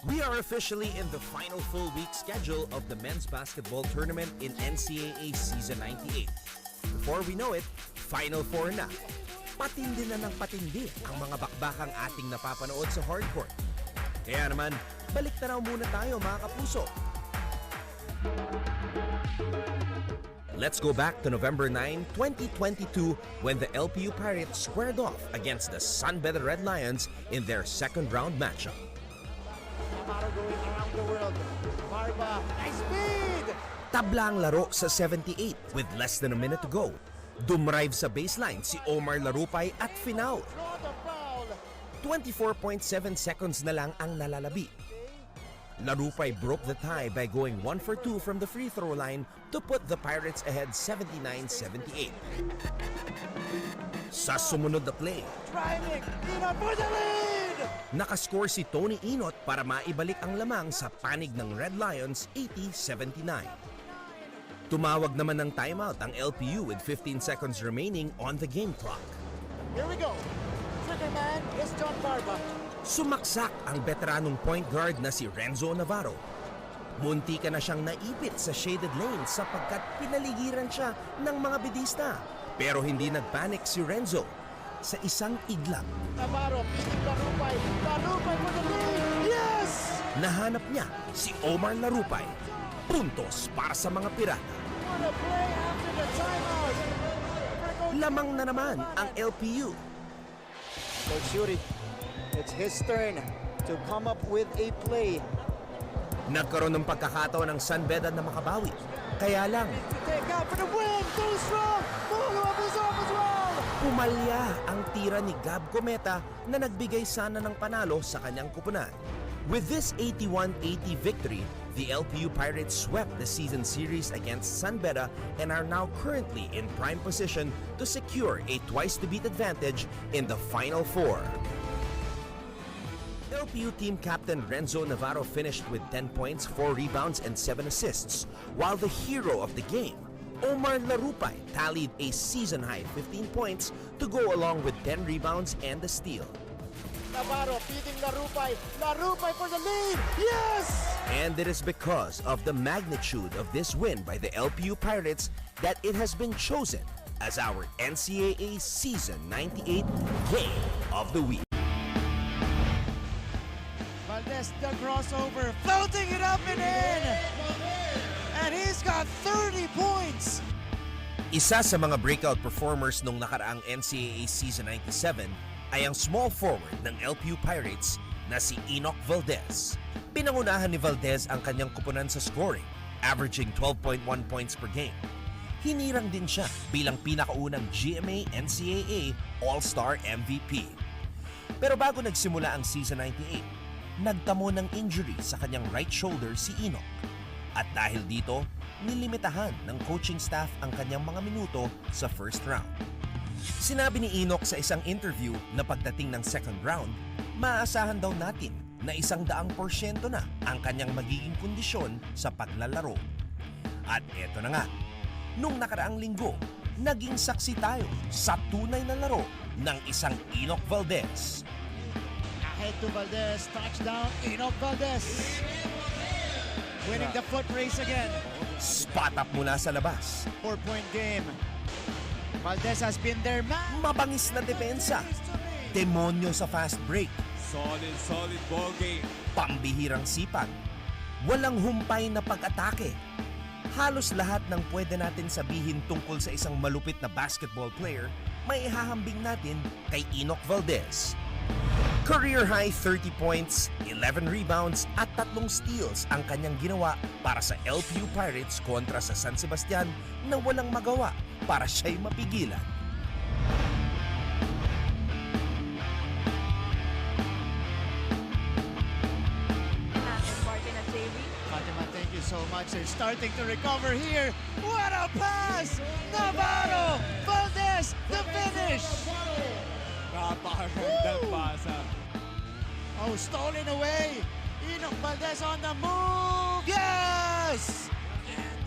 We are officially in the final full week schedule of the men's basketball tournament in NCAA Season 98. Before we know it, Final Four na. Patindi na ng patindi ang mga bakbakang ating napapanood sa hardcourt. Kaya naman, balik tanaw muna tayo mga kapuso. Let's go back to November 9, 2022 when the LPU Pirates squared off against the San Beda Red Lions in their second round matchup. Going around the world. Barba, nice speed! Tabla ang laro sa 78 with less than a minute to go. Dumrive sa baseline si Omar Larupay at finaul. 24.7 seconds na lang ang nalalabi. Larupay broke the tie by going 1 for 2 from the free throw line to put the Pirates ahead 79-78. Sa sumunod na play, Driving, Inot for the lead! nakascore si Tony Inot para maibalik ang lamang sa panig ng Red Lions 80-79. Tumawag naman ng timeout ang LPU with 15 seconds remaining on the game clock. Here we go. Trigger man is John Barba. Sumaksak ang veteranong point guard na si Renzo Navarro. Munti ka na siyang naipit sa shaded lane sapagkat pinaligiran siya ng mga bidista. Pero hindi nagpanic si Renzo. Sa isang iglap, Navarro, beating Larupay. Larupay for the lead! Yes! nahanap niya si Omar Larupay. Puntos para sa mga pirata. What a play after the timeout! Lamang na naman ang LPU. Coach Shuri, it's his turn to come up with a play. Nagkaroon ng pagkakataon ng San Beda na makabawi. Kaya lang, Take out for the win! Too strong! Follow-up is off as well! pumalya ang tira ni Gab Cometa na nagbigay sana ng panalo sa kanyang kupunan. With this 81-80 victory, the LPU Pirates swept the season series against San Beda and are now currently in prime position to secure a twice-to-beat advantage in the Final Four. LPU team captain Renzo Navarro finished with 10 points, 4 rebounds, and 7 assists, while the hero of the game, Omar Larupay, tallied a season-high 15 points to go along with 10 rebounds and a steal. Navarro beating Larupay. Larupay for the lead! Yes! And it is because of the magnitude of this win by the LPU Pirates that it has been chosen as our NCAA Season 98 Game of the Week. Valdez, the crossover, floating it up and in! And he's got 30 points! Isa sa mga breakout performers nung nakaraang NCAA Season 97 ay ang small forward ng LPU Pirates na si Enoch Valdez. Pinangunahan ni Valdez ang kanyang kupunan sa scoring, averaging 12.1 points per game. Hinirang din siya bilang pinakaunang GMA NCAA All-Star MVP. Pero bago nagsimula ang Season 98, nagtamo ng injury sa kanyang right shoulder si Enoch. At dahil dito, nilimitahan ng coaching staff ang kanyang mga minuto sa first round. Sinabi ni Enoch sa isang interview na pagdating ng second round, maaasahan daw natin na 100% na ang kanyang magiging kondisyon sa paglalaro. At eto na nga, nung nakaraang linggo, naging saksi tayo sa tunay na laro ng isang Enoch Valdez. Ahead to Valdez, touchdown, Enoch Valdez! Winning the foot race again. Spot up mula sa labas. 4-point game. Valdez has been their man. Mabangis na depensa. Demonyo sa fast break. Solid ball game. Pambihirang sipag. Walang humpay na pag-atake. Halos lahat ng pwede natin sabihin tungkol sa isang malupit na basketball player, may ihahambing natin kay Enoch Valdez. Career-high 30 points, 11 rebounds at 3 steals ang kanyang ginawa para sa LPU Pirates kontra sa San Sebastian na walang magawa para siya'y mapigilan. Fatima, thank you so much. They're starting to recover here. What a pass! Navarro! Valdez, the finish! Napakagandang pasa. Oh, stolen away! Enoch Valdez on the move! Yes!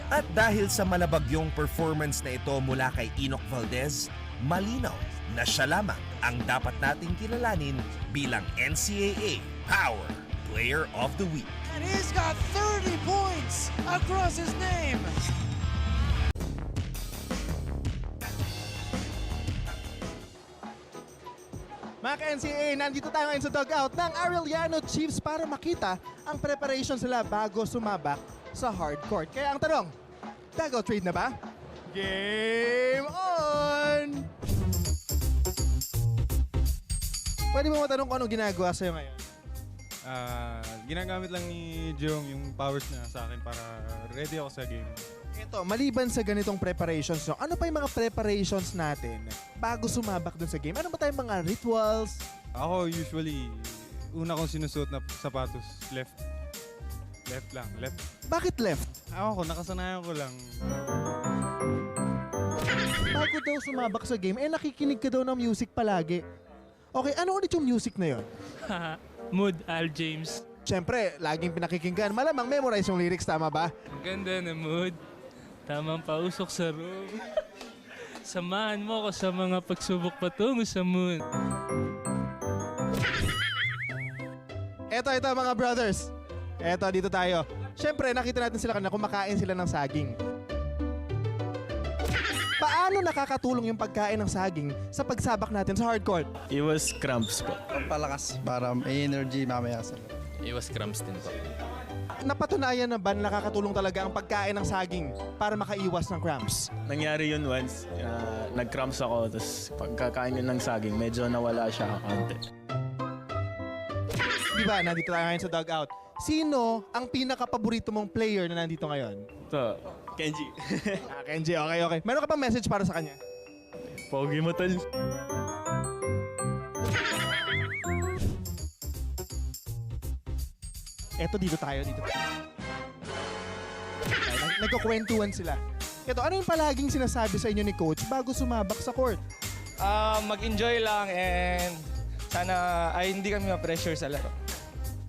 At dahil sa malabagyong performance na ito mula kay Enoch Valdez, malinaw na siya lamang ang dapat nating kilalanin bilang NCAA Power Player of the Week. And he's got 30 points across his name. Mga ka-NCAA, nandito tayo ngayon sa dugout ng Arellano Chiefs para makita ang preparation sila bago sumabak sa hard court. Kaya ang tanong, dugout trade na ba? Game on! Pwede mo matanong kung anong ginagawa sa'yo ngayon? Ginagamit lang ni Jong yung powers niya sa akin para ready ako sa game. Ito, maliban sa ganitong preparations, no, ano pa yung mga preparations natin bago sumabak dun sa game? Ano ba tayong mga rituals? Ako usually, una kong sinusuot na sapatos, left. Left lang, left. Bakit left? Ako, nakasanayan ko lang. Bago daw sumabak sa game, nakikinig ka daw ng music palagi. Okay, ano ulit yung music na yon? Mood, Al James. Siyempre, laging pinakikinggan. Malamang memorize yung lyrics, tama ba? Ang ganda na mood. Tamang pausok sa room. Samahan mo ako sa mga pagsubok patungo sa moon. Eto mga brothers. Eto, dito tayo. Siyempre, nakita natin sila kanina kumakain sila ng saging. Paano nakakatulong yung pagkain ng saging sa pagsabak natin sa hard court? Iwas cramps po. Pampalakas para may energy mamaya sa Iwas cramps din po. Napatunayan na ba na nakakatulong talaga ang pagkain ng saging para makaiwas ng cramps? Nangyari yun once, nag-cramps ako, tapos pagkakain yun ng saging, medyo nawala siya konti. Di ba, nandito tayo ngayon sa dugout. Sino ang pinaka-paborito mong player na nandito ngayon? Ito, Kenji. Kenji, okay. Meron ka pang message para sa kanya? Pogi mo tol. Eto, dito tayo. Nagkukwentuhan sila. Eto, ano yung palaging sinasabi sa inyo ni coach bago sumabak sa court? Mag-enjoy lang and sana ay hindi kami ma-pressure sa laro.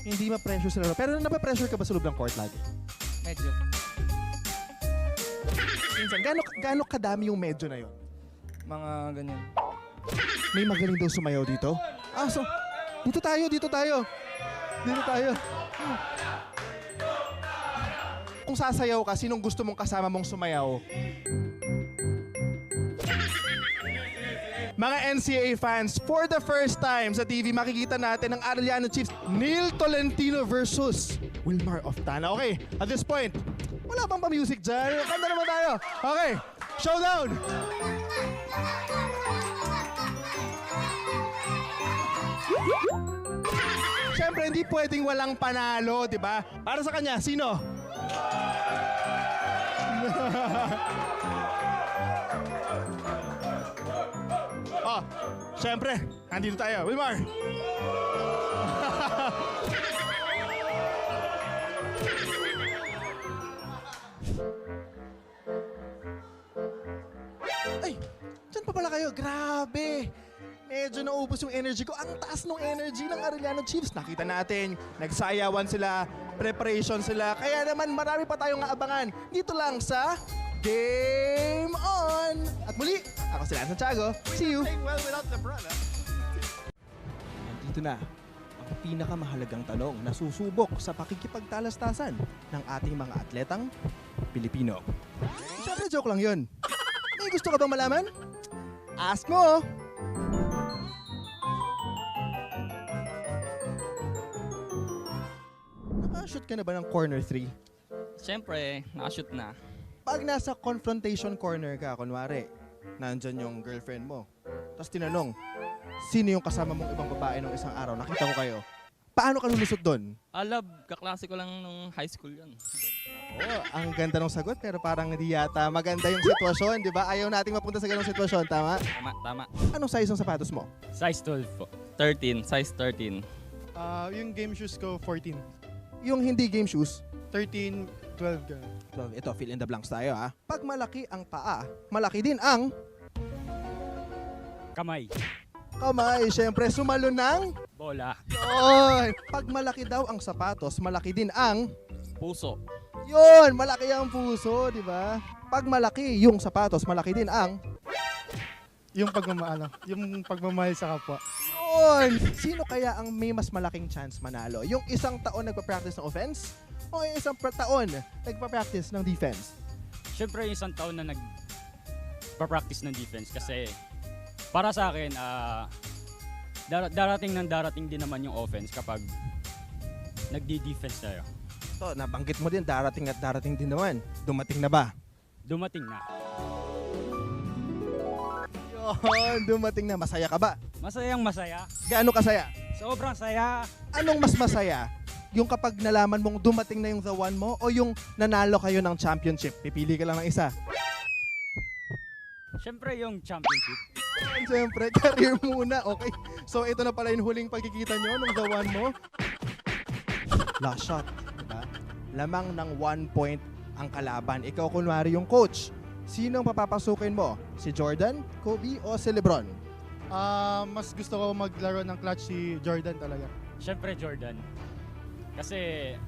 Hindi ma-pressure sa laro. Pero napapressure ka ba sa loob ng court lagi? Medyo. Minsan, gaano kadami yung medyo na yon? Mga ganyan. May magaling daw sumayaw dito? So, dito tayo. Kung sasayaw ka, sinong gusto mong kasama mong sumayaw? Mga NCAA fans, for the first time sa TV, makikita natin ang Arellano Chiefs, Neil Tolentino versus Wilmar Oftana. Okay, at this point, wala bang pa-music dyan? Kanta naman tayo. Okay, showdown! Siyempre, hindi pwedeng walang panalo, di ba? Para sa kanya, sino? Siyempre, nandito tayo. Wilmar! Ay, dyan pa pala kayo. Grabe! Medyo naubos yung energy ko. Ang taas ng energy ng Arellano Chiefs. Nakita natin, nagsayawan sila, preparation sila. Kaya naman marami pa tayong aabangan dito lang sa Game On! At muli, ako si Lance Santiago. See you! Nandito na ang pinakamahalagang tanong na susubok sa pakikipagtalastasan ng ating mga atletang Pilipino. Siyempre, joke lang yun. May gusto ka bang malaman? Ask mo! Nakashoot ka na ba ng corner 3? Siyempre, nakashoot na. Pag nasa confrontation corner ka, kunwari, nandyan yung girlfriend mo, tapos tinanong, sino yung kasama mong ibang babae nung isang araw? Nakita ko kayo. Paano ka lulusot doon? Love, kaklase ko lang nung high school yun. Ang ganda ng sagot pero parang hindi yata maganda yung sitwasyon, di ba? Ayaw nating mapunta sa ganong sitwasyon, tama? Tama. Anong size ng sapatos mo? Size 12 po. 13, size 13. yung game shoes ko 14. Yung hindi game shoes? 13, 12 ka. So, ito, fill in the blanks tayo ha. Pag malaki ang paa, malaki din ang Kamay. kamay. Siyempre, sumalo ng Bola. yun. Pag malaki daw ang sapatos, malaki din ang Puso. yun. Malaki ang puso, di ba? Pag malaki yung sapatos, malaki din ang Yung pagmamahal sa kapwa. Sino kaya ang may mas malaking chance manalo? Yung isang taon nagpa-practice ng offense o yung isang taon nagpa-practice ng defense? Siyempre, yung isang taon na nag-practice ng defense kasi para sa akin, darating din naman yung offense kapag nagdi-defense tayo. So, nabanggit mo din, darating at darating din naman. Dumating na ba? Dumating na. Yun, dumating na. Masaya ka ba? Masayang masaya. Gaano kasaya? Sobrang saya. Anong mas masaya? Yung kapag nalaman mong dumating na yung the one mo o yung nanalo kayo ng championship? Pipili ka lang ng isa. Siyempre yung championship. Siyempre, career muna. Okay. So, ito na pala yung huling pagkikita nyo ng the one mo. Last shot. Diba? Lamang ng 1 point ang kalaban. Ikaw kunwari yung coach. Sino ang papapasukin mo? Si Jordan, Kobe, o si LeBron? Mas gusto ko maglaro ng clutch si Jordan talaga. Siyempre Jordan. Kasi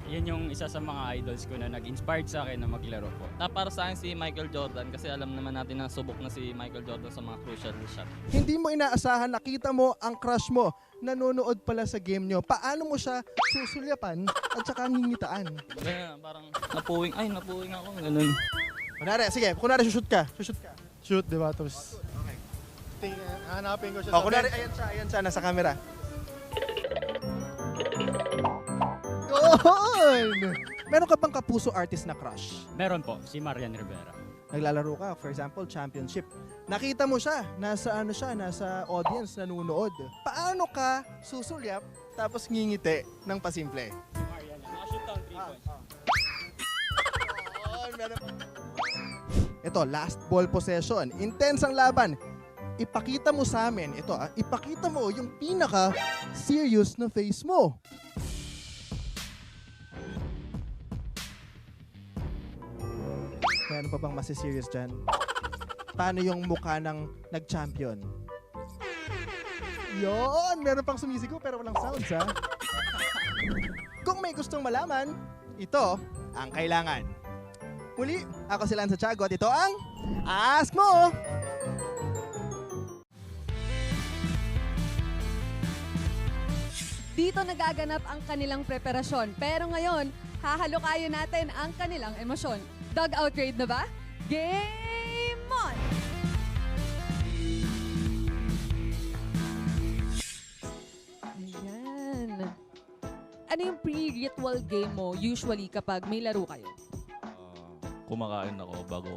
yan yung isa sa mga idols ko na nag-inspired sa akin na maglaro po. Para sa akin si Michael Jordan kasi alam naman natin na subok na si Michael Jordan sa mga crucial shot. Hindi mo inaasahan, nakita mo ang crush mo, nanonood pala sa game nyo. Paano mo siya susulyapan at saka ngingitaan? Ganyan, parang napuwing ako, ganun. Kunwari, shoot ka. Shoot, di ba? Tapos, hanapin ko siya O, kunwari, ayan siya, nasa camera. Goal! Meron ka bang kapuso artist na crush? Meron po, si Marian Rivera. Naglalaro ka, for example, championship. Nakita mo siya, nasa audience, nanunood. Paano ka susulyap tapos ngingiti ng pasimple? Si Marian, nakashoot down 3 points. Ito, last ball possession. Intense ang laban. Ipakita mo sa amin, ipakita mo yung pinaka-serious na face mo. Meron pa bang masiserious dyan? Paano yung mukha ng nag-champion? Yon, meron pang sumisigaw pero walang sounds, ha? Kung may gustong malaman, ito ang kailangan. Muli, ako si Lance Tiago at ito ang Ask Mo! Dito nagaganap ang kanilang preparasyon. Pero ngayon, hahalukayo natin ang kanilang emosyon. Dugout raid na ba? Game on! Ayan. Ano yung pre-ritual game mo usually kapag may laro kayo? Kumakain ako bago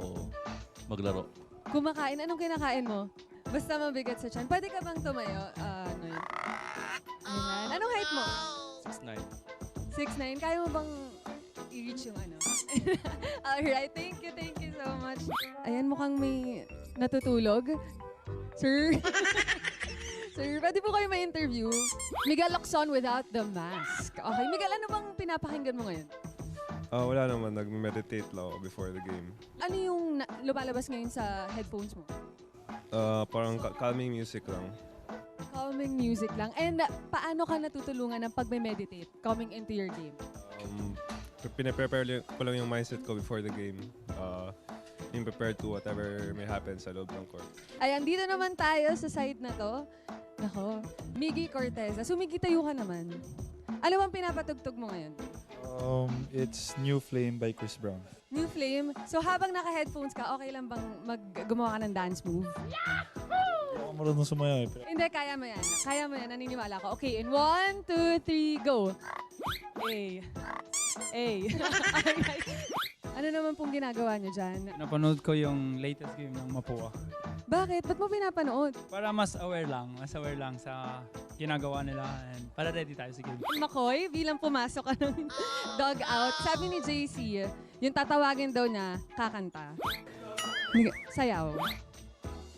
maglaro. Kumakain? Anong kinakain mo? Basta mabigat sa tiyan. Pwede ka bang tumayo? Ano yun? Ayan. Anong height mo? 6'9". 6'9". Kaya mo bang i-reach yung ano? Alright, thank you so much. Ayan, mukhang may natutulog. Sir? Sir, pwede po kayo ma-interview? Miguel Locson without the mask. Okay, Miguel, ano bang pinapakinggan mo ngayon? Wala naman, nag-meditate lang ako before the game. Ano yung lumalabas ngayon sa headphones mo? Parang calming music lang. Calming music lang. And paano ka natutulungan ng pag-meditate coming into your game? Pinaprepare ko lang yung mindset ko before the game. Being prepared to whatever may happen sa loob ng court. Ayan, dito naman tayo sa side na to. Nako, Miggy Cortez. Sumigi tayo ka naman. Ano bang pinapatugtog mo ngayon? It's New Flame by Chris Brown. New Flame. So habang naka-headphones ka, okay lang bang gumawa ka ng dance move? Hindi ako marunong sumayaw eh. Hindi, kaya mo yan. Kaya mo yan, naniniwala ko. Okay, in 1, 2, 3, go! A. Alright. Ano naman pong ginagawa niyo dyan? Napanood ko yung latest game ng Mapua. Bakit? Ba't mo pinapanood? Para mas aware lang sa ginagawa nila and para ready tayo sa game. Makoy, bilang pumasok ka ng dugout, sabi ni JC, yung tatawagin daw niya, kakanta. Sayaw.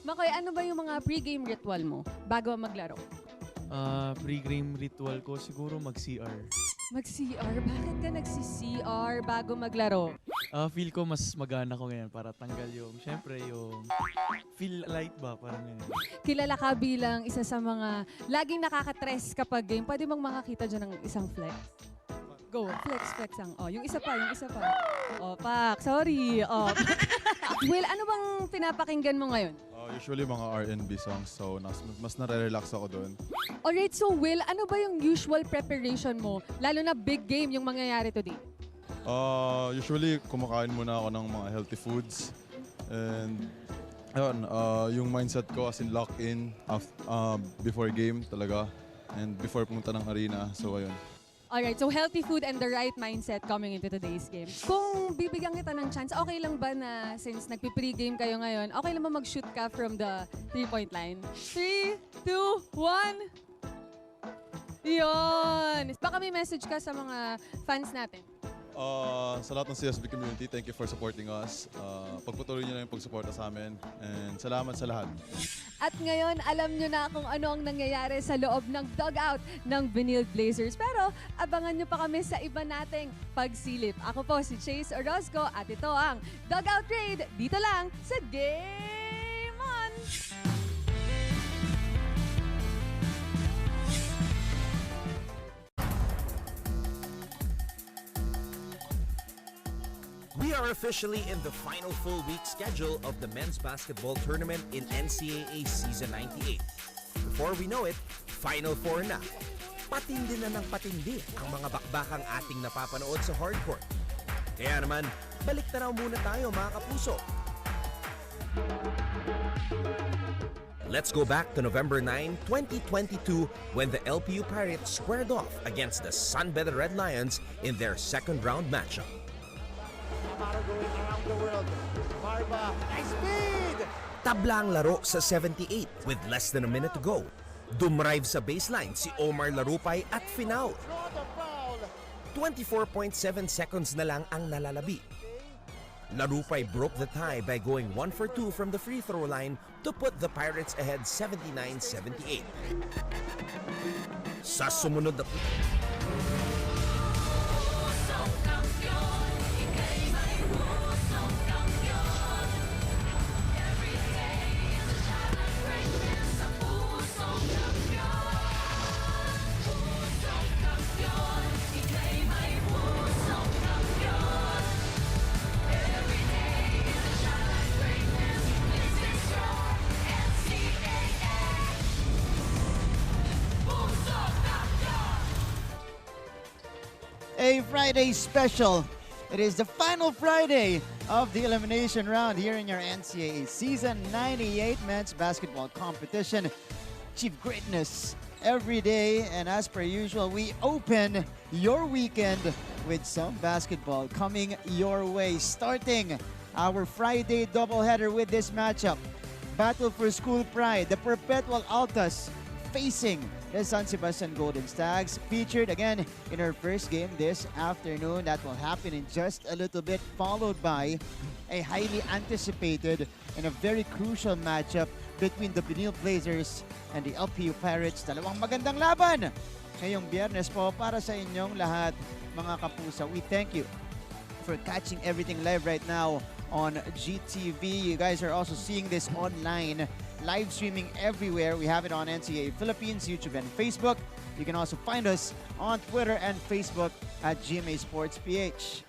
Makoy, ano ba yung mga pre-game ritual mo bago maglaro? Pre-game ritual ko siguro mag-CR. Mag-CR? Bakit ka nagsi-CR bago maglaro? Feel ko mas magana ko ngayon para tanggal yung, syempre yung feel light ba, parang ganyan. Kilala ka bilang isa sa mga laging nakaka-stress kapag game. Pwede bang makakita dyan ng isang flex? Go, flex ang. Oh, yung isa pa. Oh, pak, sorry. Oh. Will, ano bang pinapakinggan mo ngayon? Usually mga R&B songs, so mas nare-relax ako doon. Alright, so Will, ano ba yung usual preparation mo? Lalo na big game yung mangyayari today. Usually kumakain muna ako ng mga healthy foods. And ayun, yung mindset ko as in lock in before game talaga. And before pumunta ng arena, so ayun. Alright, so healthy food and the right mindset coming into today's game. Kung bibigyan kita ng chance, okay lang ba na since nagpi-pre-game kayo ngayon, okay lang ba mag-shoot ka from the 3-point line? 3, 2, 1. Yun! Baka may message ka sa mga fans natin. Sa lahat ng CSB community, thank you for supporting us. Pagpatuloy niyo na yung pagsuporta sa amin. And salamat sa lahat. At ngayon, alam nyo na kung ano ang nangyayari sa loob ng dugout ng Vinyl Blazers. Pero abangan nyo pa kami sa iba nating pagsilip. Ako po si Chase Orozco at ito ang Dugout Raid dito lang sa Game On! We are officially in the final full week schedule of the men's basketball tournament in NCAA Season 98. Before we know it, Final Four na. Patindi na ng patindi ang mga bakbakang ating napapanood sa hardcourt. Kaya naman, balik tanaw muna tayo mga kapuso. Let's go back to November 9, 2022 when the LPU Pirates squared off against the Sunbelt Red Lions in their second round matchup. Going around the world. Barba, nice speed! Tabla ang laro sa 78 with less than a minute to go. Dumrive sa baseline si Omar Larupay at finaul. 24.7 seconds na lang ang nalalabi. Larupay broke the tie by going 1 for 2 from the free throw line to put the Pirates ahead 79-78. Sa sumunod na a Friday special. It is the final Friday of the elimination round here in your NCAA Season 98 men's basketball competition. Achieve greatness every day, and as per usual, we open your weekend with some basketball coming your way. Starting our Friday doubleheader with this matchup. Battle for School Pride, the Perpetual Altas facing the San Sebastian Golden Stags, featured again in our first game this afternoon. That will happen in just a little bit, followed by a highly anticipated and a very crucial matchup between the Vinyl Blazers and the LPU Pirates. Dalawang magandang laban ngayong Biyernes po para sa inyong lahat, mga kapuso. We thank you for catching everything live right now on GTV. You guys are also seeing this online, live streaming everywhere. We have it on NCAA Philippines, YouTube, and Facebook. You can also find us on Twitter and Facebook at GMA Sports PH.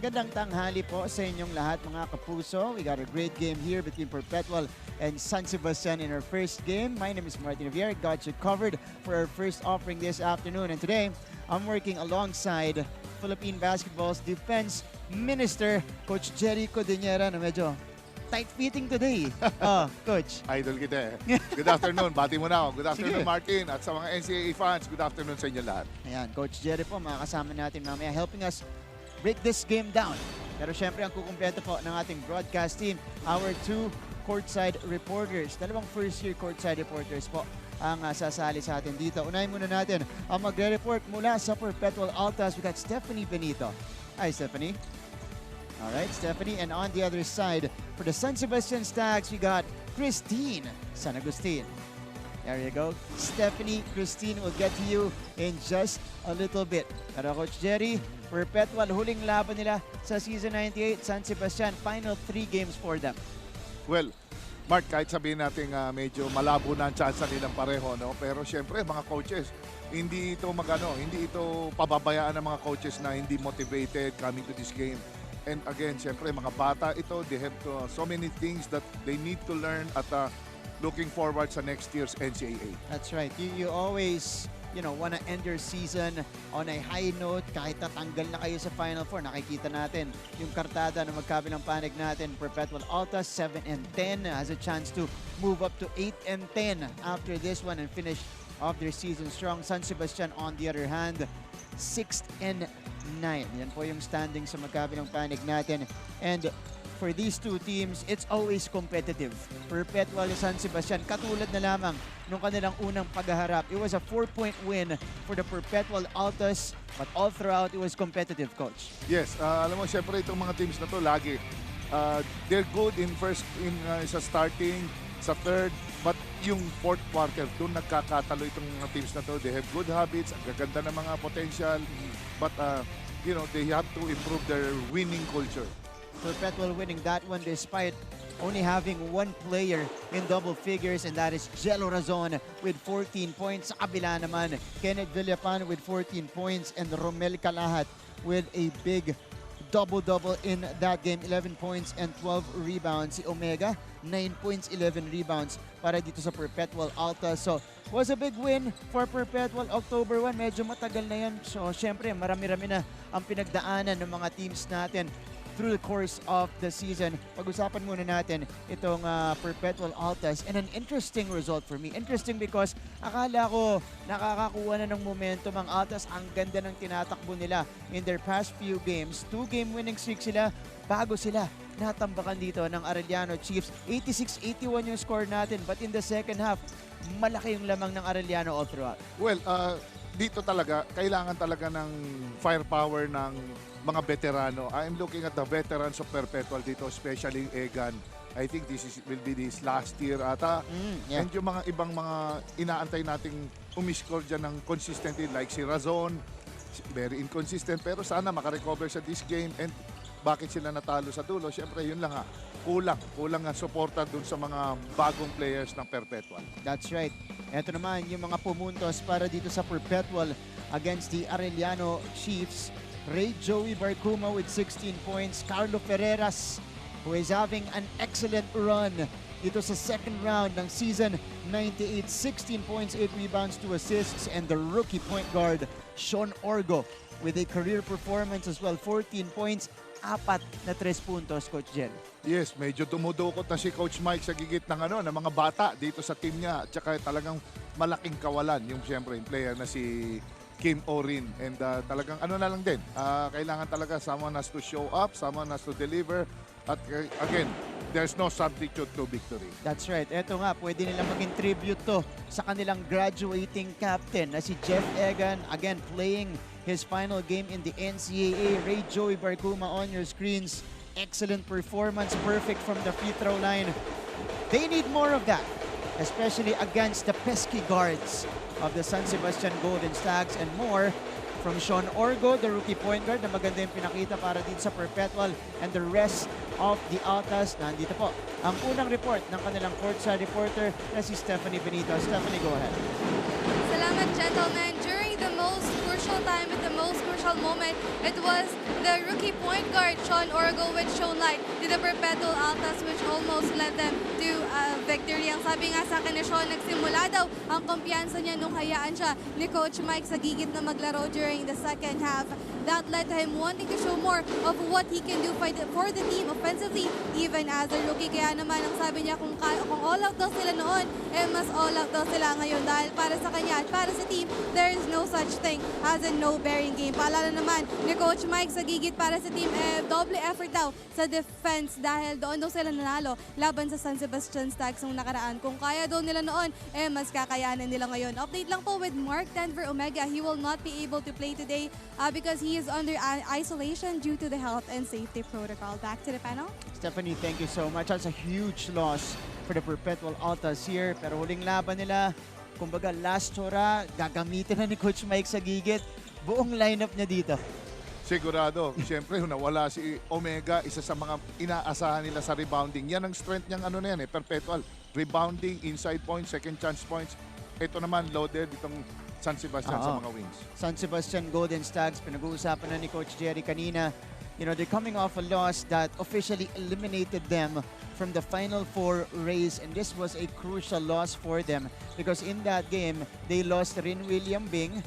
Gandang tanghali po sa inyong lahat, mga kapuso. We got a great game here between Perpetual and San Sebastian in our first game. My name is Martin Javier. Got you covered for our first offering this afternoon. And today, I'm working alongside Philippine Basketball's Defense Minister, Coach Jerry Codinera, na medyo tight-fitting today. Coach. Idol kita eh. Good afternoon. Bati mo na ako. Good afternoon, sige, Martin. At sa mga NCAA fans, good afternoon sa inyo lahat. Ayan, Coach Jerry po, makakasama natin mamaya, helping us break this game down. Pero syempre, ang kukumpleto po ng ating broadcast team, our two courtside reporters. Dalawang first-year courtside reporters po ang sasali sa atin dito. Unahin muna natin ang magre-report mula sa Perpetual Altas. We got Stephanie Benito. Hi, Stephanie. All right, Stephanie. And on the other side, for the San Sebastian Stags, we got Christine San Agustin. There you go. Stephanie, Christine will get to you in just a little bit. Pero Coach Jerry, Perpetual, huling laban nila sa Season 98, San Sebastian, final 3 games for them. Well, Mark, kahit sabihin natin medyo malabo na ang chance nilang pareho, no? Pero syempre, mga coaches, hindi ito pababayaan ng mga coaches na hindi motivated coming to this game. And again, syempre, mga bata ito, they have so many things that they need to learn at looking forward sa next year's NCAA. That's right. You always, want to end your season on a high note. Kahit tatanggal na kayo sa Final Four, nakikita natin yung kartada na magkabilang panig natin. Perpetual ALTAs, 7-10, has a chance to move up to 8-10 after this one and finish off their season strong. San Sebastian, on the other hand, 6-9. Yan po yung standing sa magkabilang panig natin. And for these two teams, it's always competitive. Perpetual San Sebastian, katulad na lamang nung kanilang unang paghaharap. It was a 4-point win for the Perpetual ALTAs, but all throughout, it was competitive, Coach. Yes, alam mo, syempre itong mga teams na to lagi, they're good in sa starting, sa third, but yung fourth quarter, doon nagkakatalo itong mga teams na to. They have good habits, ang gaganda ng mga potential, but they have to improve their winning culture. Perpetual winning that one despite only having one player in double figures, and that is Jello Razon with 14 points. Sa kabila naman, Kenneth Villapan with 14 points and Romel Calahat with a big double-double in that game. 11 points and 12 rebounds. Si Omega, 9 points, 11 rebounds para dito sa Perpetual ALTAs. So, was a big win for Perpetual. October 1, medyo matagal na yan. So, syempre, marami-rami na ang pinagdaanan ng mga teams natin through the course of the season. Pag-usapan muna natin itong Perpetual ALTAs, and an interesting result for me. Interesting because akala ko nakakakuha na ng momentum ang ALTAs. Ang ganda ng tinatakbo nila in their past few games. 2-game winning streak sila bago sila natambakan dito ng Arellano Chiefs. 86-81 yung score natin, but in the second half, malaki yung lamang ng Arellano all throughout. Well, dito talaga, kailangan talaga ng firepower ng mga veterano. I'm looking at the veterans of Perpetual dito, especially Egan. I think will be this last year ata. And yung mga ibang mga inaantay nating umiscore dyan ng consistently, like si Razon, very inconsistent, pero sana makarecover sa this game. And bakit sila natalo sa dulo? Siyempre, yun lang kulang ang suporta dun sa mga bagong players ng Perpetual. That's right. Ito naman yung mga pumuntos para dito sa Perpetual against the Arellano Chiefs. Ray Joey Barcuma with 16 points. Carlo Ferreras, who is having an excellent run dito sa second round ng season 98. 16 points, 8 rebounds, 2 assists. And the rookie point guard, Sean Orgo, with a career performance as well. 14 points, 4 na 3 puntos, Coach Jen. Yes, medyo dumudukot na si Coach Mike sa gigit ng mga bata dito sa team niya. At saka talagang malaking kawalan yung siyempre yung player na si Kim Orin. And talagang na lang din. Kailangan talaga someone has to show up, someone has to deliver. At again, there's no substitute to victory. That's right. Ito nga, pwede nilang maging tribute to sa kanilang graduating captain na si Jeff Egan. Again, playing his final game in the NCAA. Ray Joey Barcuma on your screens. Excellent performance, perfect from the free throw line. They need more of that, especially against the pesky guards of the San Sebastian Golden Stags, and more from Sean Orgo, the rookie point guard, na maganda yung pinakita para dito sa Perpetual, and the rest of the ALTAs. Nandito po ang unang report ng kanilang courtside reporter na si Stephanie Benito. Stephanie, go ahead. Salamat, gentlemen. During the most crucial time, at the most crucial moment, it was the rookie point guard, Sean Orgo, which shone light to the Perpetual ALTAs, which almost led them to victory. Ang sabi nga sa akin ni Sean, nagsimula daw ang kumpiyansa niya nung hayaan siya ni Coach Mike sa gigit na maglaro during the second half. That led to him wanting to show more of what he can do for the team offensively, even as a rookie. Kaya naman, ang sabi niya, kung all out daw sila noon, mas all out daw sila ngayon. Dahil para sa kanya at para sa team, there is no such thing as a no-bearing game. Paalala naman ni Coach Mike sa gigit para sa team, double effort daw sa defense dahil doon daw sila nanalo laban sa San Sebastian Stags nung nakaraan. Kung kaya daw nila noon, mas kakayanan nila ngayon. Update lang po with Mark Denver Omega. He will not be able to play today because he is under isolation due to the health and safety protocol. Back to the panel. Stephanie, thank you so much. That's a huge loss for the Perpetual ALTAs here. Pero huling laban nila, kumbaga last hora, gagamitin na ni Coach Mike sa gigit. Buong lineup niya dito. Sigurado. Siyempre, nawala si Omega, isa sa mga inaasahan nila sa rebounding. Yan ang strength niyang Perpetual. Rebounding, inside points, second chance points. Ito naman, loaded itong San Sebastian sa mga wings. San Sebastian Golden Stags, pinag-uusapan na ni Coach Jerry kanina. they're coming off a loss that officially eliminated them from the Final Four race, and this was a crucial loss for them because in that game, they lost Rin William Bing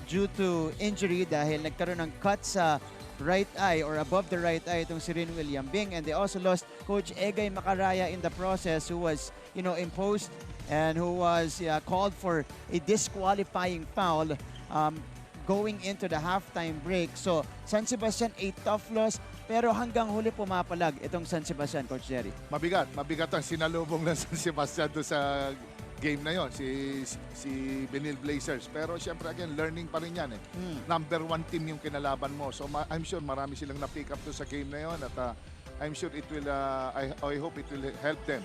due to injury dahil nagkaroon ng cut sa right eye or above the right eye itong si Rin William Bing, and they also lost Coach Egay Macaraya in the process, who was imposed and who was called for a disqualifying foul going into the halftime break. So San Sebastian, a tough loss, pero hanggang huli pumapalag itong San Sebastian, Coach Jerry. Mabigat ang sinalubong ng San Sebastian doon sa game na yon, si Benil Blazers. Pero syempre again, learning pa rin yan eh. Number 1 team yung kinalaban mo. So I'm sure marami silang na-pick up doon sa game na yon, at I'm sure it will, I hope it will help them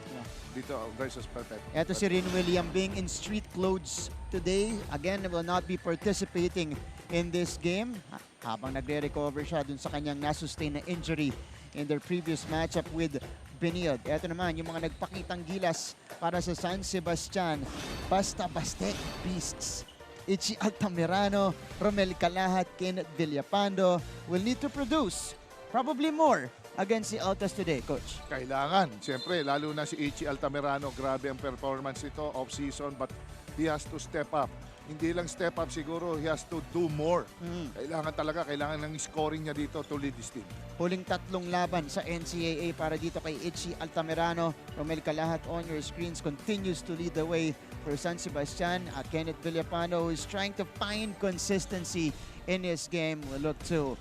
dito versus Perpetual. Ito si Rin William Bing in street clothes today. Again, will not be participating in this game habang nagre-recover siya dun sa kanyang nasustain na injury in their previous matchup with Benil. Ito naman yung mga nagpakitang gilas para sa San Sebastian. Basta-bastek beasts. Ichi Altamirano, Romel Calahat, Kenneth Villapando will need to produce probably more against the Altas today, Coach. Kailangan. Siyempre, lalo na si Ichi Altamirano, grabe ang performance nito off-season, but he has to step up. Hindi lang step up siguro, he has to do more. Kailangan ng scoring niya dito to lead this team. Huling 3 laban sa NCAA para dito kay Ichi Altamirano. Romel Calahat on your screens continues to lead the way for San Sebastian. Kenneth Villapando is trying to find consistency in his game. We'll look to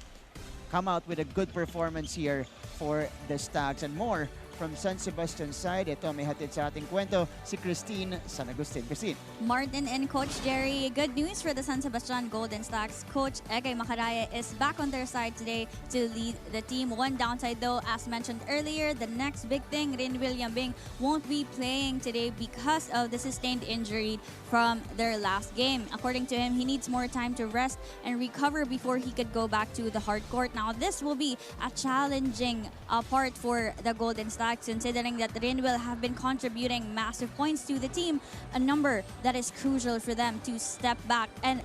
come out with a good performance here for the Stags. And more from San Sebastian side, ito may hatid sa ating kwento si Christine San Agustin. Christine. Martin and Coach Jerry, good news for the San Sebastian Golden Stags. Coach Egay Macaraya is back on their side today to lead the team. One downside though, as mentioned earlier, the next big thing, Rin William Bing won't be playing today because of the sustained injury from their last game. According to him, he needs more time to rest and recover before he could go back to the hard court. Now, this will be a challenging part for the Golden Stags, considering that Rin will have been contributing massive points to the team, a number that is crucial for them to step back and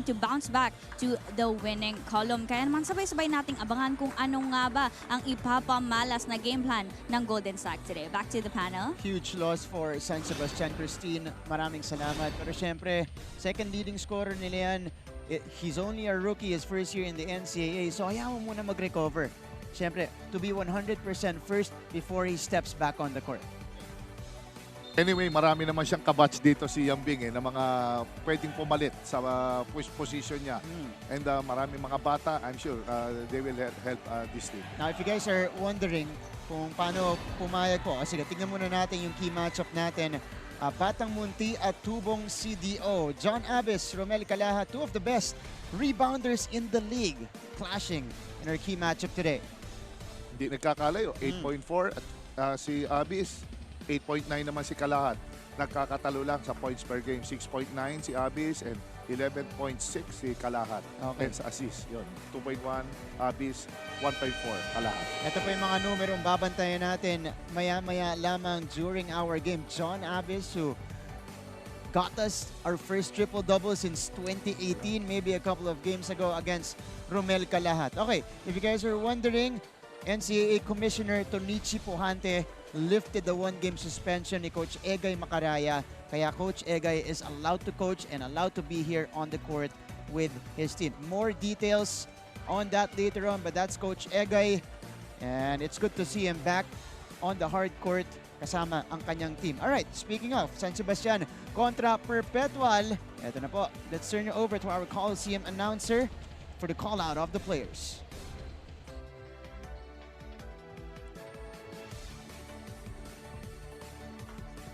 to bounce back to the winning column. Kaya naman sabay-sabay nating abangan kung ano nga ba ang ipapamalas na game plan ng Golden Stags today. Back to the panel. Huge loss for San Sebastian. Christine, maraming salamat. Pero syempre, second leading scorer nila yan. He's only a rookie, his first year in the NCAA, so hayaan mo muna mag-recover. Siyempre, to be 100% first before he steps back on the court. Anyway, marami naman siyang kabatch dito si Yambing na mga pwedeng pumalit sa position niya. And marami mga bata, I'm sure they will help this team. Now, if you guys are wondering kung paano pumayag po, sige, tingnan muna natin yung key matchup natin. Batang Munti at Tubong CDO. John Abis, Romel Calahat, two of the best rebounders in the league, clashing in our key matchup today. Hindi nagkakalayo. 8.4 at si Abis, 8.9 naman si Calahat. Nagkakatalo lang sa points per game. 6.9 si Abis and 11.6 si Calahat. Okay. And sa assist, yun. 2.1 Abis, 1.4 Calahat. Ito pa yung mga numerong babantayan natin maya-maya lamang during our game. John Abis, who got us our first triple-double since 2018, maybe a couple of games ago against Romel Calahat. Okay, if you guys are wondering, NCAA Commissioner Tonichi Puhante lifted the one-game suspension ni Coach Egay Macaraya. Kaya Coach Egay is allowed to coach and allowed to be here on the court with his team. More details on that later on, but that's Coach Egay. And it's good to see him back on the hard court kasama ang kanyang team. Alright, speaking of San Sebastian kontra Perpetual, eto na po. Let's turn it over to our Coliseum announcer for the call-out of the players.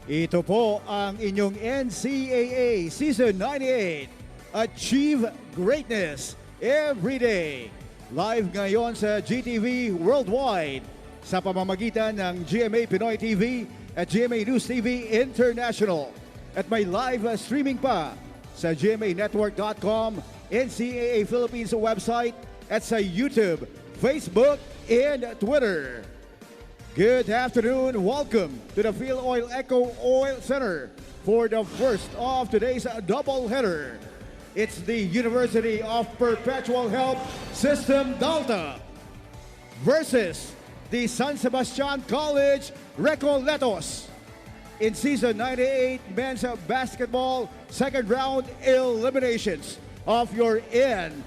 Ito po ang inyong NCAA Season 98. Achieve greatness every day. Live ngayon sa GTV Worldwide sa pamamagitan ng GMA Pinoy TV at GMA News TV International. At may live streaming pa sa gmanetwork.com, NCAA Philippines website at sa YouTube, Facebook, and Twitter. Good afternoon. Welcome to the Phil Oil Eco Oil Center for the first of today's doubleheader. It's the University of Perpetual Health System Delta versus the San Sebastian College Recoletos in Season 98 Men's Basketball Second Round Eliminations of your NCAA.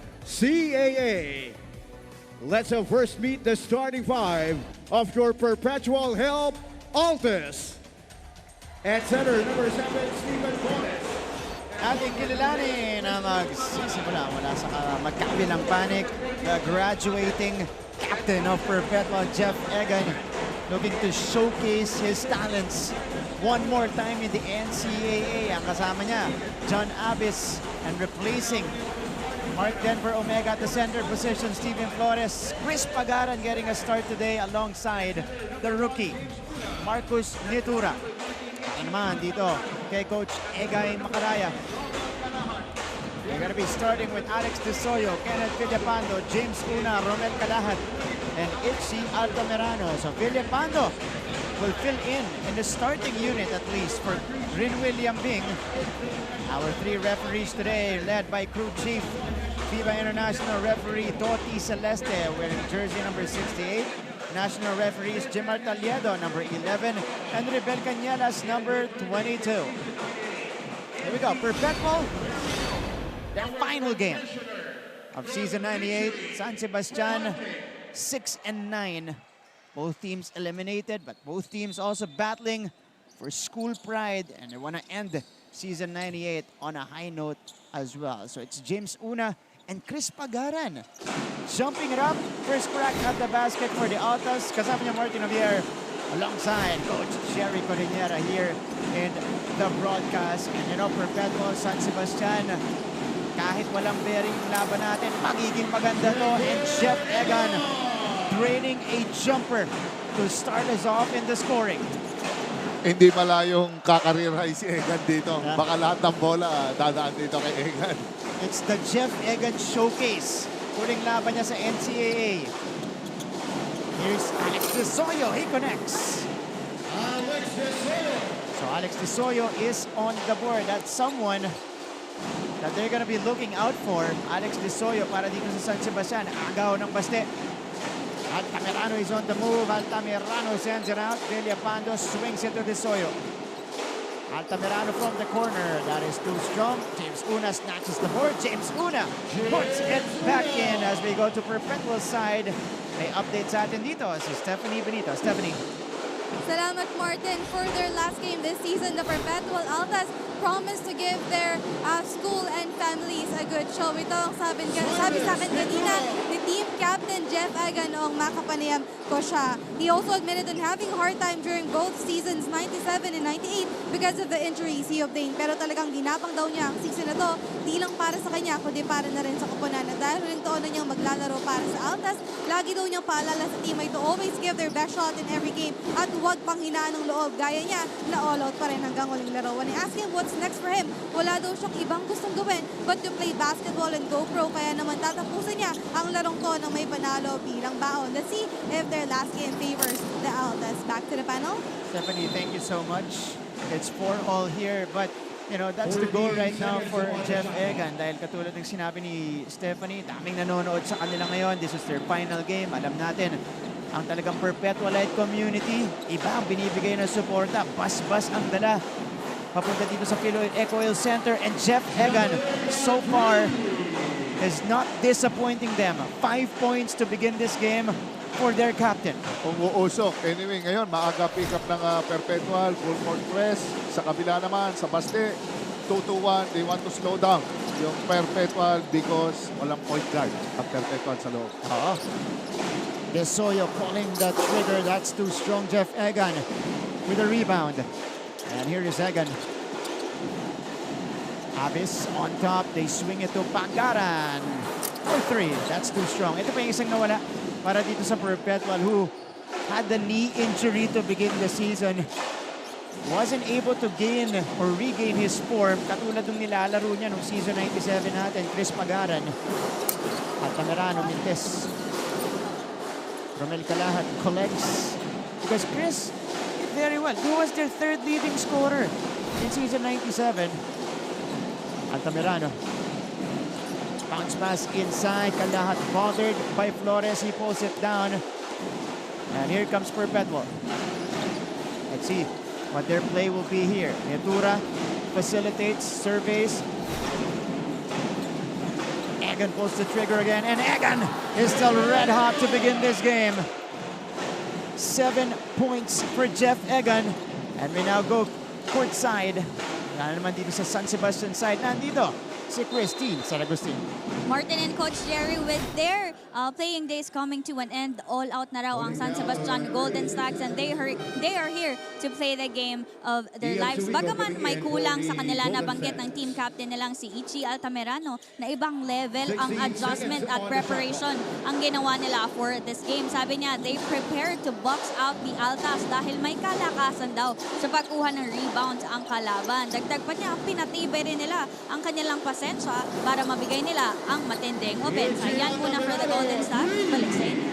Let's first meet the starting five of your Perpetual Altas. At center, number 7, Stephen Flores. Ating kilalanin na magsisimula mula sa magkabilang panik, the graduating captain of Perpetual, Jeff Egan, looking to showcase his talents one more time in the NCAA. Ang kasama niya, John Abis, and replacing Mark Denver Omega at the center position, Stephen Flores. Chris Pagaran getting a start today alongside the rookie, Marcus Nitura. Naman dito kay Coach Egay Macaraya. They're going to be starting with Alex Desoyo, Kenneth Villapando, James Una, Romel Calahat, and Itzy Altamirano. So Villapando will fill in the starting unit at least for Rin William Bing. Our three referees today led by crew chief, FIBA International referee Doti Celeste wearing jersey number 68. National referees Jimar Taliedo, number 11, and Rebel Cañelas, number 22. Here we go, Perpetual, their final game of Season 98. San Sebastian, 6-9. Both teams eliminated, but both teams also battling for school pride, and they want to end Season 98 on a high note as well. So it's James Una and Chris Pagaran jumping it up. First crack at the basket for the Altas. Kasama niya Martin Javier alongside Coach Jerry Corinera here in the broadcast. And you know, Perpetual San Sebastian, kahit walang bearing laban natin, magiging maganda to. And Jeff Egan draining a jumper to start us off in the scoring. Hindi malayong kakarirhay si Egan dito. Baka lahat ng bola dadaan dito kay Egan. It's the Jeff Egan showcase. Huling laban niya sa NCAA. Here's Alex Desoyo. He connects. Alex Desoyo. So Alex Desoyo is on the board. That's someone that they're gonna be looking out for. Alex Desoyo para dito sa San Sebastian. Agaw ng baste. Altamirano is on the move. Altamirano sends it out. Villapando swings it to Desoyo. Altamirano from the corner. That is too strong. James Una snatches the board. James Una puts it back in as we go to Perpetual side. May update sa atin dito si Stephanie Benito. Stephanie. Salamat, Martin. For their last game this season, the Perpetual Altas promised to give their school and families a good show. Ito ang sabi sa akin kanina ni team captain Jeff Egan noong makapanayam ko siya. He also admitted on having a hard time during both seasons 97 and 98 because of the injuries he obtained. Pero talagang ginapang daw niya ang season na to, di lang para sa kanya, kundi para na rin sa koponan. At dahil rin taon na niyang maglalaro para sa Altas, lagi daw niyang paalala sa teammate to always give their best shot in every game at huwag panghinaan ng loob. Gaya niya na all out pa rin hanggang huling laro. When I asked him what's next for him, wala daw siyang ibang gustong gawin but to play basketball and go pro. Kaya naman tatapusin niya ang larong to ng may panalo bilang baon. Let's see if their last game favors the Altas. Back to the panel. Stephanie, thank you so much. It's 4-all here, but you know, that's the goal right now for Jeff Egan. Dahil katulad ng sinabi ni Stephanie, daming nanonood sa kanila ngayon. This is their final game. Alam natin, ang talagang Perpetualite community, iba ang binibigay na suporta. Bas-bas ang dala papunta dito sa Philoid Eco Oil Center. And Jeff Egan, so far, is not disappointing them. 5 points to begin this game for their captain. Umuusok. Anyway, ngayon, maaga pick up ng Perpetual, full court press. Sa kabila naman, sa Baste, 2-2-1. They want to slow down yung Perpetual because walang point guard ang Perpetual sa loob. Desoyo pulling the trigger. That's too strong. Jeff Egan with a rebound. And here is Egan. Avis on top. They swing it to Pagaran. For 3. That's too strong. Ito pa yung isang nawala para dito sa Perpetual who had the knee injury to begin the season. Wasn't able to gain or regain his form katulad ng nilalaro niya nung season 97 natin. Chris Pagaran. Altamirano Mintes. Romel Calahat collects because Chris did very well. He was their third leading scorer in season 97. Altamirano. Bounce pass inside. Calahat bothered by Flores. He pulls it down. And here comes Perpetual. Let's see what their play will be here. Netura facilitates, surveys. Egan pulls the trigger again, and Egan is still red hot to begin this game. 7 points for Jeff Egan. And we now go courtside. Wala naman dito sa San Sebastian side. Nandito si Christine Saragustin. Martin and Coach Jerry, with their playing days coming to an end, all out na raw ang San Sebastian Golden Stags, and they are here to play the game of their lives. Bagaman may kulang sa kanila, nabanggit ng team captain nilang si Ichi Altamirano na ibang level ang adjustment at preparation ang ginawa nila for this game. Sabi niya, they prepared to box out the Altas dahil may kalakasan daw sa pagkuha ng rebounds ang kalaban. Dagdag pa niya, pinatibay rin nila ang kanilang pasensya para mabigay nila ang matinding offense. Yan muna for the Golden Stars. Balik sa inyo.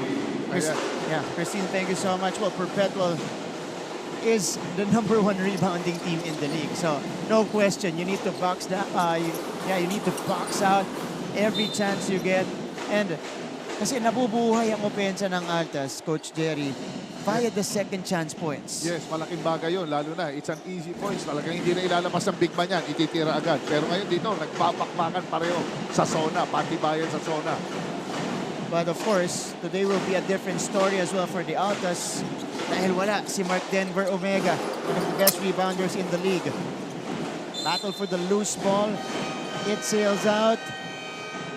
Yeah, Christine, thank you so much. Well, Perpetual is the #1 rebounding team in the league. So, no question, you need to box that. You need to box out every chance you get. And kasi nabubuhay ang opensa ng Altas, Coach Jerry, via the second chance points. Yes, malaking bagay yun. Lalo na, it's an easy points. Talagang hindi na ilalabas ng big man yan. Ititira agad. Pero ngayon dito, nagpapakbakan pareho sa zona. Patibayan sa zona. But of course, today will be a different story as well for the Altas. Dahil wala si Mark Denver Omega, one of the best rebounders in the league. Battle for the loose ball. It sails out.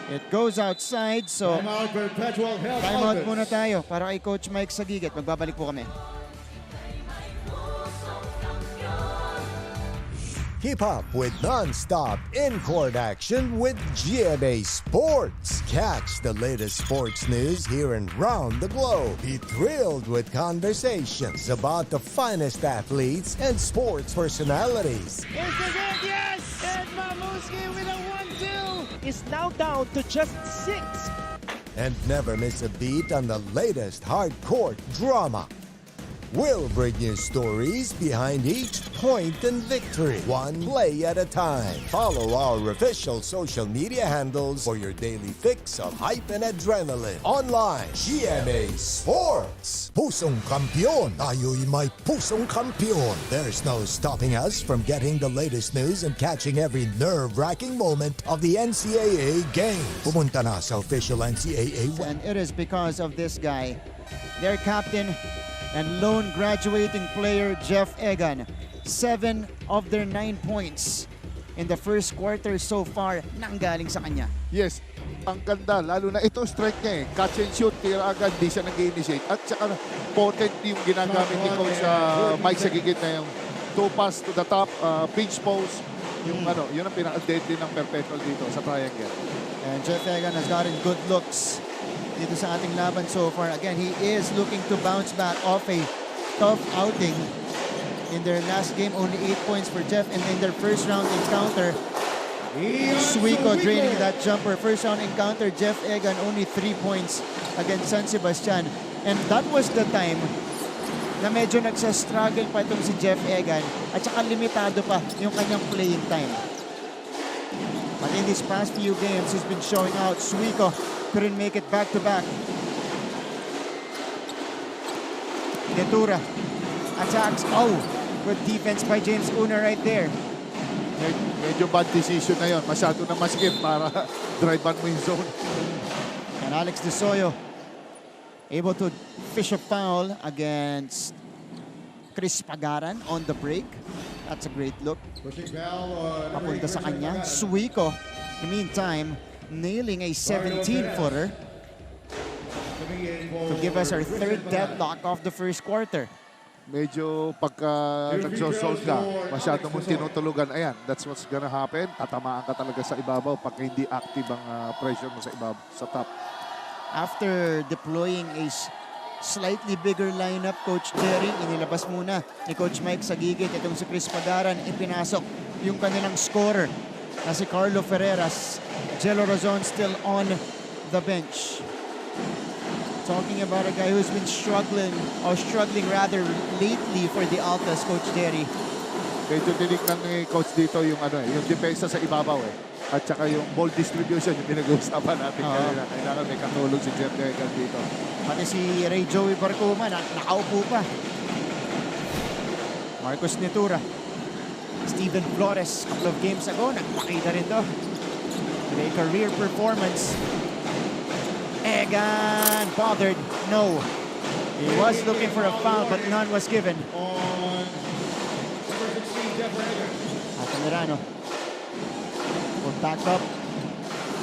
It goes outside, so timeout muna tayo para kay Coach Mike Sagigit. Magbabalik po kami. Keep up with non-stop in-court action with GMA Sports. Catch the latest sports news here and round the globe. Be thrilled with conversations about the finest athletes and sports personalities. It's the good, yes! And Mamuski with a 1-2 is now down to just 6. And never miss a beat on the latest hard-court drama. We'll bring you stories behind each point and victory, one play at a time. Follow our official social media handles for your daily fix of hype and adrenaline. Online, GMA Sports. Pusong kampiyon, tayo'y may pusong kampiyon. There's no stopping us from getting the latest news and catching every nerve-wracking moment of the NCAA game. Pumunta na sa official NCAA web. And it is because of this guy, their captain and lone graduating player, Jeff Egan. 7 of their 9 points in the first quarter so far nanggaling sa kanya. Yes, ang ganda. Lalo na ito strike niya eh. Catch and shoot, tira agad, di siya nag-initiate. At saka potent yung ginagamit ni Coach Mike Sagigit na yung 2 pass to the top, pinch post. Yung yun ang pinaka-deadly ng Perpetual dito sa triangle. And Jeff Egan has gotten good looks dito sa ating laban so far. Again, he is looking to bounce back off a tough outing. In their last game, only 8 points for Jeff. And in their first round encounter, Suico draining that jumper. First round encounter, Jeff Egan only 3 points against San Sebastian. And that was the time na medyo nagsa-struggle pa itong si Jeff Egan at saka limitado pa yung kanyang playing time. But in these past few games, he's been showing out. Suico couldn't make it back-to-back. Netura attacks. Oh, good defense by James Una right there. Medyo bad decision na yun. Masyado na maskip para drive-on mo yung zone. And Alex De Soyo able to fish a foul against Chris Pagaran on the break. That's a great look. Papunta sa kanya. Suico, in the meantime, nailing a 17-footer to give us our third deadlock of the first quarter. Medyo pagka nagso-sold ka, masyado mong tinutulugan. Ayan, that's what's gonna happen. Tatamaan ka talaga sa ibabaw pag hindi active ang pressure mo sa ibabaw, sa top. After deploying a slightly bigger lineup, Coach Jerry, inilabas muna ni Coach Mike Sagigit itong si Chris Pagaran, ipinasok yung kanilang scorer na si Carlo Ferreras. Jello Razon still on the bench. Talking about a guy who's been struggling rather lately for the Altas, Coach Jerry. Medyo tinignan ni Coach dito yung yung depensa sa ibabaw eh. At saka yung ball distribution, yung pinag-uusapan natin kanina. Kailangan may katulong si Jeff Degan dito. Pati si Ray Joey Barcuma, nakaupo pa. Marcos Netura. Steven Flores, couple of games ago, nagpakita rin to. With a career performance. Egan bothered. No. He was looking for a foul, but none was given. Altamirano. Pull back up.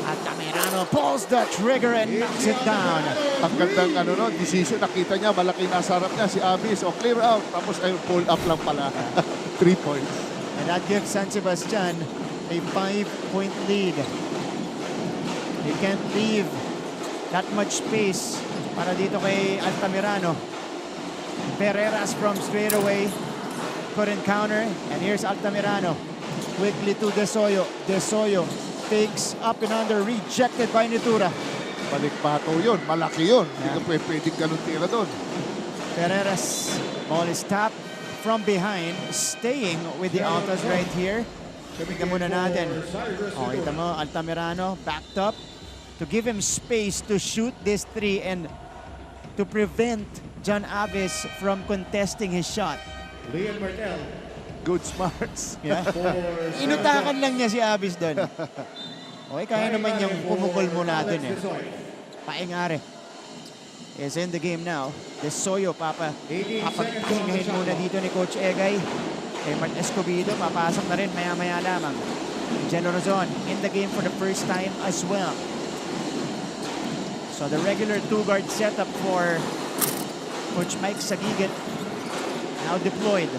Altamirano pulls the trigger and knocks it down. Ang gandang decision. Nakita niya, malaki nasa harap niya si Abis. O clear out. Tapos ay pull up lang pala. 3 points. And that gives San Sebastian a 5-point lead. They can't leave that much space para dito kay Altamirano. Pereras from straight away. Couldn't counter. And here's Altamirano. Quickly to Desoyo. Desoyo takes up and under. Rejected by Netura. Balikpato yun. Malaki yun. Hindi ka pwedeng ganun tira doon. Pereras. Ball is tapped from behind. Staying with the Altas right here. Tingnan muna natin. Oh, kita mo, Altamirano backed up to give him space to shoot this 3 and to prevent John Aves from contesting his shot. Leon Martel. Good smarts. Yeah. Inutakan lang niya si Aves doon. Okay, kaya naman yung pumukol mo natin eh. Paingare is in the game now. Desoyo, papagtingahin muna dito ni Coach Egay. Mart Escobedo, papasok na rin maya-maya lamang. Jello Razon in the game for the first time as well. So the regular 2-guard setup for Coach Mike Sagigan now deployed.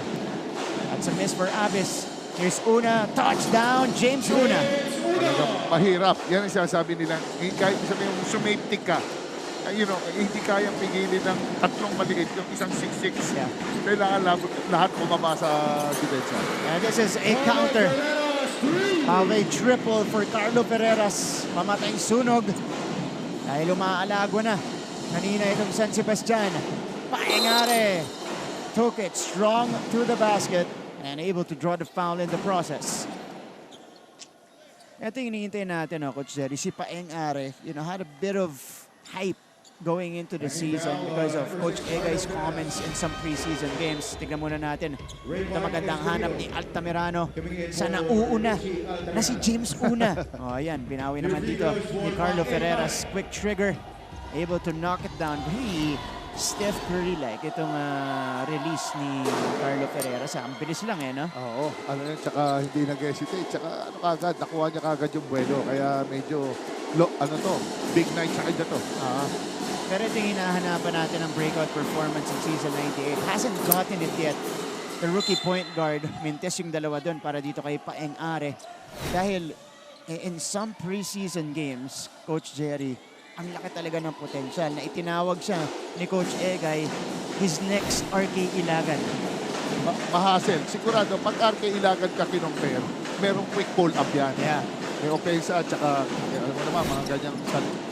That's a miss for Avis. Here's Una, touchdown, James Una. Mahirap. Yan ang sinasabi nila. Kahit sabi yung sumaptic ka, hindi kayang pigilin ng tatlong maliit, yung isang 6'6". Yeah. Kailangan lahat bumaba sa depensa. And this is a counter. A triple for Carlo Pereras. Mamatay sunog. Dahil umaalago na. Kanina itong San Sebastian. Paingare took it strong to the basket and able to draw the foul in the process. Ito yung hinihintay natin, Coach Jerry. Si Paingare, had a bit of hype going into the season because of Coach Egay's comments in some preseason games. Tignan muna natin. Ito magandang hanap ni Altamirano. Sana uuna na si James Una. Ayan, binawi naman dito ni Carlo Ferreras. Quick trigger. Able to knock it down. Steph Curry-like itong release ni Carlo Ferreras. Ang bilis lang no? Oo. Tsaka hindi nag-hesitate. Tsaka kagad, nakuha niya kagad yung buwelo. Kaya medyo, big night sa kanya to. Pero ito yung hinahanapan natin ng breakout performance in season 98. Hasn't gotten it yet. The rookie point guard, mintes yung dalawa doon para dito kay Paingare. Dahil in some preseason games, Coach Jerry, ang laki talaga ng potential na itinawag siya ni Coach Egay, his next RK Ilagan. Mahasel. Sigurado, pag RK Ilagan ka kinompare, merong quick pull-up yan. Yeah. May opensa at saka, alam mo naman, mga ganyang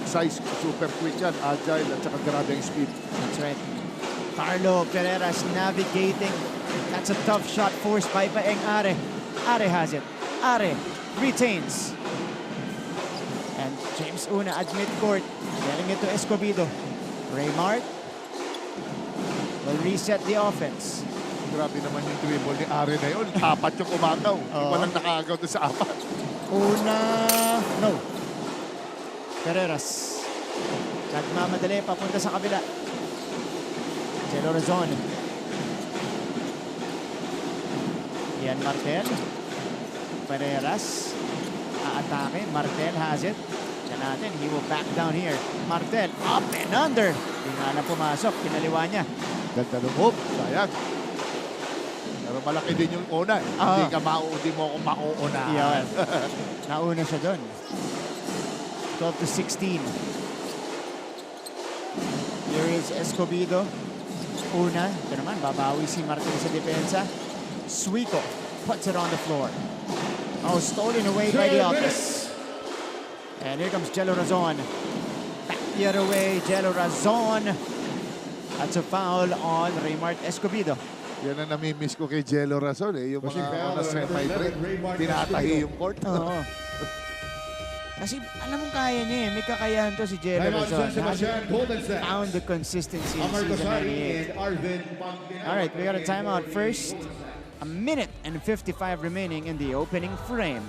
size, super quick yan, agile at saka grabe yung speed. That's right. Carlo Pereras navigating. That's a tough shot forced by Paingare. Are has it. Are retains. And James Una at midcourt. Getting it to Escobedo. Raymart will reset the offense. Grabe naman yung dribble ni Are na yun. Apat yung kumakaw. Walang nakagaw doon sa apat. Una, no. Pereras. Nagmamadali, papunta sa kabila. Jello Razon. Ian Martel. Pereras. Aatake. Martel has it. Yan natin, he will back down here. Martel, up and under. Hindi nga na pumasok, kinaliwa niya. Ganda lumog. Sayang. Pero malaki din yung una. Hindi mo ako mauuna. Yan. Nauna siya doon. 12-16. Here is Escobedo. Una. Ito naman, babawi si Martin sa depensa. Suico puts it on the floor. Stolen away by the Altas. And here comes Jello Razon. Back the other way, Jello Razon. That's a foul on Raymart Escobedo. Yan ang namimiss ko kay Jello Razon Yung mga semi-break, tinatahi yung court. Kasi alam mo kaya niya eh. May kakayahan to si Jello Time out, Rizal. San Sebastian Golden Stags. Found the consistency in Amar season Kosari 98. and Arvin Pangilinan. All right, we got a timeout first. A minute and 55 remaining in the opening frame.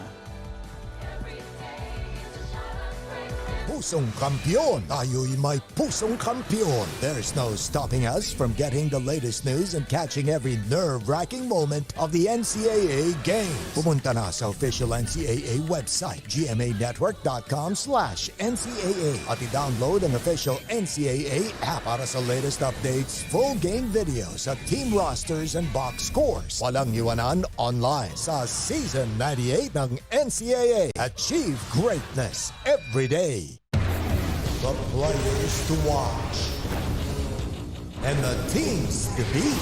Pusong kampiyon! Tayo'y may pusong kampiyon! There's no stopping us from getting the latest news and catching every nerve-wracking moment of the NCAA games. Pumunta na sa official NCAA website, gmanetwork.com/NCAA at i-download ang official NCAA app para sa latest updates, full game videos at team rosters and box scores. Walang iwanan online sa Season 98 ng NCAA. Achieve greatness every day. The players to watch and the teams to beat.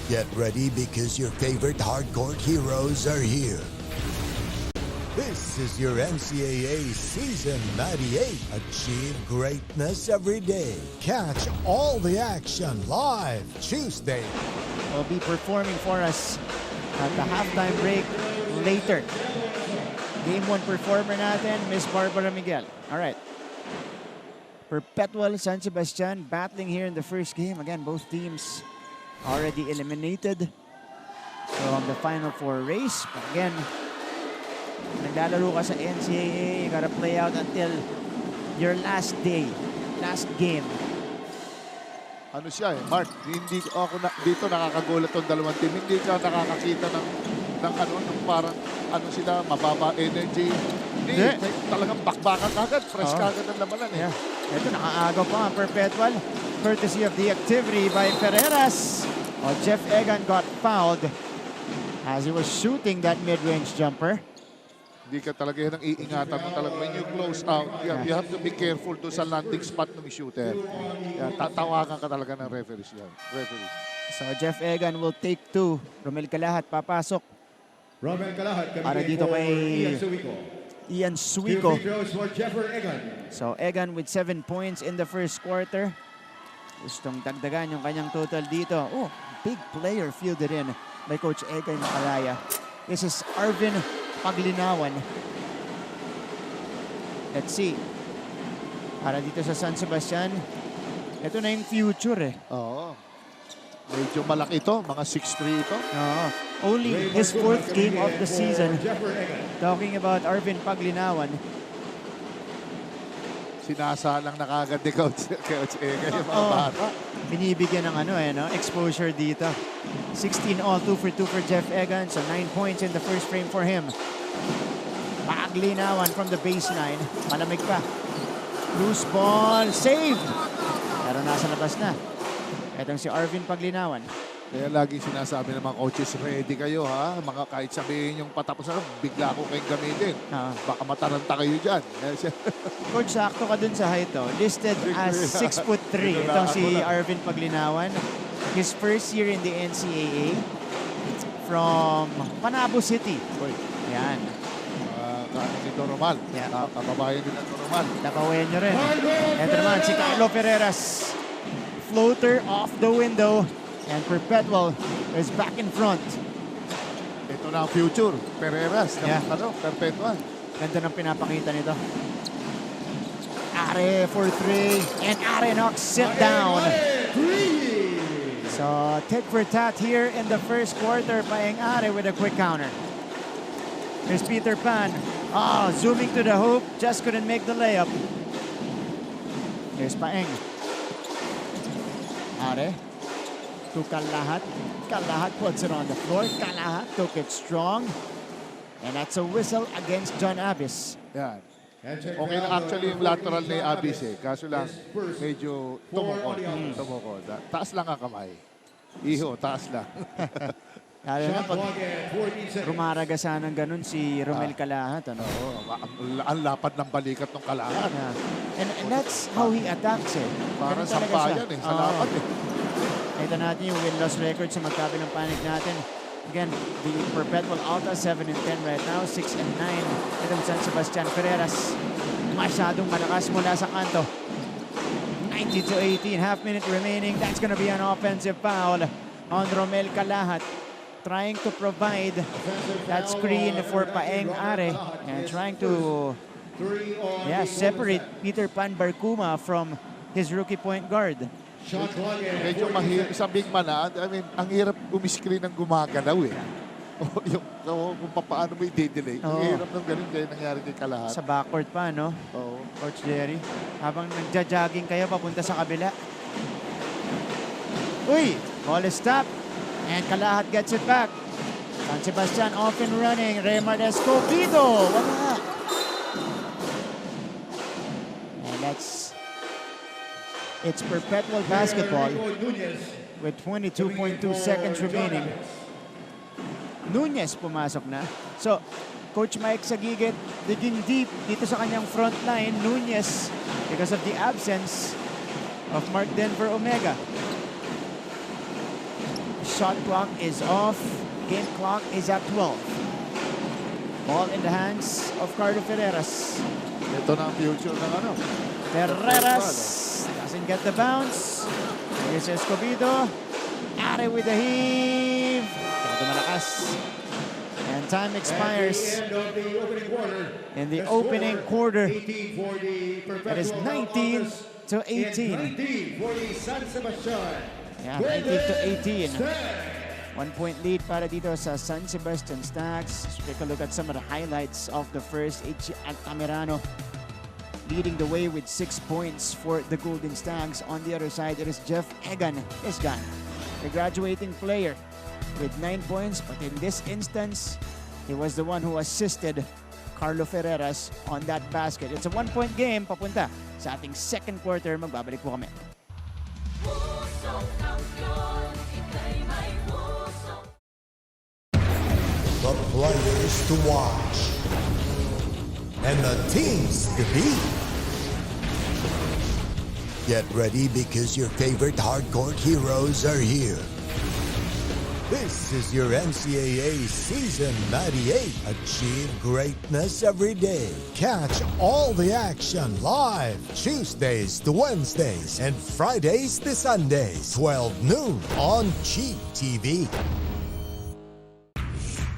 Get ready because your favorite hardcore heroes are here. This is your NCAA Season 98. Achieve greatness every day. Catch all the action live Tuesday. Will be performing for us at the halftime break later. Game 1 performer natin, Miss Barbara Miguel. All right. Perpetual San Sebastian battling here in the first game. Again, both teams already eliminated from the Final Four race. But again, naglalaro ka sa NCAA, you gotta play out until your last day, last game. Ano siya eh, Mark, hindi ako dito nakakagulat tong dalawang team. Hindi ka nakakakita ng parang sila, mababa energy. Hindi, talagang bakbakan kagad, fresh kagad ang labanan eh. Yeah. Ito, nakaagaw pa ang Perpetual. Courtesy of the activity by Ferreras. Oh, Jeff Egan got fouled as he was shooting that mid-range jumper. Hindi ka talaga yan ang iingatan mo talaga. When you close out, you have to be careful doon sa landing spot ng shooter. Yan, tatawagan ka talaga ng referees yan. So Jeff Egan will take 2. Romel Calahat papasok. Romel Calahat para dito kay Ian Suico. So Egan with 7 points in the first quarter. Gustong dagdagan yung kanyang total dito. Oh, big player fielded in by Coach Egay Macaraya. This is Arvin Paglinawan. Let's see. Para dito sa San Sebastian, ito na yung future eh. Oo. Medyo malaki ito, mga 6'3 ito. Oo. Only his 4th game of the season. Talking about Arvin Paglinawan. Sinasalang na kagad ni Coach Egay yung mga bata. Binibigyan ng exposure dito. 16 all, 2 for 2 for Jeff Egan. So 9 points in the first frame for him. Paglinawan from the baseline. Malamig pa. Loose ball, saved! Pero nasa labas na. Itong si Arvin Paglinawan. Kaya lagi sinasabi ng mga coaches, ready kayo ha. Mga kahit sabihin yung patapos na, bigla ko kayong gamitin. Baka mataranta kayo dyan. Coach, sakto ka dun sa height to. Listed as 6'3". Itong si Arvin Paglinawan. His first year in the NCAA from Panabo City. Yan. Si Doromal. Kababayan din ang Doromal. Tapawayan nyo rin. Ito naman si Carlo Ferreras. Floater off the window. And Perpetual is back in front. Ito na ang future. Ferreras. Perpetual. Ganda ng pinapakita nito. Are for 3. And Are knocks it down. So, tit for tat here in the first quarter. Paeng Are with a quick counter. Here's Peter Pan. Zooming to the hoop. Just couldn't make the layup. Here's Paeng. Are to Calahat. Calahat puts it on the floor. Calahat took it strong. And that's a whistle against John Abyss. Yan. Okay na actually yung lateral ni Abyss eh. Kaso lang, medyo tumukod. Taas lang ang kamay. Iho, taas lang. Lalo na pag rumaraga ng ganun si Romel Calahat. Oo, ang lapad ng balikat ng Calahat. And that's how he attacks eh. Parang sampayan eh, sa lapad eh. Ito natin yung win-loss record sa magkabilang panig natin. Again, the Perpetual ALTAs 7-10 right now, 6-9. Itong San Sebastian Ferreras. Masyadong malakas mula sa kanto. 90-18, half minute remaining. That's gonna be an offensive foul on Romel Calahat. trying to provide that screen for Paeng Are and trying to separate Peter Pan Barcuma from his rookie point guard. Medyo mahirap sa big man, I mean, ang hirap umiscreen ng gumagalaw eh. Kung paano mo i-delay. Ang hirap ng ganun kaya nangyari kay Kalahat. Sa backcourt pa, no? Coach Jerry. Habang nagja-jogging kayo papunta sa kabila. Uy! Ball is stopped. And Kalahat gets it back. San Sebastian off and running. Raymar Escobedo. Wala. And it's Perpetual basketball with 22.2 seconds remaining. Nunez pumasok na. So, Coach Mike Sagigit digging deep dito sa kanyang front line. Nunez, because of the absence of Mark Denver Omega. Shot clock is off. Game clock is at 12. Ball in the hands of Carlo Ferreras. Ito na ang future ng ano. Ferreras doesn't get the bounce. Here's Escobedo. Are with the heave. Todo malakas. And time expires in the opening quarter. It is 19 to 18. Yeah, 19 to 18. 1 point lead para dito sa San Sebastian Stags. Let's take a look at some of the highlights of the first. H. Altamirano leading the way with 6 points for the Golden Stags. On the other side, it is Jeff Egan, this guy, the graduating player with 9 points. But in this instance, he was the one who assisted Carlo Ferreras on that basket. It's a 1 point game papunta sa ating second quarter. Magbabalik po kami. The players to watch and the teams to beat. Get ready because your favorite hardcore heroes are here. This is your NCAA Season 98. Achieve greatness every day. Catch all the action live Tuesdays to Wednesdays and Fridays to Sundays, 12 noon on Cheap TV.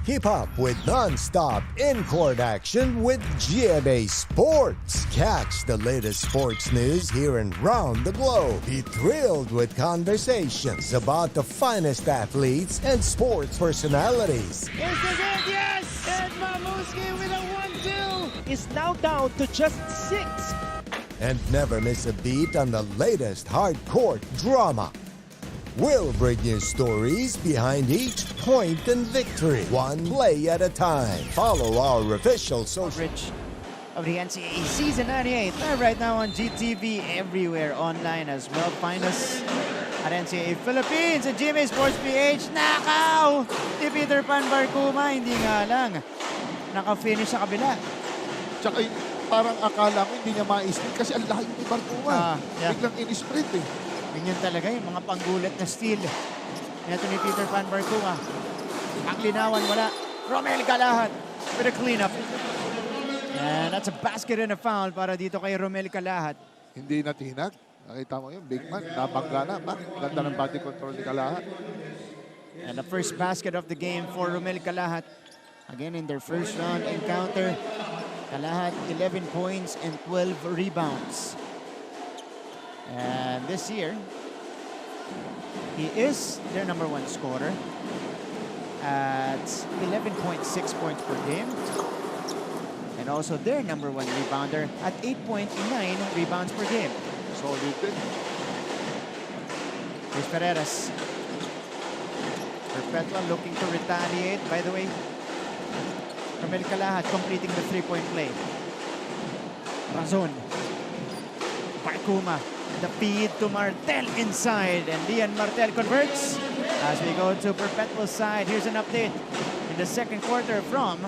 Keep up with non-stop in-court action with GMA Sports. Catch the latest sports news here and round the globe. Be thrilled with conversations about the finest athletes and sports personalities. Here's the game, yes! And Mamuski with a 1-2 is now down to just 6. And never miss a beat on the latest hard-court drama. We'll bring you stories behind each point and victory, one play at a time. Follow our official social of the NCAA Season 98. Live right now on GTV, everywhere online as well. Find us at NCAA Philippines at GMA Sports PH. Nakaw! Si Peter Pan Barcuma, hindi nga lang. Naka-finish sa kabila. Tsaka parang akala ko hindi niya ma-sprint kasi ang layo ni Barcuma. Biglang in-sprint eh. Ganyan talaga yung mga panggulat na steal. Ito ni Peter Pan Barcuma. Ang linawan wala. Romel Kalahat with a cleanup. And that's a basket and a foul para dito kay Romel Kalahat. Hindi natinag. Nakita mo yun, big man. Nabangga na. Ganda ng body control ni Kalahat. And the first basket of the game for Romel Kalahat. Again, in their first round encounter, Kalahat 11 points and 12 rebounds. And this year, he is their #1 scorer at 11.6 points per game. And also their #1 rebounder at 8.9 rebounds per game. Solid din. Here's Ferreras. Perpetual looking to retaliate, by the way. Romel Kalahat completing the 3-point play. Razon. Barcuma. The feed to Martel inside, and Lian Martel converts. As we go to Perpetual side, here's an update in the second quarter from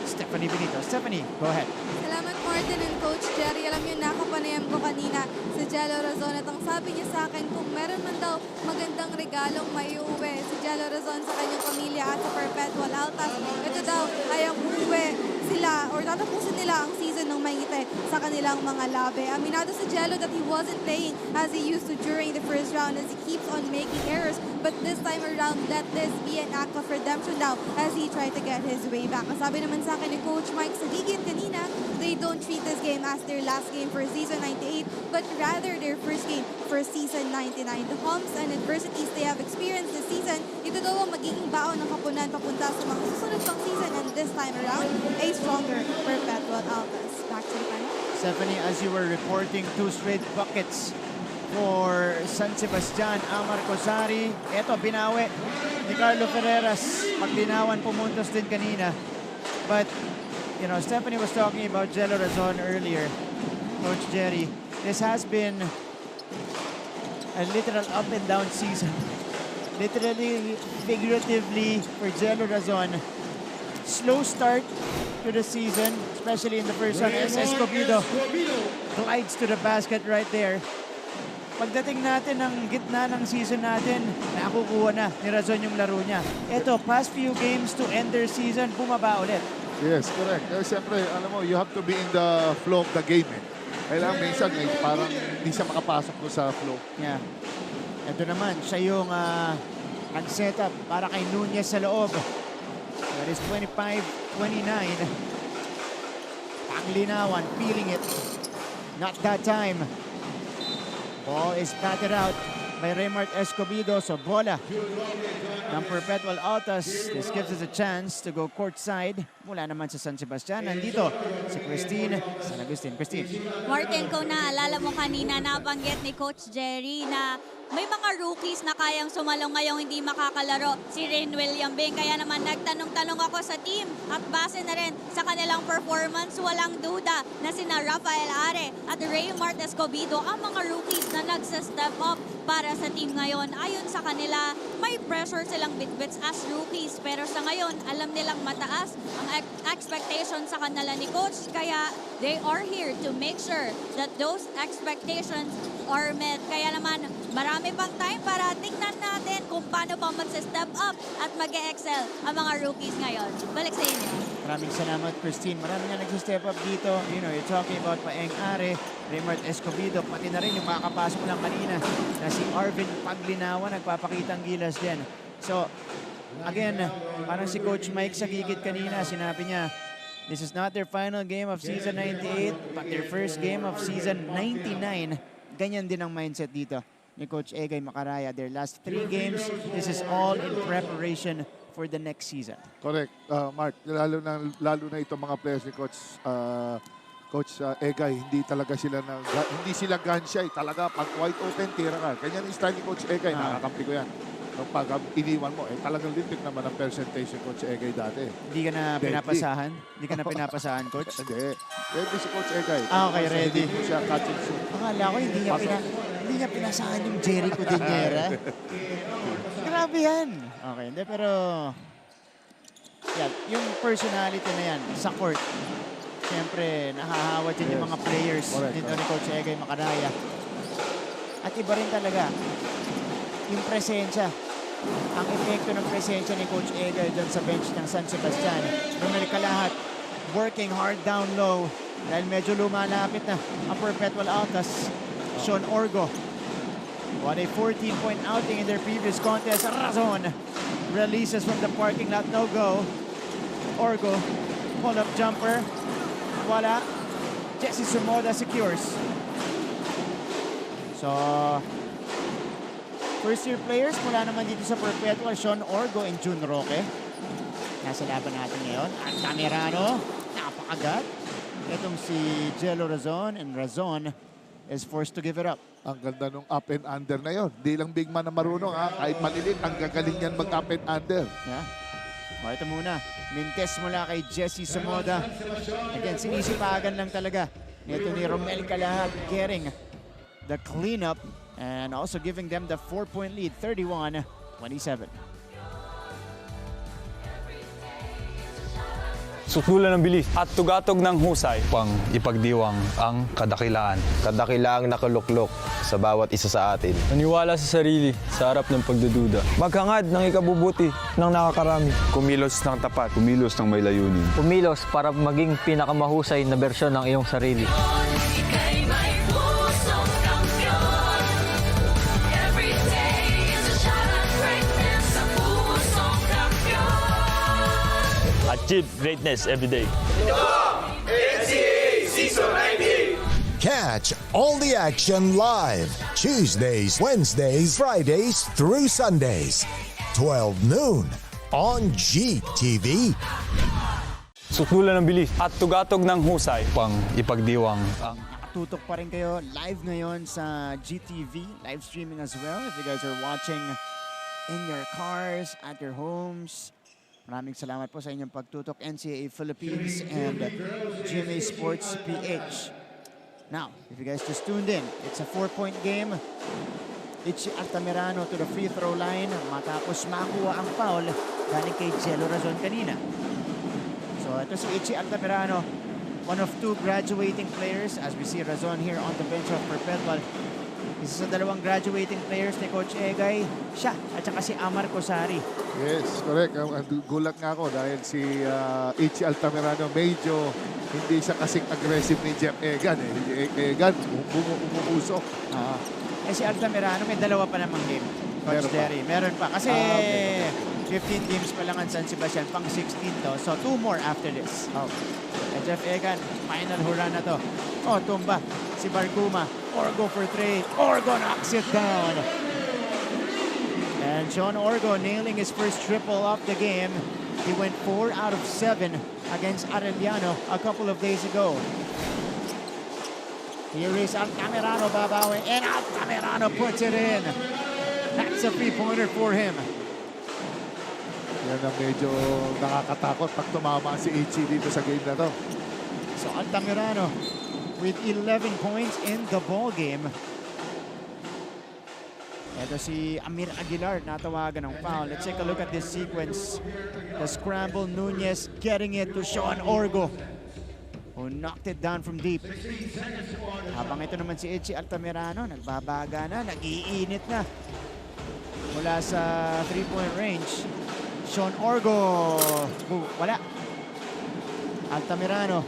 Stephanie Benito. Stephanie, go ahead. Salamat Martin and Coach Jerry. Alam niyo, nakapanayam ko kanina si Jello Razon at ang sabi niya sa akin kung meron man daw magandang regalong maiuwi si Jello Razon sa kanyang pamilya at sa Perpetual Altas, ito daw ay ang uwi sila or tatapusin nila ang season ng may ngiti sa kanila. kanilang mga labe. Aminado si Jello that he wasn't playing as he used to during the first round as he keeps on making errors. But this time around, let this be an act of redemption now as he tried to get his way back. Kasabi naman sa akin ni Coach Mike sa gigit kanina, they don't treat this game as their last game for Season 98, but rather their first game for Season 99. The humps and adversities they have experienced this season, ito daw ang magiging baon ng kapunan papunta sa mga susunod pang season, and this time around, a stronger Perpetual Altas. Back to the panel. Stephanie, as you were reporting, 2 straight buckets for San Sebastian. Amar Cosari, eto binawi ni Carlo Ferreras. Paglinawan pumuntos din kanina. But, you know, Stephanie was talking about Jello Razon earlier. Coach Jerry, this has been a literal up and down season. Literally, figuratively for Jello Razon. Slow start to the season, especially in the first round. Escobedo glides to the basket right there. Pagdating natin ng gitna ng season natin, nakukuha na ni Razon yung laro niya. Ito, past few games to end their season, bumaba ulit. Yes, correct. Siyempre, alam mo, you have to be in the flow of the game. Kailangan minsan, parang hindi siya makapasok doon sa flow. Yeah. Ito naman, siya yung nag-setup para kay Nunez sa loob. That is 25-29. Panglinawan, feeling it. Not that time. Ball is batted out by Raymart Escobedo. So bola ng Perpetual Altas. This gives us a chance to go courtside. Mula naman sa San Sebastian. Nandito si Christine San Agustin. Christine. Martin, kung naalala mo kanina, nabanggit ni Coach Jerry na may mga rookies na kayang sumalong ngayong hindi makakalaro, si Rain William Bing. Kaya naman nagtanong-tanong ako sa team at base na rin sa kanilang performance, walang duda na sina Rafael Are at Raymart Escobedo ang mga rookies na nagsa-step up para sa team ngayon. Ayon sa kanila, may pressure silang bitbits as rookies, pero sa ngayon, alam nilang mataas ang expectation sa kanila ni Coach, kaya they are here to make sure that those expectations are met. Kaya naman, marami pang time para tingnan natin kung paano pa mag-step up at mag-excel ang mga rookies ngayon. Balik sa inyo. Maraming salamat, Christine. Marami nga nag-step up dito. You know, you're talking about Paeng Are, Raymart Escobedo, pati na rin yung makakapasok lang kanina na si Arvin Paglinawan, nagpapakitang gilas din. So, again, parang si Coach Mike sa gigit kanina, sinabi niya, this is not their final game of Season 98, but their first game of Season 99. Ganyan din ang mindset dito ni Coach Egay Macaraya. Their last 3 games, this is all in preparation for the next season. Correct, Mark. Lalo na itong mga players ni Coach Egay, hindi sila gansya. Talaga, pag wide open, tira ka. Ganyan yung style ni Coach Egay. Nakakampi ko yan. Pag iniwan mo, talagang limpik naman ang percentage ni Coach Egay dati. Hindi ka na pinapasahan? Hindi ka na pinapasahan, Coach? Hindi. Ready si Coach Egay. Okay, ready. Hindi siya catching shoot. Akala ko hindi niya pinasahan yung Jericho Diñera. Grabe yan. Okay, hindi, pero yan, yung personality na yan sa court, siyempre, nahahawa din yung mga players dito ni Coach Egay Macaraya. At iba rin talaga yung presensya. Ang epekto ng presensya ni Coach Egay dyan sa bench ng San Sebastian. Romel Calahat, working hard down low dahil medyo lumalapit na ang Perpetual Altas. Sean Orgo. What a 14-point outing in their previous contest. Razon releases from the parking lot. No go. Orgo. Pull-up jumper. Wala. Jesse Sumoda secures. So, first-year players mula naman dito sa Perpetual, Sean Orgo and June Roque. Nasa laban natin ngayon. At Tamirano, napakagat. Itong si Jello Razon, and Razon is forced to give it up. Ang ganda nung up and under na yon. Di lang big man na marunong, ha? Kahit malilit, ang gagaling yan mag-up and under. Yeah. O, ito muna. Mintes mula kay Jesse Sumoda. Again, sinisipagan lang talaga. Ito ni Romel Calahat getting the cleanup and also giving them the 4-point lead, 31-27. Sutulan ng bilis at tugatog ng husay. Pang ipagdiwang ang kadakilaan. Kadakilaang nakuluklok sa bawat isa sa atin. Naniwala sa sarili sa harap ng pagdududa. Maghangad ng ikabubuti ng nakakarami. Kumilos ng tapat. Kumilos ng may layunin. Kumilos para maging pinakamahusay na bersyon ng iyong sarili. Achieve greatness every day. NCAA Season 98. Catch all the action live Tuesdays, Wednesdays, Fridays through Sundays, 12 noon on GTV. Sutulan ng bilis at tugatog ng husay. Pang ipagdiwang ang Tutok pa rin kayo live ngayon sa GTV, live streaming as well. If you guys are watching in your cars, at your homes, maraming salamat po sa inyong pagtutok, NCAA Philippines and GMA Sports PH. Now, if you guys just tuned in, it's a 4-point game. Itchy Altamirano to the free throw line matapos makuha ang foul galing kay Jello Razon kanina. So ito si Itchy Altamirano, one of two graduating players, as we see Razon here on the bench of Perpetual. Isa sa dalawang graduating players ni Coach Egay, siya at saka si Amar Cosari. Yes, correct. Gulat nga ako dahil si Itchy Altamirano medyo hindi siya kasing aggressive ni Jeff Egan. Egan, umuusok. Si Altamirano may dalawa pa namang game, Coach Jerry. Meron pa. Kasi 15 games pa lang ang San Sebastian, pang 16 to. So 2 more after this. Jeff Egan, final hurrah na to. Tumba. Si Barguma. Orgo for 3. Orgo knocks it down. And Sean Orgo nailing his first triple of the game. He went 4 out of 7 against Arellano a couple of days ago. Here is Altamirano babawi, and Altamirano puts it in. That's a 3-pointer for him. Yan ang medyo nakakatakot pag tumama si Itchy dito sa game na to. So Altamirano with 11 points in the ball game. Ito si Amir Aguilar, natawagan ng foul. Let's take a look at this sequence. The scramble, Nunez getting it to Sean Orgo, who knocked it down from deep. Habang ito naman si Itchy Altamirano, nagbabaga na, nag-iinit na. Mula sa 3-point range. Sean Orgo, wala. Altamirano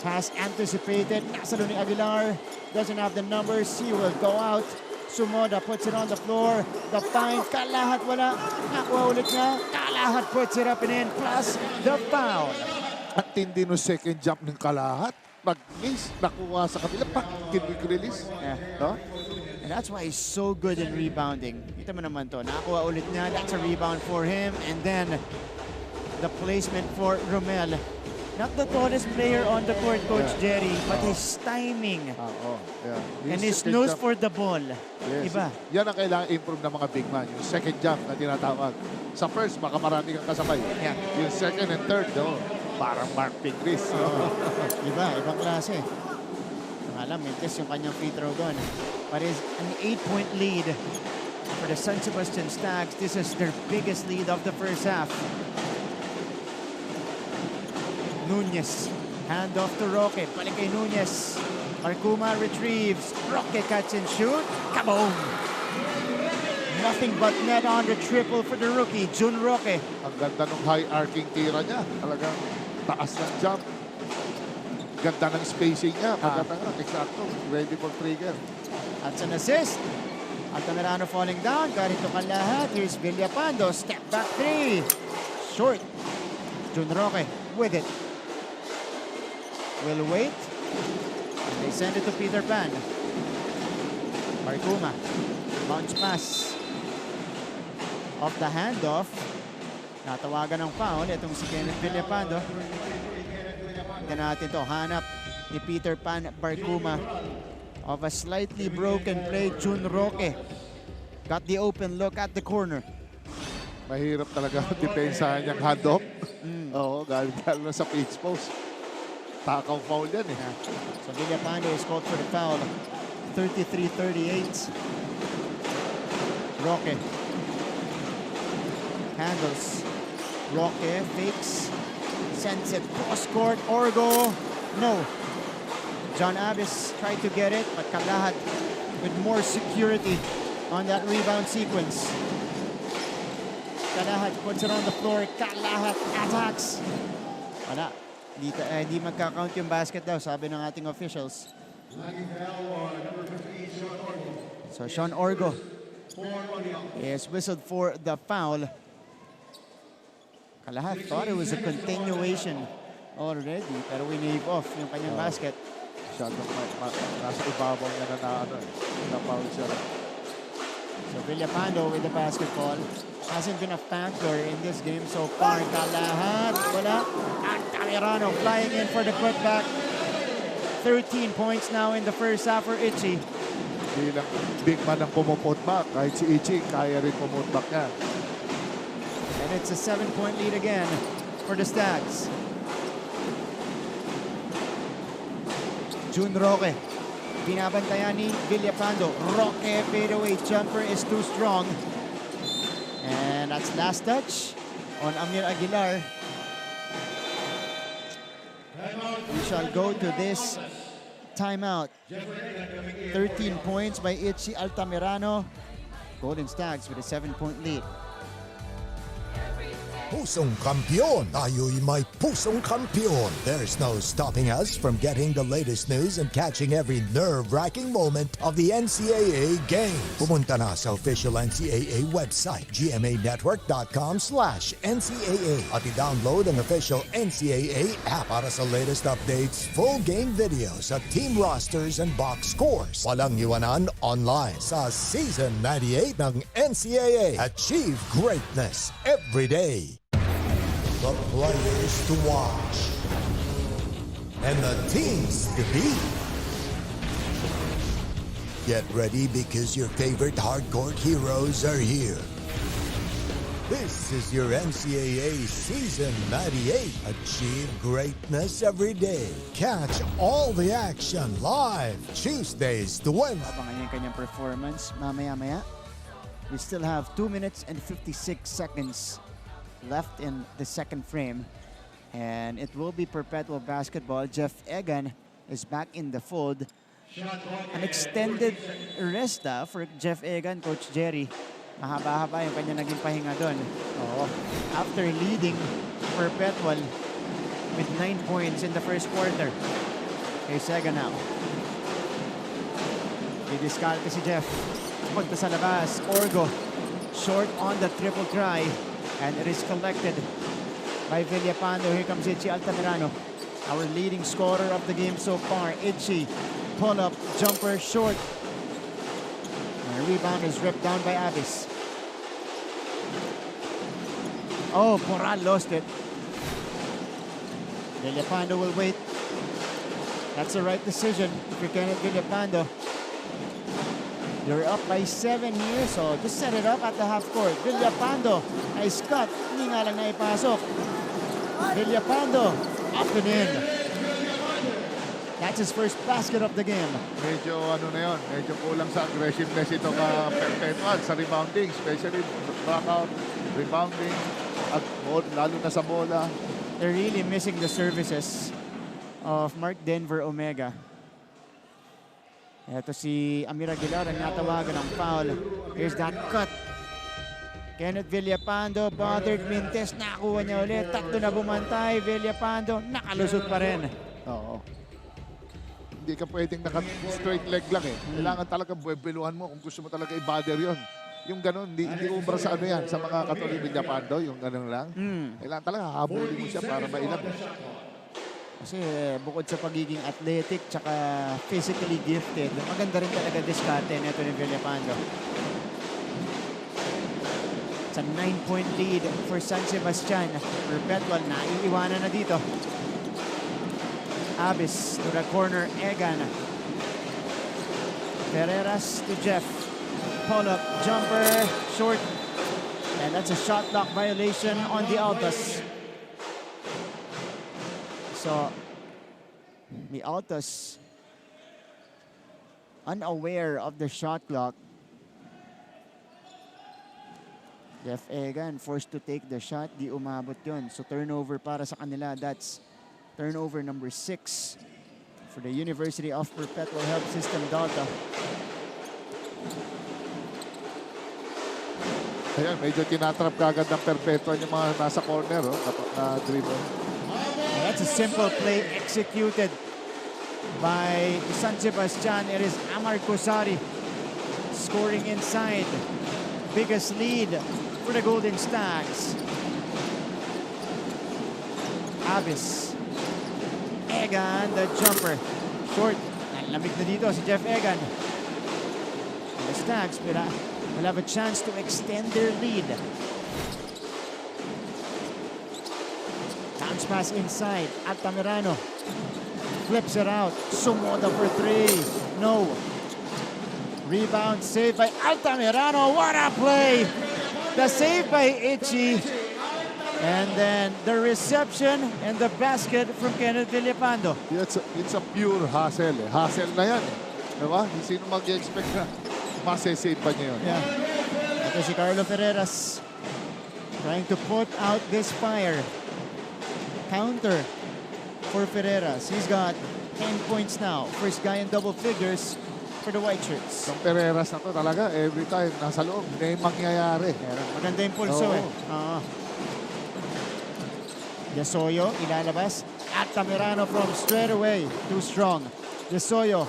has anticipated. Nasa ni Aguilar, doesn't have the numbers. He will go out. Sumoda puts it on the floor. The find, Kalahat wala. Nakuha ulit niya. Kalahat puts it up and in, plus the foul. At tindi no second jump ng Kalahat. Pag-miss, nakuha sa kabila, release. Yeah. No? And that's why he's so good in rebounding. Kita mo naman to. Nakuha ulit niya. That's a rebound for him. And then the placement for Romel. Not the tallest player on the court, Coach Jerry, but his timing. And his nose for the ball. Yes. Iba. Yan ang kailangan improve ng mga big man. Yung second jump na tinatawag. Sa first, baka marami kang kasabay. Yeah. Yung second and third, parang Mark Pingris. Iba, ibang klase. Ang alam, mintes yung kanyang free throw doon. But it's an 8-point lead for the San Sebastian Stags. This is their biggest lead of the first half. Nunez, hand off to Roque. Balik kay Nunez. Marcuma retrieves. Roque catch and shoot. Kaboom! Nothing but net on the triple for the rookie, Jun Roque. Ang ganda ng high arcing tira niya. Talagang taas ng jump. Ganda ng spacing niya. Maganda nga. Exacto. Ready for trigger. That's an assist. Altamirano falling down. Got it to Kalahat. Here's Villapando. Step back 3. Short. Jun Roque with it. Will wait. And they send it to Peter Pan. Marcuma. Bounce pass. Off the handoff. Natawagan ng foul. Itong si Kenneth Villapando. Tingnan natin to. Hanap ni Peter Pan Barcuma of a slightly broken play. Jun Roque got the open look at the corner. Mahirap talaga depensahan niyang handoff. Oo, galing na sa pitch post. Takaw foul yan eh. So Villapando is called for the foul. 33-38. Roque handles. Roque fakes. Sends it cross court. Orgo. No. John Abbas tried to get it, but Kalahat with more security on that rebound sequence. Kalahat puts it on the floor. Kalahat attacks. Wala. Di magka-count yung basket daw, sabi ng ating officials. So Sean Orgo is whistled for the foul. Kalahat thought it was a continuation already, pero winave off yung kanyang basket. Nasa ibabaw niya na foul siya. So Villapando with the basketball. Hasn't been a factor in this game so far. Kalahat, wala. Altamirano flying in for the putback. 13 points now in the first half for Itchy. Hindi lang big man ang pumuputback. Kahit si Ichi, kaya rin pumutback niya. And it's a 7-point lead again for the Stags. June Roque. Binabantayan ni Villapando. Roque fadeaway jumper is too strong. And that's last touch on Amir Aguilar. We shall go to this timeout. 13 points by Itchy Altamirano. Golden Stags with a 7-point lead. Pusong kampiyon! Tayo'y may pusong kampiyon! There's no stopping us from getting the latest news and catching every nerve-wracking moment of the NCAA games. Pumunta na sa official NCAA website, gmanetwork.com/NCAA at i-download ang official NCAA app para sa latest updates, full game videos at team rosters and box scores. Walang iwanan online sa Season 98 ng NCAA. Achieve greatness every day. The players to watch and the teams to beat. Get ready because your favorite hardcourt heroes are here. This is your NCAA Season 98. Achieve greatness every day. Catch all the action live Tuesdays to Wednesdays. Abangan niyo yung kanyang performance mamaya-maya. We still have 2 minutes and 56 seconds left in the second frame, and it will be Perpetual basketball. Jeff Egan is back in the fold. An extended rest for Jeff Egan, Coach Jerry. Mahaba-haba yung kanya naging pahinga doon. After leading Perpetual with 9 points in the first quarter. Here's Egan now. Didiskarte si Jeff. Punta sa labas. Orgo short on the triple try. And it is collected by Villapando. Here comes Itchy Altamirano, our leading scorer of the game so far. Itchy, pull-up, jumper, short. And the rebound is ripped down by Abbas. Oh, Poral lost it. Villapando will wait. That's the right decision if you're Kenneth Villapando. You're up by 7 here, so just set it up at the half court. Villapando, nice cut. Hindi nga lang naipasok. Villapando, up and in. That's his first basket of the game. Medyo medyo kulang sa aggressiveness ito ka Perpetual sa rebounding, especially blackout, rebounding, at lalo na sa bola. They're really missing the services of Mark Denver Omega. Ito si Amir Aguilar ang natawagan ng foul. Here's that cut. Kenneth Villapando, bothered Mintes, nakuha niya ulit. Tatlo na bumantay. Villapando, nakalusot pa rin. Oo. Hindi ka pwedeng naka-straight leg lang eh. Kailangan talaga buwebeluhan mo kung gusto mo talaga i-bother yun. Yung gano'n, hindi umbra sa yan, sa mga katulad ni Villapando, yung gano'n lang. Kailangan talaga habulin mo siya para mailag. Kasi bukod sa pagiging athletic tsaka physically gifted, maganda rin talaga diskarte nito ni Villapando. It's a 9-point lead for San Sebastian. Perpetual na iiwanan na dito. Abbas to the corner, Egan. Ferreras to Jeff. Pull-up, jumper, short. And that's a shot clock violation on the Altas. So, the Altas, unaware of the shot clock, Jeff Egan forced to take the shot. Di umabot yun. So turnover para sa kanila. That's turnover number 6 for the University of Perpetual Health System Delta. Ayan, medyo tinatrap kagad ng Perpetual yung mga nasa corner, na dribble. That's a simple play executed by San Sebastian. It is Amar Kosari scoring inside. Biggest lead for the Golden Stags. Avis. Egan, the jumper. Short. Nalamig na dito si Jeff Egan. The Stags will have a chance to extend their lead. Bounce pass inside. Altamirano flips it out. Sumoda for 3. No. Rebound saved by Altamirano. What a play! The save by Ichi. And then the reception and the basket from Kenneth Villapando. It's a pure hustle. Hustle na yan. Diba? Sino mag-expect na masasave pa niya yun? Yeah. Ito si Carlo Ferreras trying to put out this fire. Counter for Ferreras. He's got 10 points now. First guy in double figures for the white shirts. Yung Pereras na to talaga, every time nasa loob, may mangyayari. Maganda yung pulso Yasoyo, ilalabas. Altamirano from straight away. Too strong. Yasoyo,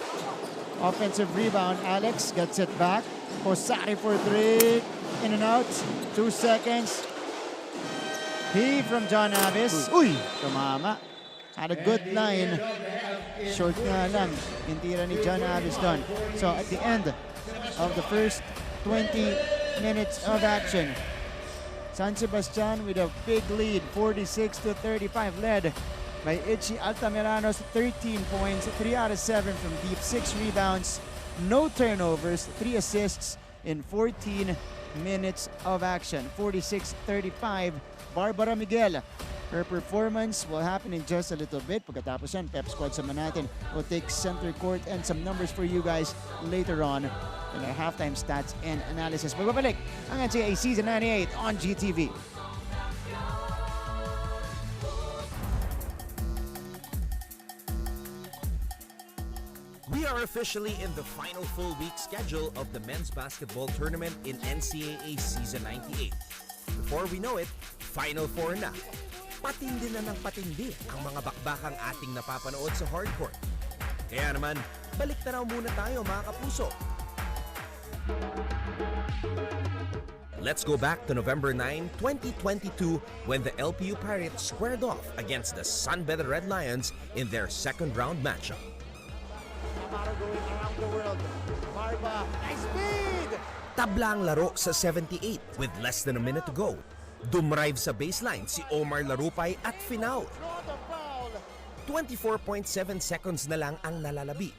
offensive rebound. Alex gets it back. Kosari for 3. In and out. 2 seconds. He from John Avis. Uy! Tumama. Had a good line. Short nga lang. Tintira ni John Avis doon. So at the end of the first 20 minutes of action, San Sebastian with a big lead, 46-35, led by Ichi Altamirano's 13 points, 3 out of 7 from deep, 6 rebounds, no turnovers, 3 assists in 14 minutes of action. 46-35, Barbara Miguel. Her performance will happen in just a little bit. Pagkatapos yan, Pep Squad sama natin. We'll take center court and some numbers for you guys later on in our halftime stats and analysis. Magbabalik ang NCAA Season 98 on GTV. We are officially in the final full week schedule of the men's basketball tournament in NCAA Season 98. Before we know it, Final Four na. Patindi na ng patindi ang mga bakbakang ating napapanood sa hardcourt. Kaya naman, balik tanaw muna tayo mga kapuso. Let's go back to November 9, 2022 when the LPU Pirates squared off against the San Beda Red Lions in their second round matchup. Going around the world. Barba, nice speed! Tabla ang laro sa 78 with less than a minute to go. Dumrive sa baseline si Omar Larupay at finaul. 24.7 seconds na lang ang nalalabi.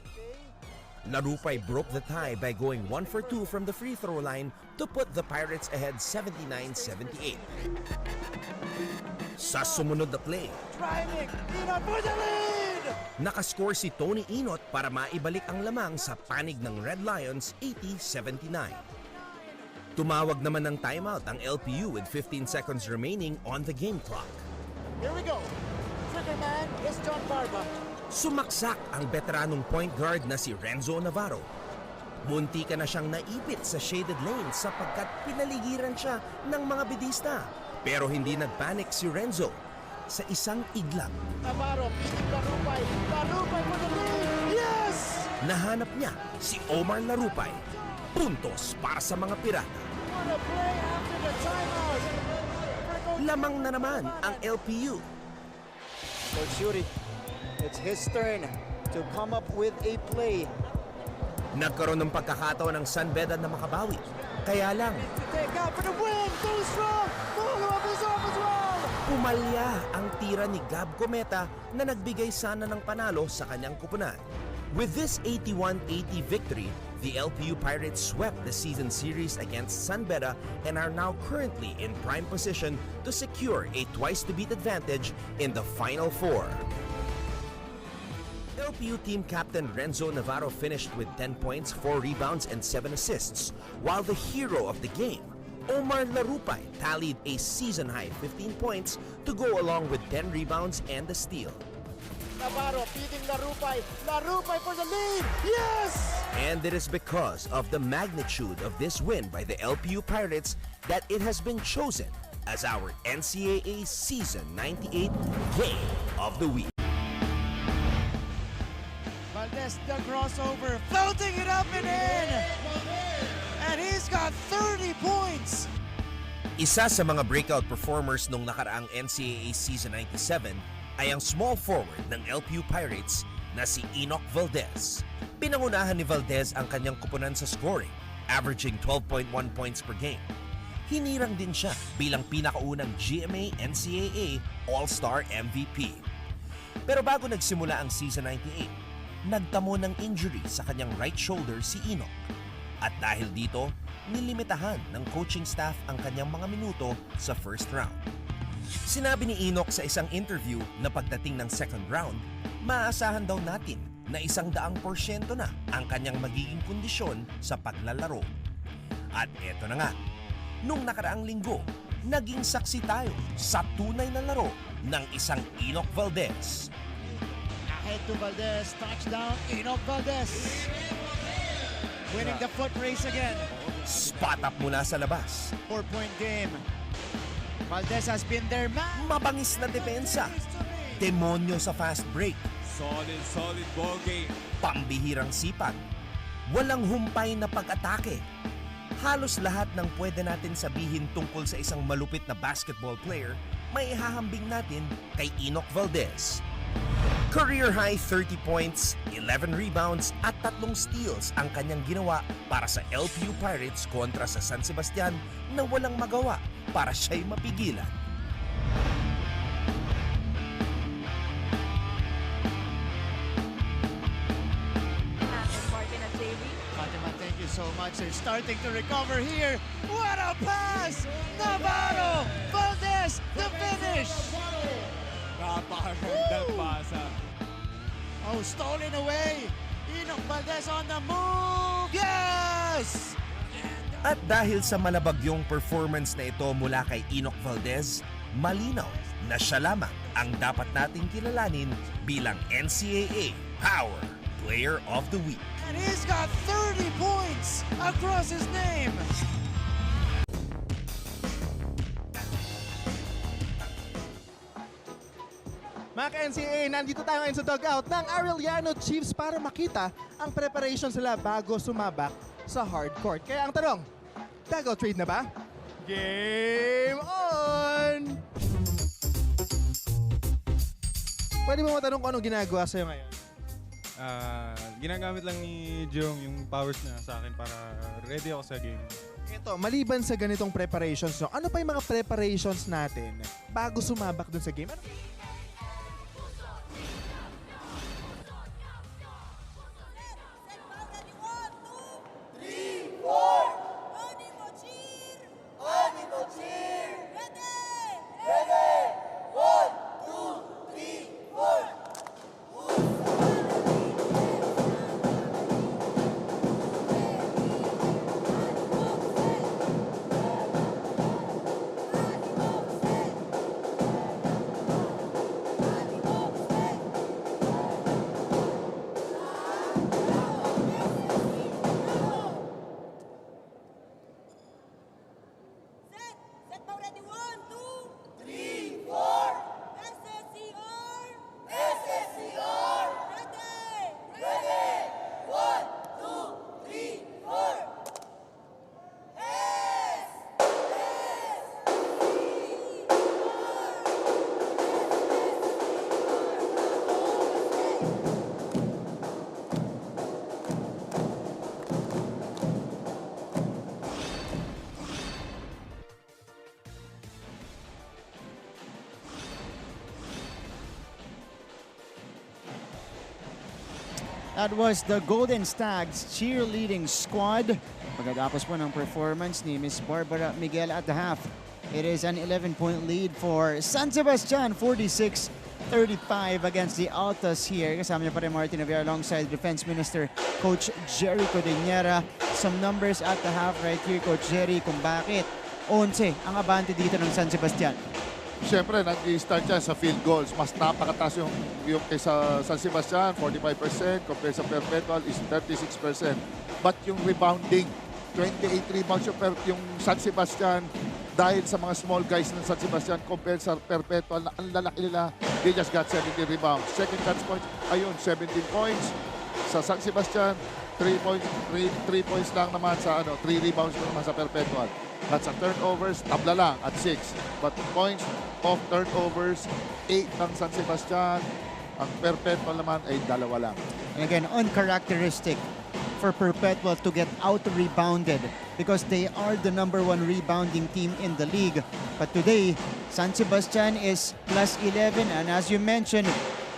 Larupay broke the tie by going 1 for 2 from the free throw line to put the Pirates ahead 79-78. Sa sumunod na play, Driving, Inot for the lead! nakascore si Tony Inot para maibalik ang lamang sa panig ng Red Lions 80-79. Tumawag naman ng timeout ang LPU with 15 seconds remaining on the game clock. Here we go. Trigger man is John Barba. Sumaksak ang veteranong point guard na si Renzo Navarro. Munti ka na siyang naipit sa shaded lane sapagkat pinaligiran siya ng mga bidista. Pero hindi nagpanic si Renzo sa isang iglap. Navarro, Larupay for the lead! Yes! Nahanap niya si Omar Larupay. Puntos para sa mga pirata. What a play after the timeout! Lamang na naman ang LPU. Coach Yuri, it's his turn to come up with a play. Nagkaroon ng pagkakataon ng San Beda na makabawi. Kaya lang, Take out for the win! Too strong! Follow up is off as well! pumalya ang tira ni Gab Cometa na nagbigay sana ng panalo sa kanyang kupunan. With this 81-80 victory, the LPU Pirates swept the season series against San Beda and are now currently in prime position to secure a twice-to-beat advantage in the Final Four. LPU team captain Renzo Navarro finished with 10 points, 4 rebounds, and 7 assists, while the hero of the game, Omar Larupay tallied a season-high 15 points to go along with 10 rebounds and a steal. Navarro feeding Larupay. Larupay for the lead. Yes! And it is because of the magnitude of this win by the LPU Pirates that it has been chosen as our NCAA Season 98 Game of the Week. Valdez, the crossover, floating it up and in! And he's got 30 points! Isa sa mga breakout performers nung nakaraang NCAA Season 97 ay ang small forward ng LPU Pirates na si Enoch Valdez. Pinangunahan ni Valdez ang kanyang kupunan sa scoring, averaging 12.1 points per game. Hinirang din siya bilang pinakaunang GMA NCAA All-Star MVP. Pero bago nagsimula ang Season 98, nagtamo ng injury sa kanyang right shoulder si Enoch. At dahil dito, nilimitahan ng coaching staff ang kanyang mga minuto sa first round. Sinabi ni Enoch sa isang interview na pagdating ng second round, maaasahan daw natin na 100% na ang kanyang magiging kondisyon sa paglalaro. At eto na nga, nung nakaraang linggo, naging saksi tayo sa tunay na laro ng isang Enoch Valdez. Ahead to Valdez, touchdown, Enoch Valdez. Winning the foot race again. Spot up mula sa labas. 4-point game. Valdez has been there, man. Mabangis na depensa. Demonyo sa fast break. Solid ball game. Pambihirang sipag. Walang humpay na pag-atake. Halos lahat ng pwede natin sabihin tungkol sa isang malupit na basketball player, may ihahambing natin kay Enoch Valdez. Career high 30 points, 11 rebounds at 3 steals ang kanyang ginawa para sa LPU Pirates kontra sa San Sebastian na walang magawa para siya'y mapigilan. Fatima, thank you so much. They're starting to recover here. What a pass! Navarro! Valdez, the finish! Napakagandang pasa. Oh, stolen away! Enoch Valdez on the move! Yes! At dahil sa malabagyong performance na ito mula kay Enoch Valdez, malinaw na siya lamang ang dapat nating kilalanin bilang NCAA Power Player of the Week. And he's got 30 points across his name! Mga ka-NCAA, nandito tayo ngayon sa dugout ng Arellano Chiefs para makita ang preparation sila bago sumabak sa hard court. Kaya ang tanong, dugout trade na ba? Game on! Pwede mo matanong kung anong ginagawa sa'yo ngayon? Ginagamit lang ni Jong yung powers niya sa akin para ready ako sa game. Ito, maliban sa ganitong preparations, no, ano pa yung mga preparations natin bago sumabak dun sa game? That was the Golden Stags cheerleading squad. Pagkatapos po ng performance ni Miss Barbara Miguel at the half. It is an 11-point lead for San Sebastian, 46-35 against the Altas here. Kasama niya pa rin Martin Javier alongside Defense Minister Coach Jerry Codinera. Some numbers at the half right here, Coach Jerry, kung bakit 11 ang abante dito ng San Sebastian. Siyempre, nag-i-start yan sa field goals. Mas napakataas yung kaysa San Sebastian, 45%, compared sa Perpetual is 36%. But yung rebounding, 28 rebounds yung San Sebastian dahil sa mga small guys ng San Sebastian compared sa Perpetual na ang lalaki nila, they just got 17 rebounds. Second chance points, ayun, 17 points. Sa San Sebastian, 3 points lang naman sa 3 rebounds naman sa Perpetual. At sa turnovers, tabla lang at 6. But points of turnovers, 8 ng San Sebastian. Ang Perpetual naman ay 2 lang. And again, uncharacteristic for Perpetual to get out-rebounded because they are the #1 rebounding team in the league. But today, San Sebastian is plus 11. And as you mentioned,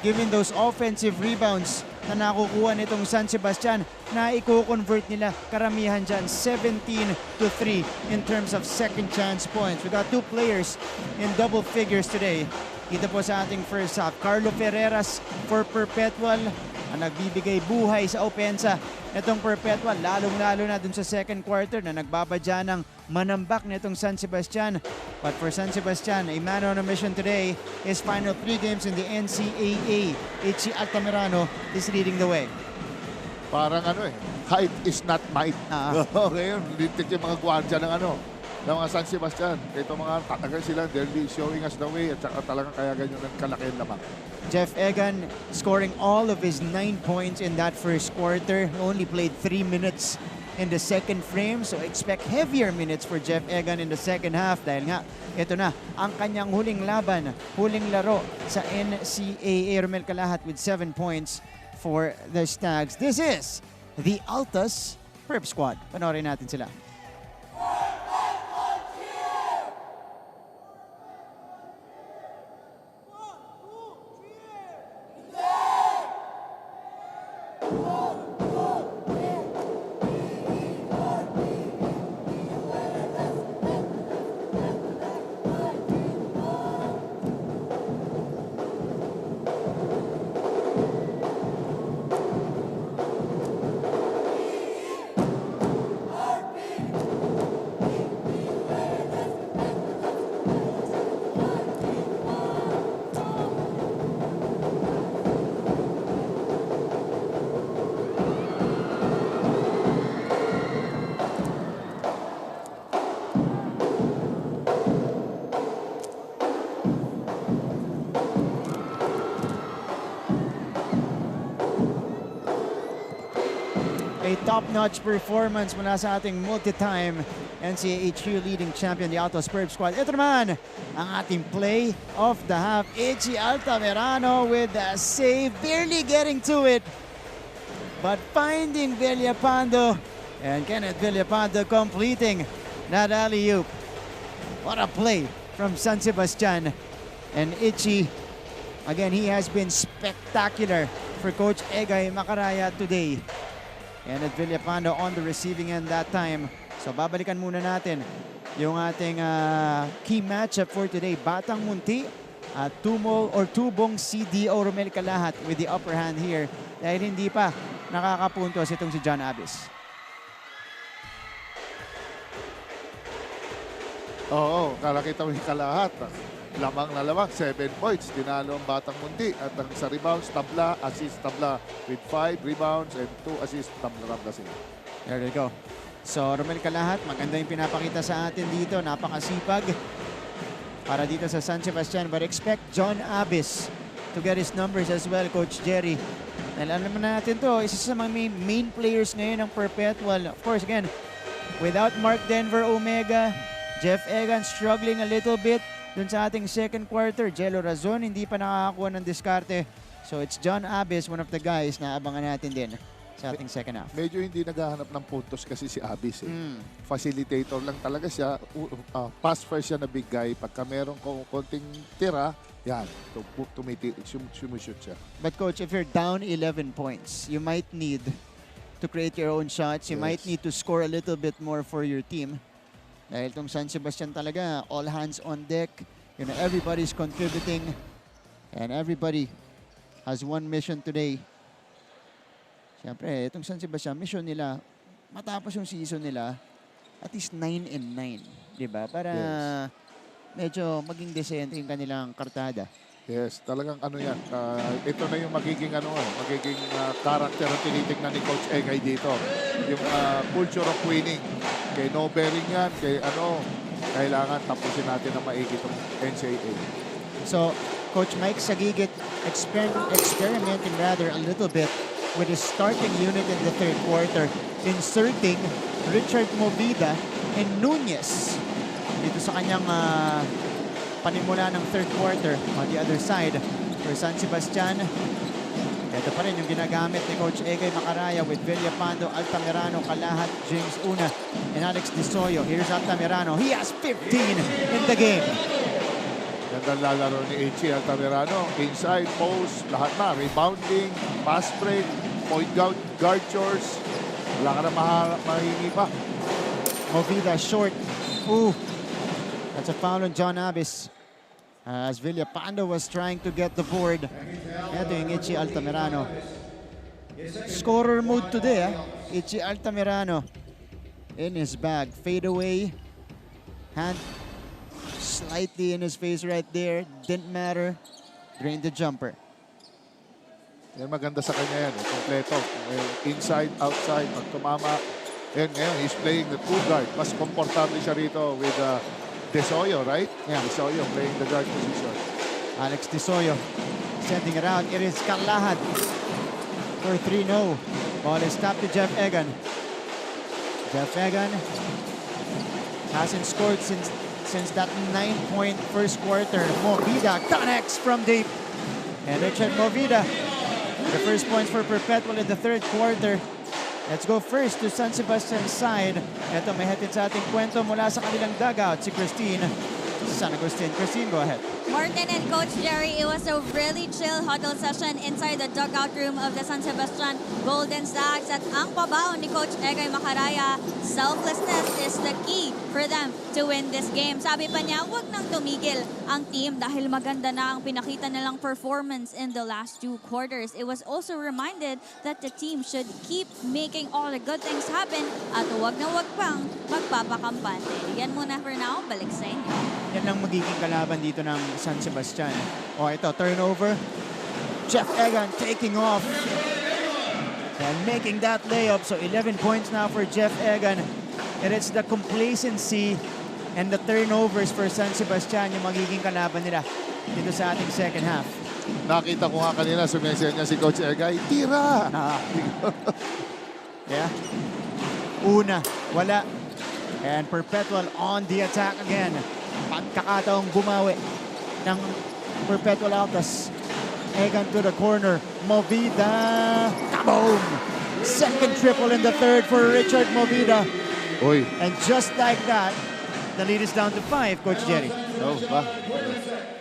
given those offensive rebounds na nakukuha nitong San Sebastian, na i-convert nila karamihan dyan 17-3 in terms of second chance points. We got 2 players in double figures today. Dito po sa ating first half, Carlo Ferreras for Perpetual ang nagbibigay buhay sa opensa nitong Perpetual, lalong-lalo na dun sa second quarter na nagbabadya ng manambak nitong San Sebastian. But for San Sebastian, a man on a mission today, his final 3 games in the NCAA, Ichi Altamirano is leading the way. Parang height is not might. Ngayon, lintik yung mga gwardya ng mga San Sebastian. Ito mga tatagal sila, they're showing us the way at saka talagang kaya ganyan ng kalaki lamang. Jeff Egan scoring all of his 9 points in that first quarter. He only played 3 minutes in the second frame, so expect heavier minutes for Jeff Egan in the second half dahil nga, ito na ang kanyang huling laban, huling laro sa NCAA. Romel Calahat with 7 points for the Stags. This is the Altas Prep Squad. Panoorin natin sila. A top-notch performance mula sa ating multi-time NCAA cheerleading champion, the Altos Perp Squad. Ito naman ang ating play of the half. Ichi Altamirano with a save, barely getting to it. But finding Villapando, and Kenneth Villapando completing that alley-oop. What a play from San Sebastian. And Ichi, again, he has been spectacular for Coach Egay Macaraya today. And at Villapando on the receiving end that time. So babalikan muna natin yung ating key matchup for today. Batang Munti at Tubong CDO Romel Calahat with the upper hand here. Dahil hindi pa nakakapuntos itong si John Abis. Oo, kalakita mo yung Calahat. Lamang na lamang, 7 points. Tinalo ang Batang Munti. At ang sa rebounds, tabla, assist, tabla with 5 rebounds and 2 assists, tabla sila. There you go. So, Romel Calahat, maganda yung pinapakita sa atin dito. Napakasipag para dito sa San Sebastian. But expect John Abis to get his numbers as well, Coach Jerry. Dahil alam natin to, isa sa mga main players ngayon ng Perpetual. Of course, again, without Mark Denver Omega, Jeff Egan struggling a little bit. Dun sa ating second quarter, Jello Razon hindi pa nakakakuha ng diskarte. So it's John Abis, one of the guys na abangan natin din sa ating second half. Medyo hindi naghahanap ng puntos kasi si Abis. Facilitator lang talaga siya. Pass first siya na big guy. Pagka meron konting tira, yan, sumushoot siya. But coach, if you're down 11 points, you might need to create your own shots. You might need to score a little bit more for your team. Dahil itong San Sebastian talaga, all hands on deck. You know, everybody's contributing. And everybody has one mission today. Siyempre, itong San Sebastian, mission nila, matapos yung season nila, at least 9-9. Di ba? Para medyo maging decente yung kanilang kartada. Yes, talagang ano yan. Ito na yung magiging character ang tinitignan ni Coach Egay dito. Yung culture of winning. Kay no bearing yan, kailangan tapusin natin na maigi itong NCAA. So, Coach Mike Sagigit experimenting rather a little bit with his starting unit in the third quarter, inserting Richard Movida and Nunez dito sa kanyang panimula ng third quarter on the other side for San Sebastian. Ito pa rin yung ginagamit ni Coach Egay Macaraya with Villapando, Altamirano, Kalahat, James Una, and Alex Disoyo. Here's Altamirano. He has 15 in the game. Gandang lalaro ni H.E. Altamirano. Inside, post, lahat na. Rebounding, pass break, point guard chores. Wala ka na mahingi pa. Movida short. Ooh. That's a foul on John Abis. As Villapando was trying to get the board. Ito yung H.E. Altamirano. Scorer mode today, H.E. Altamirano in his bag. Fade away. Hand slightly in his face right there. Didn't matter. Drained the jumper. Yan maganda sa kanya yan. Kompleto. Inside, outside, pag tumama. And ngayon, he's playing the two guard. Mas komportable siya rito with Disoyo, right? Yeah. Disoyo playing the guard position. Alex Disoyo sending it out. It is Kalahat for 3-0. Ball is tapped to Jeff Egan. Jeff Egan hasn't scored since that 9-point first quarter. Movida connects from deep. And Richard Movida, the first points for Perpetual in the third quarter. Let's go first to San Sebastian side. Ito, may hatid sa ating kwento mula sa kanilang dugout, si Christine San Agustin. Christine, go ahead. Martin and Coach Jerry, it was a really chill huddle session inside the dugout room of the San Sebastian Golden Stags. At ang pabaw ni Coach Egay Macaraya, selflessness is the key for them to win this game. Sabi pa niya, wag nang tumigil ang team dahil maganda na ang pinakita nilang performance in the last two quarters. It was also reminded that the team should keep making all the good things happen at wag na wag pang magpapakampante. Yan muna for now, balik sa inyo. Yan ang magiging kalaban dito ng San Sebastian. Oh, ito, turnover. Jeff Egan taking off and making that layup. So 11 points now for Jeff Egan. And it's the complacency and the turnovers for San Sebastian yung magiging kalaban nila dito sa ating second half. Nakita ko nga kanina, sumesya niya si Coach Egay, tira! Yeah. Una, wala. And Perpetual on the attack again. Pagkakataong bumawi ng Perpetual Altas. Egan to the corner. Movida. Kaboom! Second triple in the third for Richard Movida. Oy. And just like that, the lead is down to 5, Coach Jerry. Oh, ba?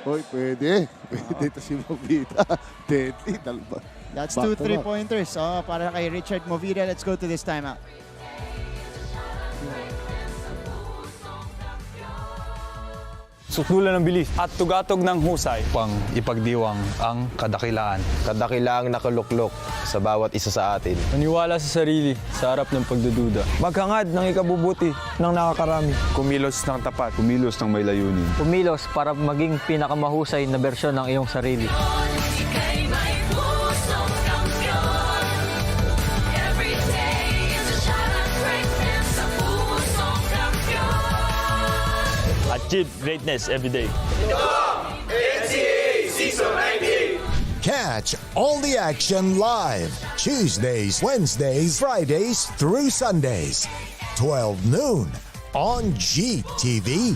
Oy, pwede. Pwede ito si Movida. Deadly. That's 2 3-pointers. Oh, para kay Richard Movida. Let's go to this timeout. Susulan ng bilis at tugatog ng husay upang ipagdiwang ang kadakilaan. Kadakilaang nakuluklok sa bawat isa sa atin. Maniwala sa sarili sa harap ng pagdududa. Maghangad ng ikabubuti ng nakakarami. Kumilos ng tapat, kumilos ng may layunin. Pumilos para maging pinakamahusay na bersyon ng iyong sarili. Achieve greatness every day. NCAA Season 98. Catch all the action live Tuesdays, Wednesdays, Fridays through Sundays, 12 noon on GTV.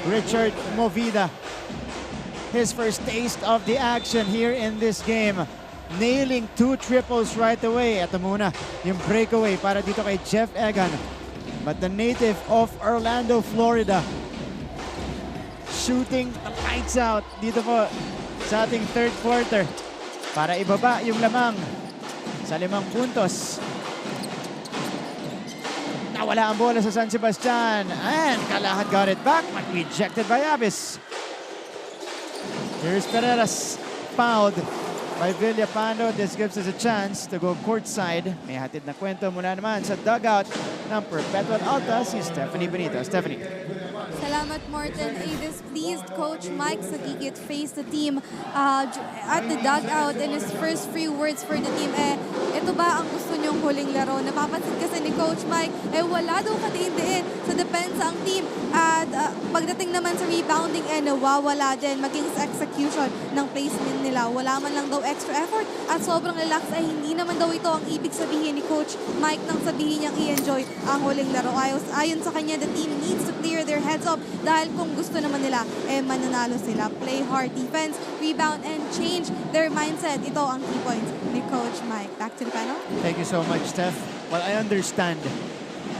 Richard Movida, his first taste of the action here in this game. Nailing 2 triples right away. Ito muna yung breakaway para dito kay Jeff Egan. But the native of Orlando, Florida, shooting the lights out dito po sa ating third quarter para ibaba yung lamang sa 5 puntos. Nawala ang bola sa San Sebastian and Kalahat got it back but rejected by Abis. Here's Pereras, fouled. by Villapando. This gives us a chance to go courtside. May hatid na kwento mula naman sa dugout ng Perpetual Altas, si Stephanie Benito. Stephanie. Salamat, Morton. Displeased Coach Mike Sagigit faced the team at the dugout in his first few words for the team. Ito ba ang gusto niyong huling laro? Napapansin kasi ni Coach Mike, wala daw kadiin-diin sa depensa ang team. At pagdating naman sa rebounding, nawawala din. Maging sa execution ng placement nila. Wala man lang daw extra effort at sobrang relax ay hindi naman daw ito ang ibig sabihin ni Coach Mike nang sabihin niyang i-enjoy ang huling laro. Ayon sa kanya, the team needs to clear their heads up dahil kung gusto naman nila, mananalo sila. Play hard defense, rebound, and change their mindset. Ito ang key points ni Coach Mike. Back to the panel. Thank you so much, Steph. Well, I understand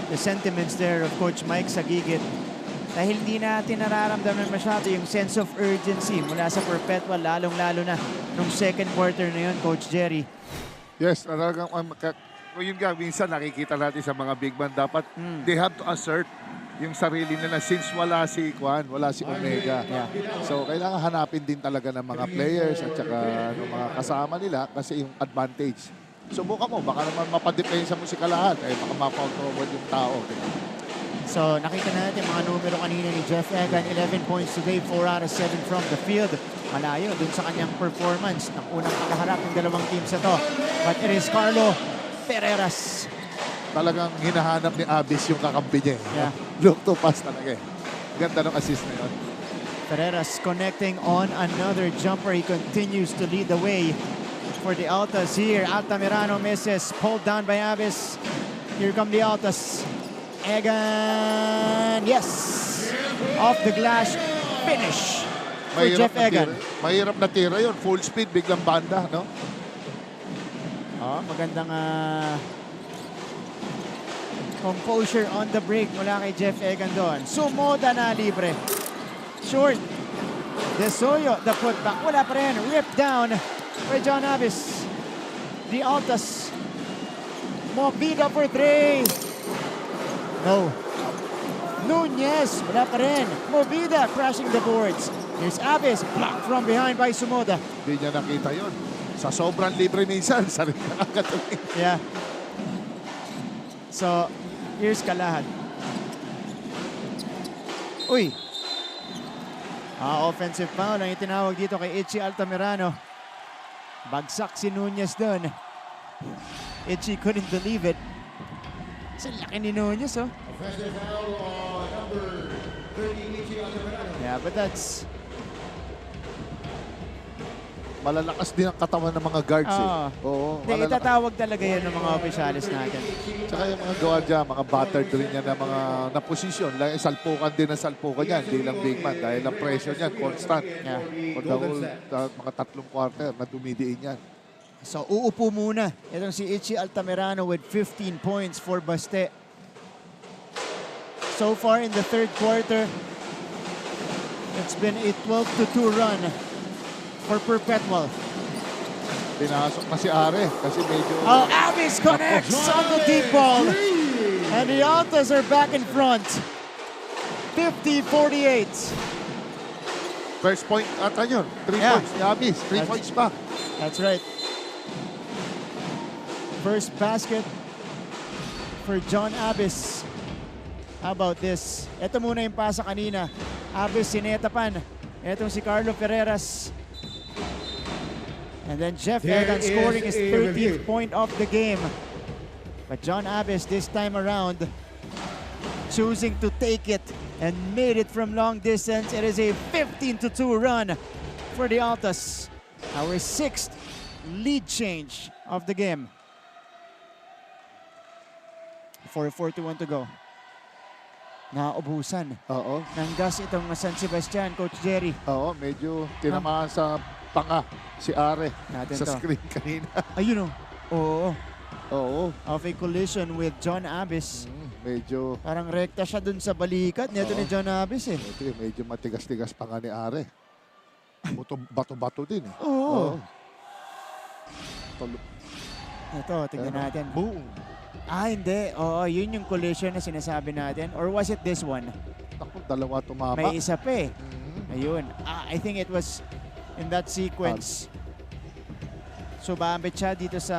the sentiments there of Coach Mike Sagigit. Dahil hindi natin nararamdaman masyado yung sense of urgency mula sa Perpetual, lalong-lalo na nung second quarter na yun, Coach Jerry. Yes, talagang yun nga, minsan nakikita natin sa mga big man, dapat they have to assert yung sarili nila since wala si Omega. Yeah. So kailangan hanapin din talaga ng mga players at saka ng mga kasama nila kasi yung advantage. Subukan mo, baka naman mapadepensa mo si Kalahat, baka ma-foul forward yung tao. So nakita natin mga numero kanina ni Jeff Egan, 11 points today, 4 out of 7 from the field. Malayo dun sa kanyang performance ng unang pagkaharap ng dalawang teams ito. But it is Carlo Ferreras. Talagang hinahanap ni Abis yung kakampi niya. Yeah. Look to pass talaga eh. Ganda ng assist na yun. Ferreras connecting on another jumper. He continues to lead the way for the Altas here. Altamirano misses, pulled down by Abis. Here come the Altas. Egan, yes! Off the glass, finish for Jeff Egan. Mahirap na tira yun. Full speed, biglang banda, no? Magandang composure on the break mula kay Jeff Egan doon. Sumoda na libre. Short. Desoyo, the putback. Wala pa rin. Ripped down by John Abis. The Altas. Movida for 3. No. Nunez, wala pa rin. Movida crashing the boards. Here's Abis, blocked from behind by Sumoda. Hindi niya nakita yun. Sa sobrang libre minsan, sarili nakakatuloy. Yeah. So, here's Kalahat. Uy. Offensive foul ang itinawag dito kay Itchy Altamirano. Bagsak si Nunez doon. Itchy couldn't believe it. Sa laki ni Nunez, oh. Yeah, but that's... Malalakas din ang katawan ng mga guards Oo. Hindi, itatawag talaga yan ng mga opisyalis natin. Tsaka yung mga guardia, mga battered rin yan na mga na-posisyon. Salpukan din ang salpukan yan. Hindi lang big man. Dahil ang pressure niyan, constant. Yeah. For the whole, mga 3 quarter na dumidiin yan. So, uupo muna. Itong si Itchy Altamirano with 15 points for Baste. So far in the third quarter, it's been a 12-2 run for Perpetual. Pinasok na si Are kasi medyo... Abis connects on the deep ball. And the Altas are back in front. 50-48. First point ata yun. 3 points ni Abis. 3 points back. That's right. First basket for John Abis. How about this? Ito muna yung pasa kanina. Abis sinetapan. Itong si Carlo Ferreras. And then Jeff Egan scoring his 30th point of the game. But John Abis this time around choosing to take it and made it from long distance. It is a 15-2 run for the Altas. Our 6th lead change of the game. 4:41 to go. Naubusan. Ng gas itong San Sebastian, Coach Jerry. Oo, medyo tinamaan sa panga si Are sa screen kanina. Ayun o. Oo. Of a collision with John Abis. Medyo... Parang rekta siya dun sa balikat nito ni John Abis eh. Medyo matigas-tigas pa nga ni Are. Bato-bato din eh. Oo. Ito, tignan natin. Boom! Hindi. Oo, yun yung collision na sinasabi natin. Or was it this one? Ako, dalawa tumama. May isa pa eh. Ayun. I think it was in that sequence. Sumabit siya dito sa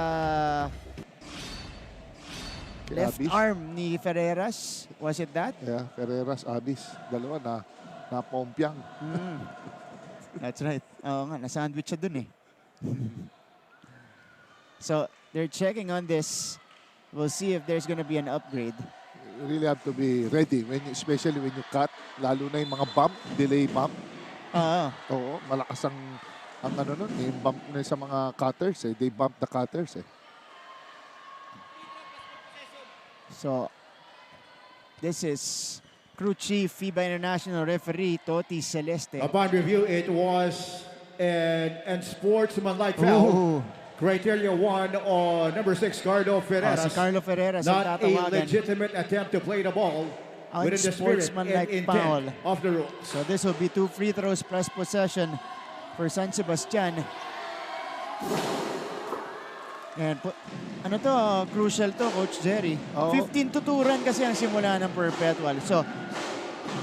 left Abis. arm ni Ferreras. Was it that? Yeah, Ferreras, Abis. Dalawa na pompyang. That's right. Oo nga, na-sandwich siya dun eh. So, they're checking on this. We'll see if there's gonna be an upgrade. You really have to be ready, especially when you cut. Lalo na yung mga bump, delay bump. Oo, malakas ang ano nun, yung bump na sa mga cutters eh. They bump the cutters eh. So, this is crew chief FIBA International referee Toti Celeste. Upon review, it was an sportsmanlike foul. Criteria 1 on number 6, Carlo Ferreras. Si Carlo Ferreras ang Not a tatawagan. legitimate attempt to play the ball within the spirit and Sportsmanlike foul. intent of the rules. So this will be 2 free throws plus possession for San Sebastian. And ano to, crucial to, Coach Jerry. 15 to 2 run kasi ang simula ng Perpetual. So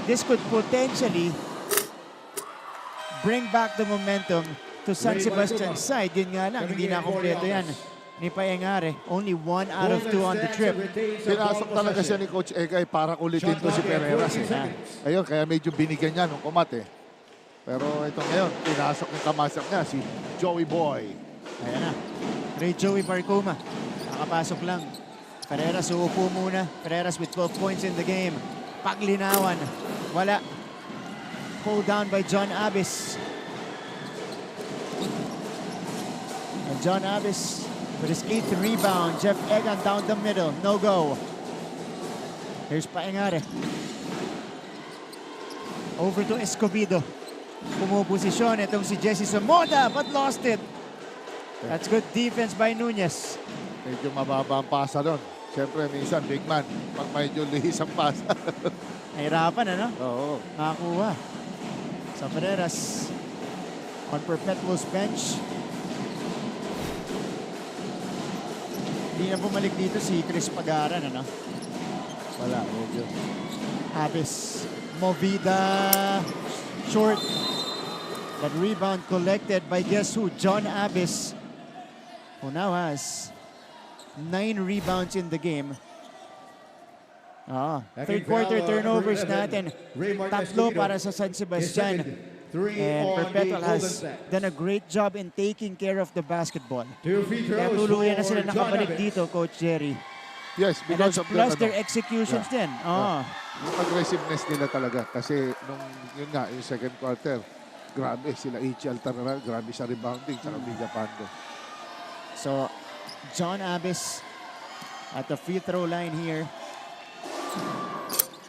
this could potentially bring back the momentum to San Sebastian's side. Yun nga lang, hindi na kompleto yan ni Paengare. Only 1 out of 2 on the trip. Pinasok talaga siya ni Coach Egay para kulitin to si Ferreras eh. Ayun, kaya medyo binigyan niya nung kumat eh. Pero ito ngayon, pinasok ng kamasok niya si Joey Boy. Ayan na. Ray Joey Barcoma. Nakapasok lang. Ferreras uupo muna. Ferreras with 12 points in the game. Paglinawan. Wala. Pulled down by John Abis. And John Abis with his 8th rebound. Jeff Egan down the middle. No go. Here's Paengare. Over to Escobedo. Pumuposisyon itong si Jesse Somoda but lost it. That's good defense by Nunez. Medyo mababa ang pasa doon. Siyempre, minsan, big man. Pag medyo lihis ang pasa. Nahirapan, ano? Oo. Nakakuha. Sa Ferreras. On Perpetual's bench. Hindi na bumalik dito si Chris Pagaran, ano? Wala, medyo. Abis. Movida. Short. That rebound collected by guess who? John Abis. Who now has 9 rebounds in the game. Third quarter turnovers natin. Tatlo para sa San Sebastian. And Perpetual has done a great job in taking care of the basketball. Kaya tuluyan na sila nakabalik dito, Coach Jerry. Yes, because of plus their executions din. Yung aggressiveness nila talaga. Kasi nung yun nga, yung second quarter, grabe sila Ichi Altaneral, grabe sa rebounding, tsaka Villapando. So, John Abis at the free throw line here.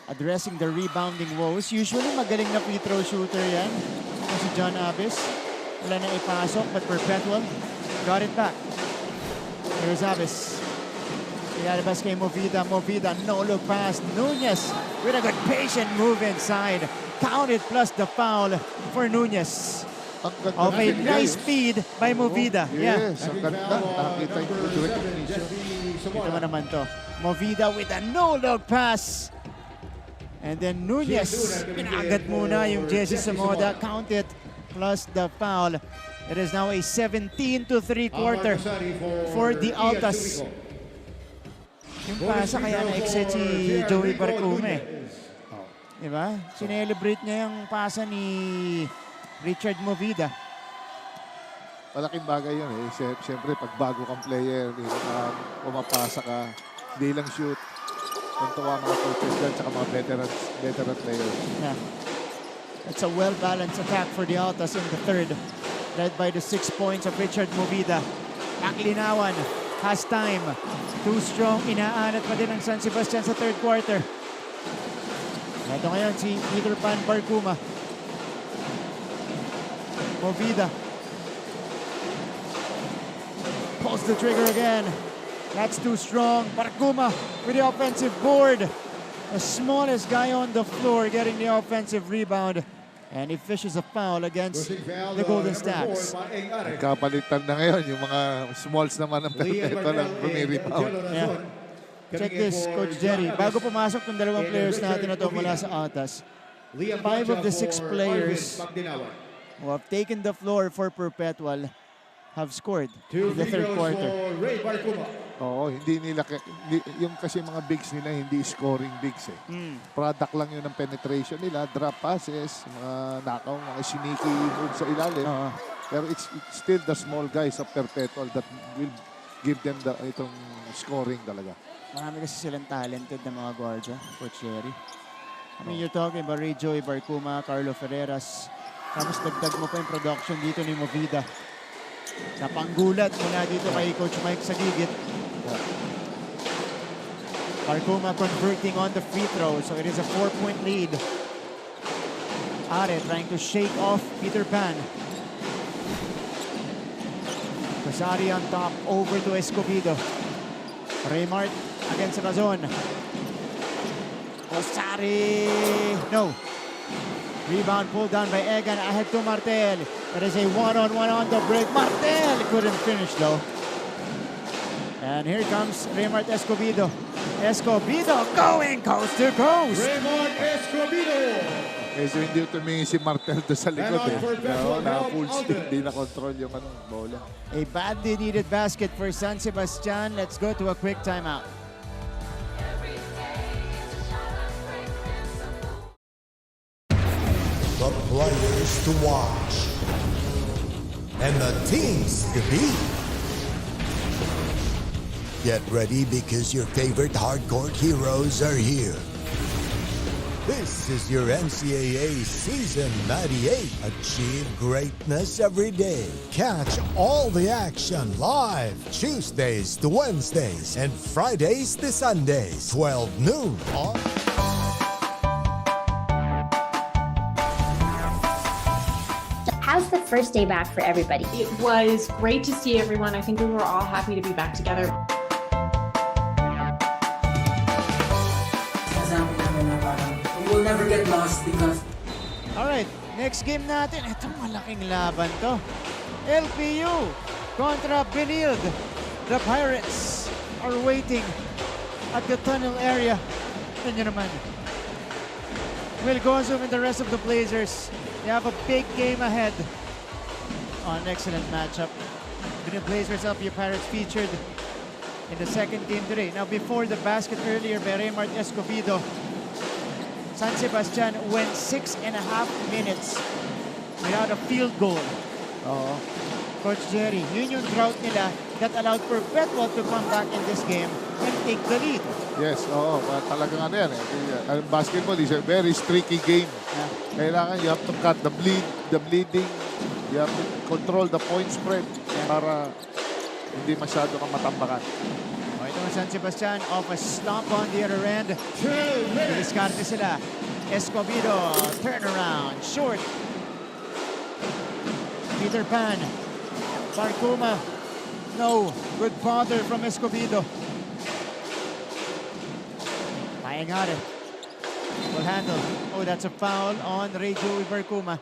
Addressing the rebounding woes. Usually magaling na free throw shooter yan. Si John Abis. Wala na ipasok but Perpetual got it back. Here's Abis. Ilalabas kay Movida. Movida, no look pass. Nunez with a good patient move inside. Counted plus the foul for Nunez. Okay, nice speed by Movida. Yes, ang ganda. Nakita yung recognition. Ito naman to. Movida with a no-look pass. And then Nunez, pinagat muna yung Jesse Somoda. Count it, plus the foul. It is now a 17-3 quarter for the Altas. Yung pasa kaya na-excite si Joey Barcome. Diba? Sinelebrate niya yung pasa ni Richard Movida. Malaking bagay yun eh. Siyempre, pag bago kang player, pumapasa ka, hindi lang shoot. Tuntuwa mga coaches dyan, tsaka mga veteran players. Yeah. It's a well-balanced attack for the Altas in the third. Led by the 6 points of Richard Movida. Paklinawan has time. Too strong. Inaanat pa din ang San Sebastian sa third quarter. Ito ngayon si Peter Pan Barcuma. Movida. Pulls the trigger again. That's too strong. Barcuma with the offensive board. The smallest guy on the floor getting the offensive rebound. And he fishes a foul against the Golden Stags. Kapalitan na ngayon. Yung mga smalls naman ng Perpetual lang rumi-rebound. Yeah. Check this, Coach Jerry. Bago pumasok ng dalawang players natin na ito mula sa Altas, 5 of the 6 players who have taken the floor for Perpetual have scored Two in the free third throws quarter. for Ray Barcuma. Oo, hindi nila, yung kasi mga bigs nila, hindi scoring bigs eh. Product lang yun ng penetration nila, drop passes, mga nakaw, mga sneaky moves sa ilalim. Pero it's still the small guys of Perpetual that will give them itong scoring talaga. Marami kasi silang talented na mga guardia, Coach Jerry. I mean, you're talking about Ray Joey Barcuma, Carlo Ferreras. Tapos dagdag mo pa yung production dito ni Movida. Sa panggulat mula dito kay Coach Mike sa gigit. Barcuma converting on the free throw, so it is a 4-point lead. Are trying to shake off Peter Pan. Casari on top, over to Escobedo. Raymart against Razon. Casari, no. Rebound pulled down by Egan, ahead to Martel. That is a one-on-one on the break. Martel couldn't finish though. And here comes Raymart Escobedo. Escobedo going coast to coast. Raymart Escobedo. So hindi tumingin si Martel doon sa likod eh. Na full speed, hindi na-control yung bola. A badly needed basket for San Sebastian. Let's go to a quick timeout. The players to watch and the teams to beat. Get ready because your favorite hardcore heroes are here. This is your NCAA Season 98. Achieve greatness every day. Catch all the action live Tuesdays to Wednesdays and Fridays to Sundays, 12 noon on... How's the first day back for everybody? It was great to see everyone. I think we were all happy to be back together. We will never get lost because... Alright, next game natin. Ito malaking laban to. LPU kontra Benild. The Pirates are waiting at the tunnel area. Yan nyo naman. Will Gonzo and the rest of the Blazers, they have a big game ahead. An excellent matchup. The Blazers LPU Pirates featured in the second game today. Now before the basket earlier by Raymart Escobedo, San Sebastian went 6.5 minutes without a field goal. Coach Jerry, yun yung drought nila that allowed Perpetual to come back in this game and take the lead. Yes, talagang ano yan eh. Basketball is a very streaky game. Kailangan you have to cut the bleeding, you have to control the point spread para hindi masyado kang matambakan. Ito ang San Sebastian off a stomp on the other end. Diskarte sila. Escobedo, turnaround, short. Peter Pan. Barcuma. No, good bother from Escobedo. Mayangare. Will handle. Oh, that's a foul on Ray Joey Barcuma.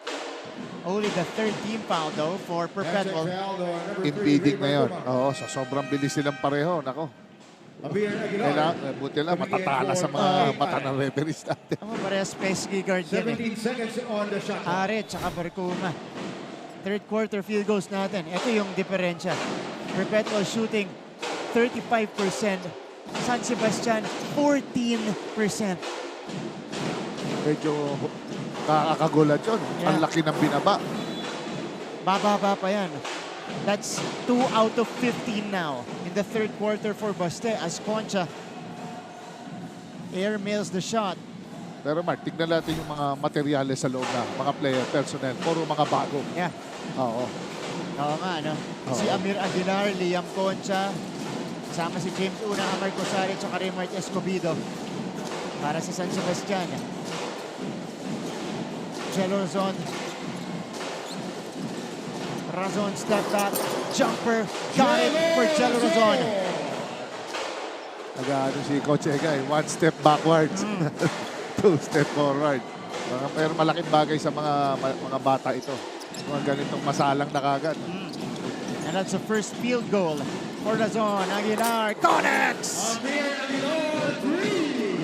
Only the third team foul though for Perpetual. Impeding na yun. Sa sobrang bilis silang pareho. Nako. Kailangan, buti lang, matatala sa mga mata ng referees natin. Parehas pesky guard yan 17 seconds on the shot. Are, tsaka Barcuma. Third quarter field goals natin. Ito yung diferensya. Perpetual shooting 35%. San Sebastian 14%. Medyo kakakagulat yun. Ang laki ng binaba. Bababa pa yan. That's 2 out of 15 now in the third quarter for Baste as Concha airmails the shot. Pero Mark, tignan natin yung mga materyales sa loob na mga player, personnel. Puro mga bago. Yeah. Oo nga, no? Si Amir Aguilar, Liam Concha, kasama si James Una, Amar Cosari, at Raymart Escobedo para sa San Sebastian. Jelozon. Razon step back, jumper, got it for Jelozon. Nag-ano si Coach Egay, 1 step backwards, 2 step forward. Pero malaking bagay sa mga bata ito. Mga ganitong masalang na kagad. And that's the first field goal for Razon. Aguilar connects!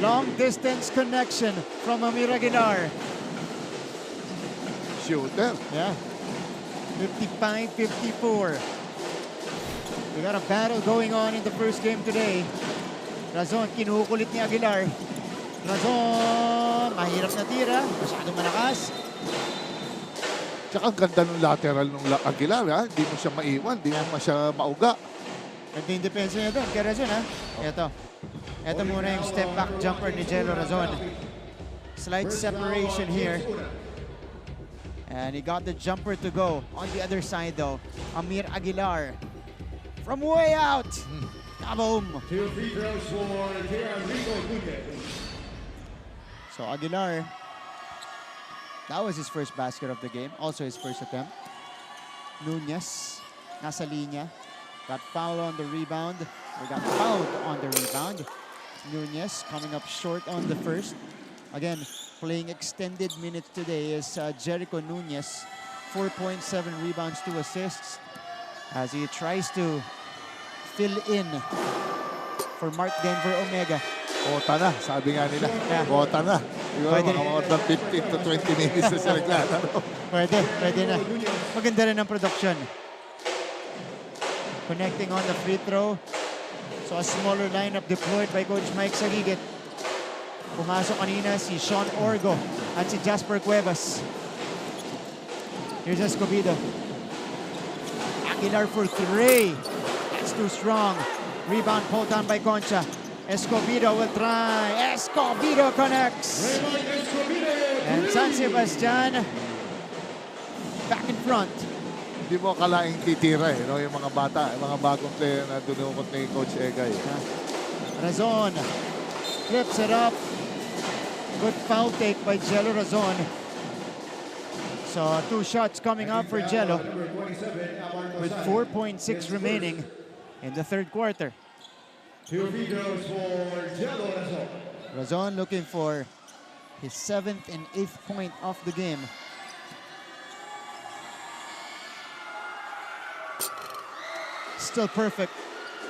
Long distance connection from Amir Aguilar. Shooter. Yeah. 55-54. We got a battle going on in the first game today. Razon, kinukulit ni Aguilar. Razon, mahirap na tira. Masyadong malakas. Tsaka ang ganda ng lateral ng Aguilar, ha? Hindi mo siya maiwan, hindi mo siya mauga. Ganda yung depensa niya doon. Kaya Razon, ha? Ito muna yung step back jumper ni Jello Razon. Slight separation here. And he got the jumper to go. On the other side, though, Amir Aguilar. From way out. Kaboom. So Aguilar, that was his first basket of the game. Also his first attempt. Nunez, nasa linya. Got fouled on the rebound. Or got fouled on the rebound. Nunez coming up short on the first. Again, playing extended minutes today is Jericho Nunez. 4.7 rebounds, 2 assists. As he tries to fill in for Mark Denver Omega. Bota na, sabi nga nila. Bota na. Siguro mga more than 15 to 20 minutes na siya naglalaro. Pwede na. Maganda rin ang production. Connecting on the free throw. So a smaller lineup deployed by Coach Mike Sagigit. Pumasok kanina si Sean Orgo at si Jasper Cuevas. Here's Escobedo. Aguilar for 3. That's too strong. Rebound pulled down by Concha. Escobedo will try. Escobedo connects. And San Sebastian back in front. Hindi mo akalaing titira no? Yung mga bata, yung mga bagong player na dunukot ni Coach Egay. Razon flips it up. Good foul take by Jello Razon. So 2 shots coming up for Jello with 4.6 remaining in the third quarter. 2 free throws for Jello Razon. Razon looking for his 7th and 8th point of the game. Still perfect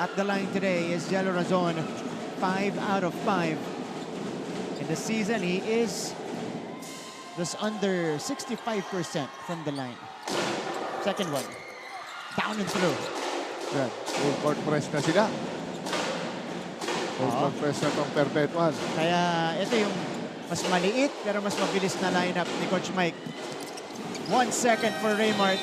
at the line today is Jello Razon. 5 out of 5. In the season, he is just under 65% from the line. Second one. Down and through. Yan. Full court press na sila. Full court press na itong Perpetual. Kaya ito yung mas maliit pero mas mabilis na lineup ni Coach Mike. 1 second for Raymart.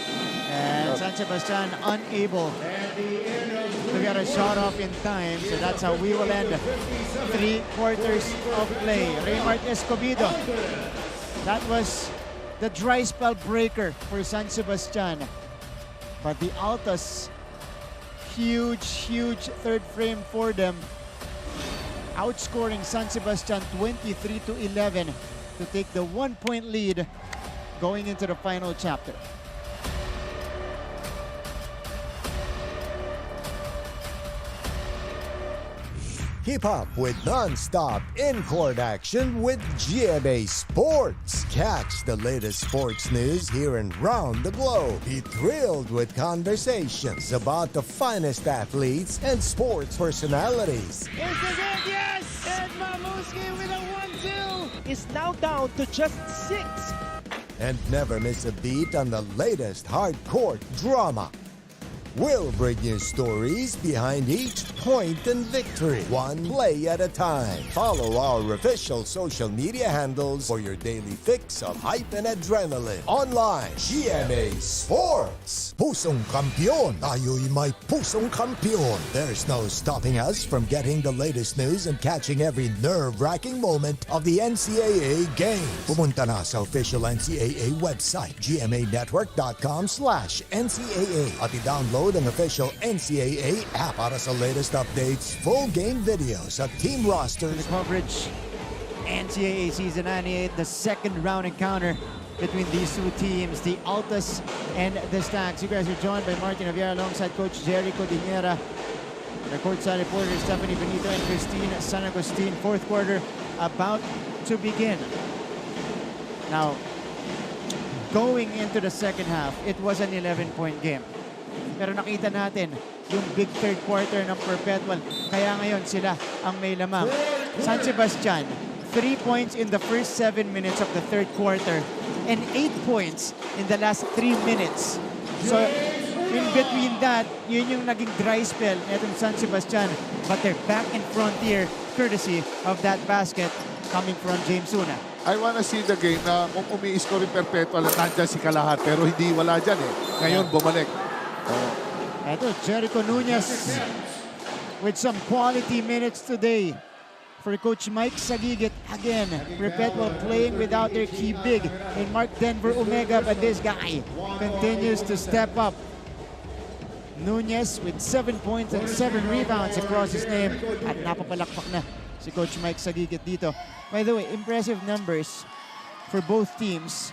And San Sebastian unable to get a shot off in time. So that's how we will end 3 quarters of play. Raymart Escobedo. That was the dry spell breaker for San Sebastian. But the Altas, huge third frame for them. Outscoring San Sebastian 23-11 to take the 1-point lead going into the final chapter. Keep up with non-stop in-court action with GMA Sports. Catch the latest sports news here and round the globe. Be thrilled with conversations about the finest athletes and sports personalities. Yes! And Mamuski with a 1-2 is now down to just 6. And never miss a beat on the latest hard-court drama. We'll bring you stories behind each point and victory, one play at a time. Follow our official social media handles for your daily fix of hype and adrenaline. Online, GMA Sports. Pusong kampiyon, tayo'y may pusong kampiyon. There's no stopping us from getting the latest news and catching every nerve-wracking moment of the NCAA games. Pumunta na sa official NCAA website, gmanetwork.com/NCAA at i-download ang official NCAA app para sa latest updates, full game videos at team rosters. The coverage, NCAA Season 98, the second round encounter between these two teams, the Altas and the Stags. You guys are joined by Martin Javier alongside Coach Jerry Codinera. The courtside reporters Stephanie Benito and Christine San Agustin. Fourth quarter about to begin. Now, going into the second half, it was an 11-point game. Pero nakita natin yung big third quarter ng Perpetual. Kaya ngayon sila ang may lamang. San Sebastian, 3 points in the first 7 minutes of the third quarter and 8 points in the last 3 minutes. So in between that, yun yung naging dry spell netong San Sebastian. But they're back in front here, courtesy of that basket coming from James Una. I wanna see the game na kung umi-score yung Perpetual at nandyan si Kalahat. Pero hindi wala dyan eh. Ngayon, bumalik. Ito, Jericho Nunez with some quality minutes today for Coach Mike Sagigit. Again, Perpetual playing without their key big in Mark Denver Omega, but this guy continues to step up. Nunez with 7 points and 7 rebounds across his name. At napapalakpak na si Coach Mike Sagigit dito. By the way, impressive numbers for both teams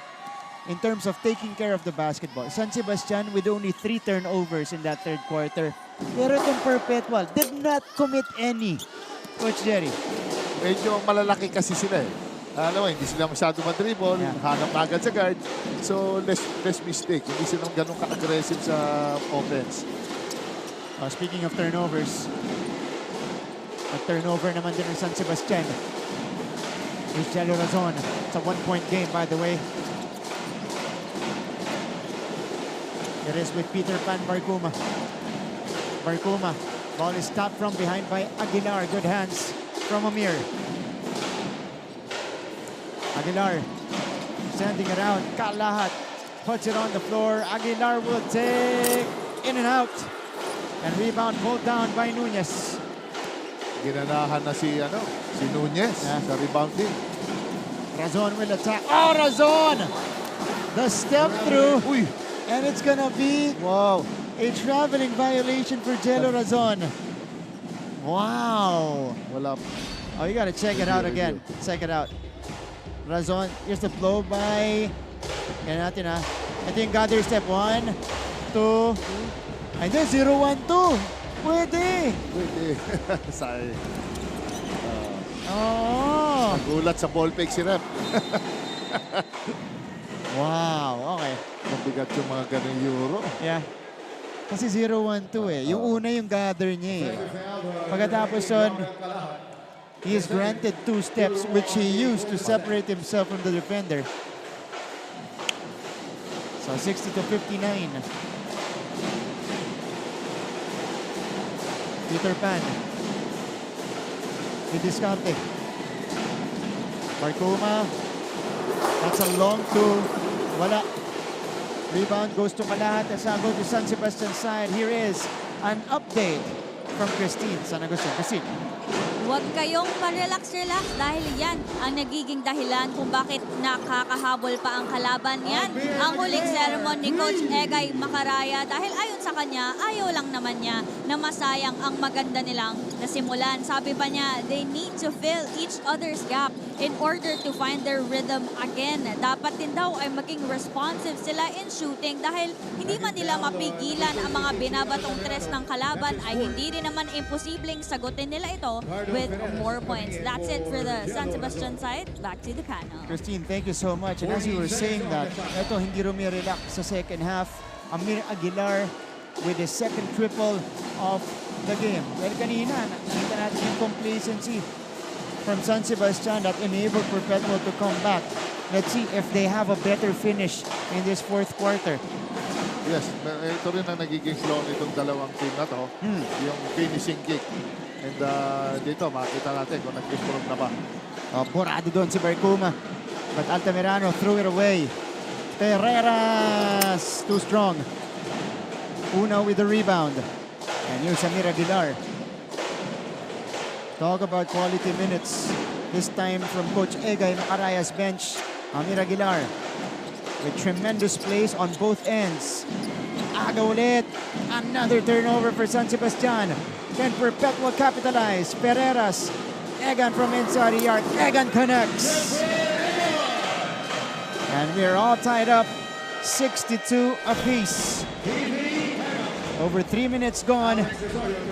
in terms of taking care of the basketball. San Sebastian with only 3 turnovers in that third quarter. Pero itong Perpetual did not commit any. Coach Jerry. Medyo malalaki kasi sila eh. Alam mo, hindi sila masyado madribble, hanap agad sa guard. So, less mistake. Hindi silang ganun ka-aggressive sa offense. Speaking of turnovers, a turnover naman din ng San Sebastian. Here's Jello Razon. It's a 1-point game, by the way. It is with Peter Pan Barcuma. Barcuma. Ball is stopped from behind by Aguilar. Good hands from Amir. Aguilar sending around. Kalahat puts it on the floor. Aguilar will take in and out. And rebound pulled down by Nunez. Ginanahan na si Nunez sa rebounding. Razon will attack. Oh, Razon! The step through. And it's gonna be a traveling violation for Jello Razon. Wow. Wala. Oh, you gotta check it out again. Check it out. Razon, here's the blow by. Kaya natin Ito yung gather step. 1, 2. And then 0-1-2. Pwede. Sorry. Nagulat sa ball fake si Rep. Wow, okay. Mabigat yung mga ganung euro. Yeah. Kasi 0-1-2 eh. Yung una yung gather niya eh. Pagkatapos yun, he is granted 2 steps which he used to separate himself from the defender. So 60-59. Peter Pan. Vidiscante. Barcuma. That's a long 2. Wala. Rebound goes to Kalahat. Asago to San Sebastian side. Here is an update from Christine San Agustin. Christine. Huwag kayong pa-relax-relax dahil yan ang nagiging dahilan kung bakit nakakahabol pa ang kalaban yan. Ang huling sermon ni Coach Egay Macaraya dahil ayon sa kanya, ayaw lang naman niya na masayang ang maganda nilang nasimulan. Sabi pa niya, they need to fill each other's gap in order to find their rhythm again. Dapat din daw ay maging responsive sila in shooting dahil hindi man nila mapigilan ang mga binabatong tres ng kalaban ay hindi rin naman imposibleng sagutin nila ito with more points. That's it for the San Sebastian side. Back to the panel. Christine, thank you so much. And as you were saying that, ito hindi relax sa second half. Amir Aguilar with the second triple of the game. Well, kanina, nakita natin yung complacency from San Sebastian that enabled Perpetual to come back. Let's see if they have a better finish in this fourth quarter. Yes, ito rin ang nagiging flow nitong dalawang team na to. Yung finishing kick. And dito, makita natin kung nag-improve na ba. Borado doon si Barcuma. But Altamirano threw it away. Pereras, too strong. Una with the rebound. And here's Amir Aguilar. Talk about quality minutes. This time from Coach Egay Macaraya's bench. Amir Aguilar with tremendous plays on both ends. Aga ulit. Another turnover for San Sebastian. Can Perpetual capitalize? Pereras. Egan from inside the arc. Egan connects. And we're all tied up. 62 apiece. Over 3 minutes gone.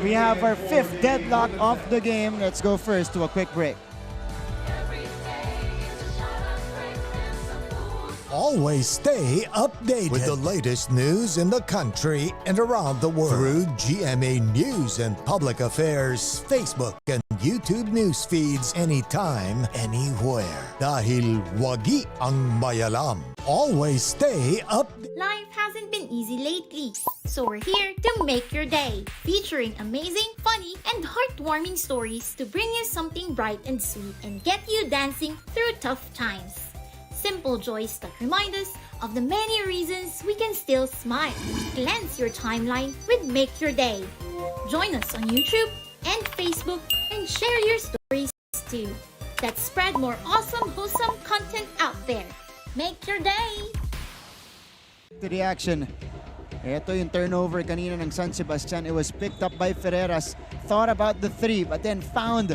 We have our 5th deadlock of the game. Let's go first to a quick break. Always stay updated with the latest news in the country and around the world through GMA News and Public Affairs Facebook and YouTube news feeds anytime, anywhere. Dahil wagi ang mayalam. Always stay up. Life hasn't been easy lately, so we're here to make your day, featuring amazing, funny, and heartwarming stories to bring you something bright and sweet and get you dancing through tough times. Simple joys that remind us of the many reasons we can still smile. Cleanse your timeline with Make Your Day. Join us on YouTube and Facebook and share your stories too. Let's spread more awesome, wholesome content out there. Make your day! To the action. Ito yung turnover kanina ng San Sebastian. It was picked up by Ferreras. Thought about the three but then found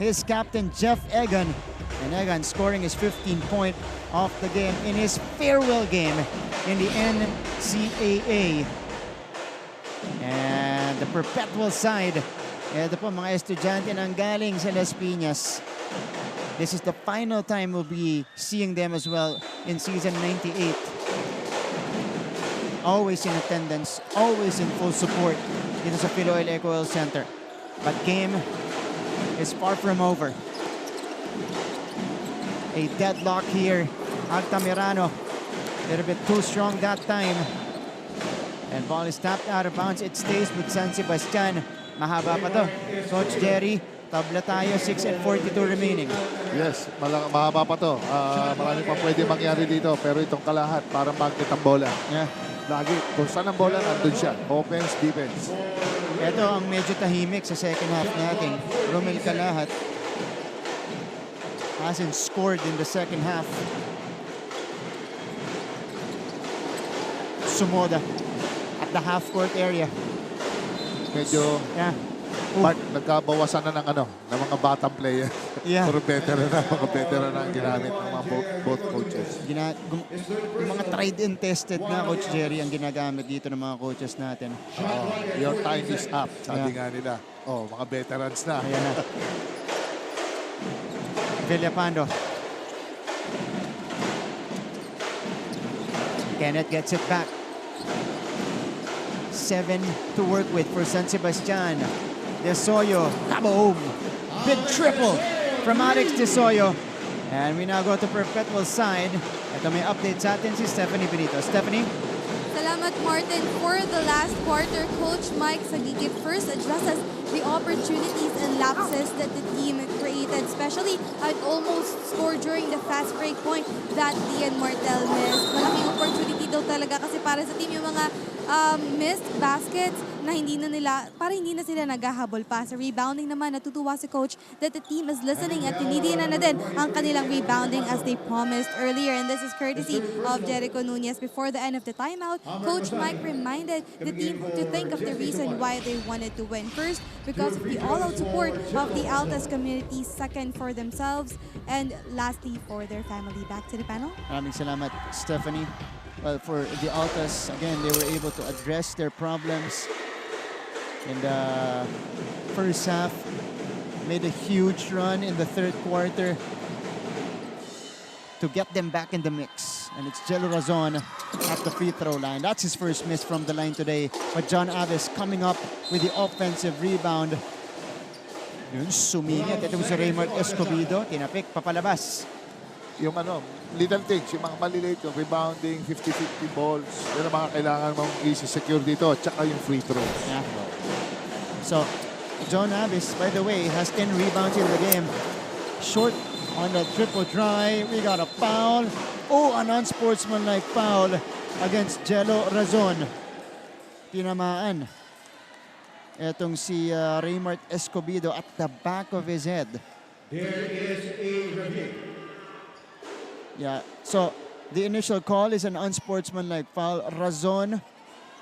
his captain Jeff Egan. And Egan scoring his 15th point of the game in his farewell game in the NCAA. And the Perpetual side. Ito po mga estudyante nang galing sa Las Piñas. This is the final time we'll be seeing them as well in season 98. Always in attendance, always in full support dito sa Philoil Eco Oil Center. But game is far from over. A deadlock here. Altamirano, a little bit too strong that time. And ball is tapped out of bounds. It stays with San Sebastian. Mahaba pa to. Coach Jerry, tabla tayo, 6:42 remaining. Yes, mahaba pa to. Marami pa pwede mangyari dito. Pero itong kalahat, parang magnet ang bola. Yeah. Lagi, kung saan ang bola, nandun siya. Offense, defense. Ito ang medyo tahimik sa second half natin. Romel Kalahat hasn't scored in the second half. Sumoda at the half-court area. Medyo nagkabawasan na ng mga batang player. Yeah. Puro veteran na, mga veteran na ang ginamit ng mga both coaches. Yung mga tried and tested na, Coach Jerry, ang ginagamit dito ng mga coaches natin. Your time is up, sabi nga nila. Mga veterans na. Ayan na. Villapando. Kenneth gets it back. 7 to work with for San Sebastian. De Soyo, kaboom! Big triple from Alex De Soyo. And we now go to Perpetual side. Ito may update sa atin si Stephanie Benito. Stephanie? Salamat, Martin. For the last quarter, Coach Mike Sagigip first addresses the opportunities and lapses that the team created, especially at almost scored during the fast break point that Ian Martel missed. Malaking opportunity daw talaga kasi para sa team yung mga missed baskets na hindi na sila naghahabol pa. Sa rebounding naman, natutuwa si Coach that the team is listening at tinidinan na din ang kanilang rebounding as they promised earlier. And this is courtesy of Jericho Nunez. Before the end of the timeout, Coach Mike reminded the team to think of the reason why they wanted to win. First, because of the all-out support of the Altas community. Second, for themselves. And lastly, for their family. Back to the panel. Maraming salamat, Stephanie. Well, for the Altas, again, they were able to address their problems in the first half. Made a huge run in the third quarter to get them back in the mix. And it's Jello Razon at the free throw line. That's his first miss from the line today. But John Aves coming up with the offensive rebound. Yun, sumingit. Ito si Raymond Escobedo. Tinapik, papalabas. Yung little things, yung mga maliliit, yung rebounding, 50-50 balls, yun ang mga kailangan mong i-secure dito, tsaka yung free throws. Yeah. So, John Avis, by the way, has 10 rebounds in the game. Short on the triple drive. We got a foul. Oh, an unsportsmanlike foul against Jello Razon. Tinamaan. Etong si Raymond Escobedo at the back of his head. There is a review. Yeah, so the initial call is an unsportsmanlike foul. Razon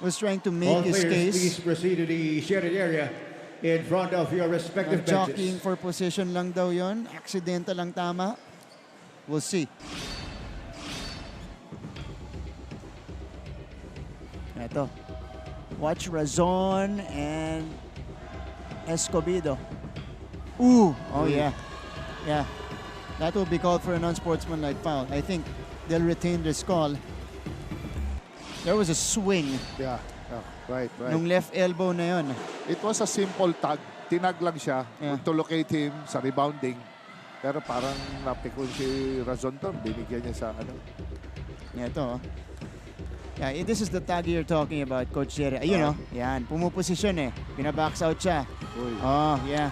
was trying to make his case. Please proceed to the shaded area in front of your respective benches. Jockeying for position lang daw yon. Aksidente lang tama. We'll see. Ito. Watch Razon and Escobedo. Ooh! Oh, yeah. Yeah. That will be called for an unsportsmanlike foul. I think they'll retain this call. There was a swing. Yeah, right. Nung left elbow na yon. It was a simple tag. tinag lang siya to locate him sa rebounding. Pero parang napikon si Razon doon. Binigyan niya sa ano. Ito. Yeah, this is the tag you're talking about, Coach Jerry. Ayun, yan. Pumuposisyon eh. Binabox out siya. Oh, yeah.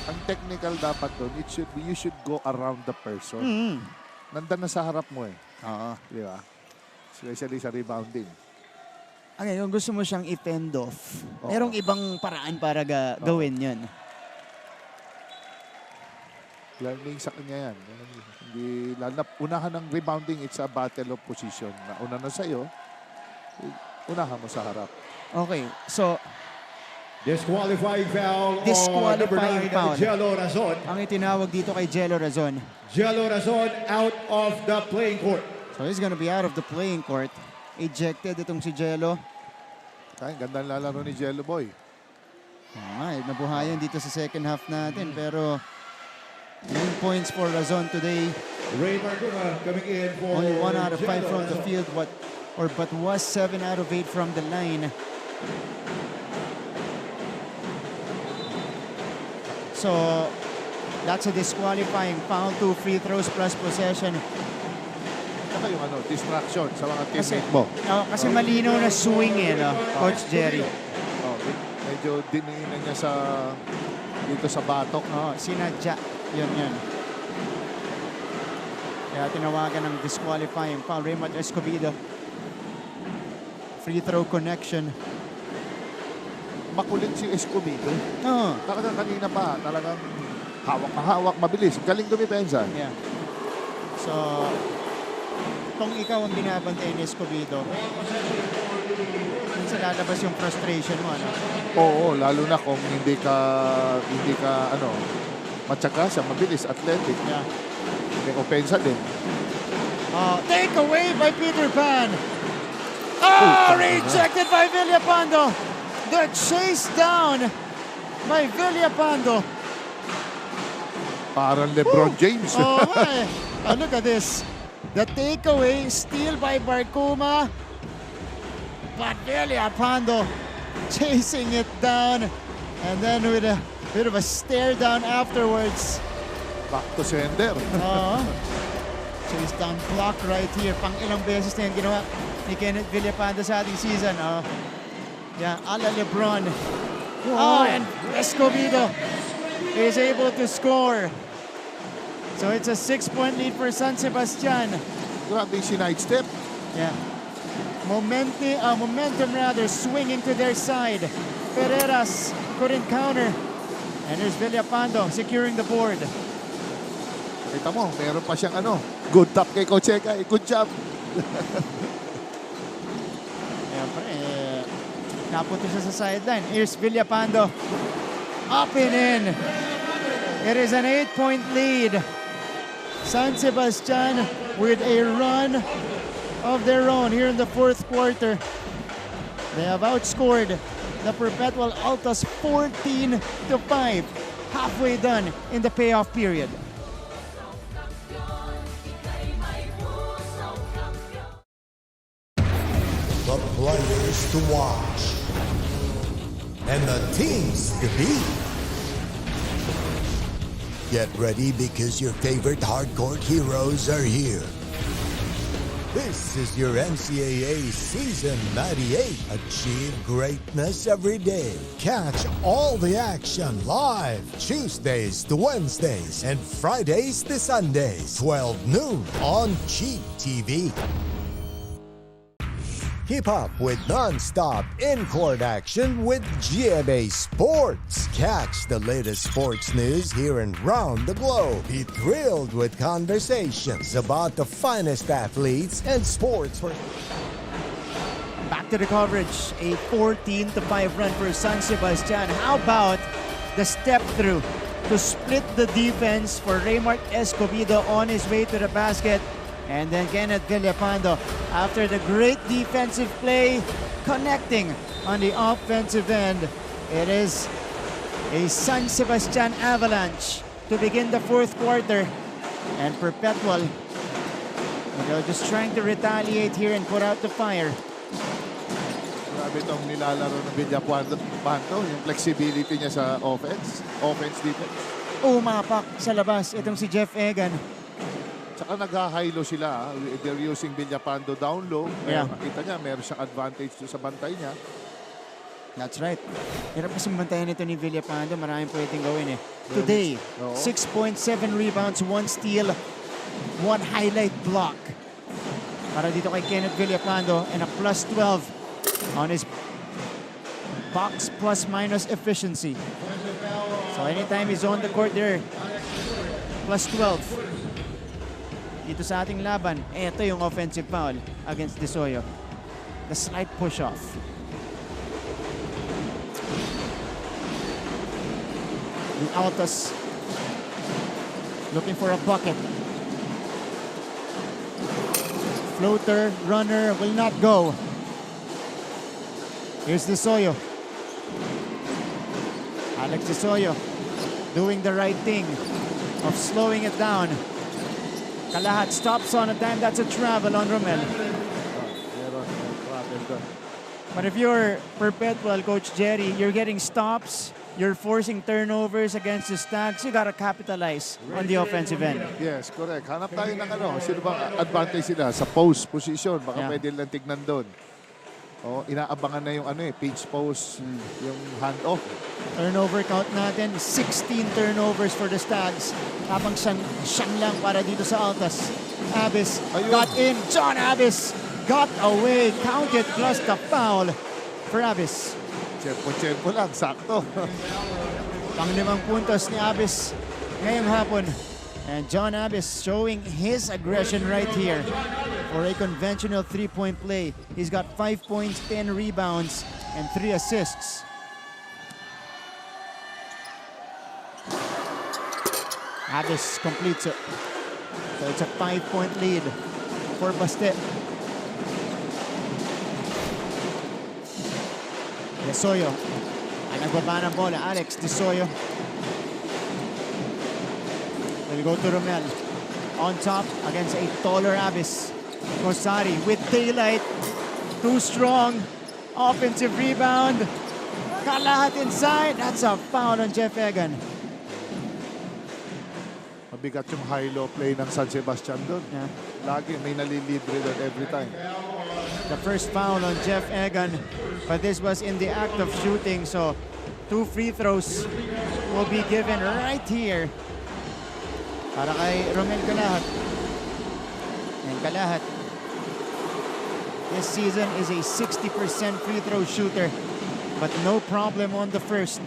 Ang technical dapat doon, you should go around the person. Nandan na sa harap mo eh. Oo. Di ba? Especially sa rebounding. Okay, kung gusto mo siyang i-fend off, merong ibang paraan para gawin yun. Learning sa kanya yan. Hindi, unahan ng rebounding, it's a battle of position. Una na sa'yo, unahan mo sa harap. Okay, so disqualifying foul disqualifying foul. Jello Razon. Ang itinawag dito kay Jello Razon. Jello Razon out of the playing court. So he's gonna be out of the playing court. Ejected itong si Jello. Ay, ganda lalaro ni Jello Boy. Nabuhayan dito sa second half natin, pero 9 points for Razon today. Ray Marguma coming in for only 1 out of 5 from the Razon. field, but was 7 out of 8 from the line. So that's a disqualifying foul, 2 free throws plus possession. Saka yung distraction sa mga teammate mo. Kasi malinaw na swing Coach Jerry. Medyo diniinan niya dito sa batok. Sinadya. Yun. Kaya tinawagan ng disqualifying foul. Raymond Escobedo. Free throw connection. Makulit si Escobedo. Talagang kanina pa, talagang hawak, mabilis. Galing dumipensa. Yeah. So, kung ikaw ang binabantay ni Escobedo, minsan lalabas yung frustration mo, Oo, lalo na kung hindi ka matyaga siya, mabilis, athletic. Yeah. May opensa din. Take away by Peter Pan. Rejected by Villapando. The chase down by Villapando. Parang LeBron James. Look at this. The takeaway, steal by Barcuma. But Villapando chasing it down. And then with a bit of a stare down afterwards. Back to sender. Chase down block right here. Pang ilang beses na yung ginawa ni Kenneth Villapando sa ating season. Yeah, a la LeBron. And Escobedo is able to score. So it's a 6-point lead for San Sebastian. Grabe side step. Yeah. Momentum rather swinging to their side. Ferreras couldn't counter. And there's Villapando securing the board. Kita mo, meron pa siyang good tap kay Coach Eka. Good job. Napunta siya sa sideline. Here's Villapando. Up and in. It is an 8-point lead. San Sebastian with a run of their own here in the fourth quarter. They have outscored the Perpetual ALTAs 14-5. Halfway done in the payoff period. The players to watch and the teams to beat. Get ready because your favorite hardcore heroes are here. This is your NCAA Season 98. Achieve greatness every day. Catch all the action live Tuesdays to Wednesdays and Fridays to Sundays, 12 noon on Cheap TV. Keep up with non-stop in-court action with GMA Sports. Catch the latest sports news here and round the globe. Be thrilled with conversations about the finest athletes and sports. Back to the coverage. A 14-5 run for San Sebastian. How about the step through to split the defense for Raymart Escobedo on his way to the basket? And then Kenneth Villapando, after the great defensive play, connecting on the offensive end. It is a San Sebastian avalanche to begin the fourth quarter. And Perpetual, just trying to retaliate here and put out the fire. Grabe itong nilalaro ng Villapuando, yung flexibility niya sa offense, defense. Umapak sa labas itong si Jeff Egan. Tsaka nag-high-low sila. They're using Villapuando down low. Yeah. Nakita niya, meron siyang advantage sa bantay niya. That's right. Hirap kasi bantayan ito ni Villapando. Maraming pwedeng gawin eh. Today, 6.7 rebounds, 1 steal, 1 highlight block. Para dito kay Kenneth Villapando and a plus 12 on his box plus minus efficiency. So anytime he's on the court there, plus 12. Dito sa ating laban, ito yung offensive foul against Desoyo. The slight push-off. The Altas looking for a bucket. Floater, runner, will not go. Here's Desoyo. Alex Desoyo doing the right thing of slowing it down. Kalahat stops on a dime. That's a travel on Romel. But if you're Perpetual, Coach Jerry, you're getting stops, you're forcing turnovers against the Stags, you gotta capitalize on the offensive end. Yes, correct. Hanap tayo ng sino bang advantage sila sa post position. Baka pwede lang tignan doon. Oh, inaabangan na yung pinch post, yung handoff. Turnover count natin, 16 turnovers for the Stags. Habang siyang lang para dito sa Altas. Abis got in. John Abis got away. Counted plus the foul for Abis. Tempo lang, sakto. Pang-5 puntos ni Abis ngayong hapon. And John Abis showing his aggression right here for a conventional three-point play. He's got 5 points, 10 rebounds, and 3 assists. Abis completes it. So it's a 5-point lead for Baste. Desoyo. Ang nagbaba ng bola, Alex Desoyo. Will go to Romel. On top against a taller Abis. Rosari with daylight. Too strong. Offensive rebound. Kalahat inside. That's a foul on Jeff Egan. Mabigat yung high-low play ng San Sebastian doon. Yeah. Lagi may nalilibre doon every time. The first foul on Jeff Egan, but this was in the act of shooting, so 2 free throws will be given right here para kay Romel Kalahat. And Kalahat this season is a 60% free throw shooter, but no problem on the first.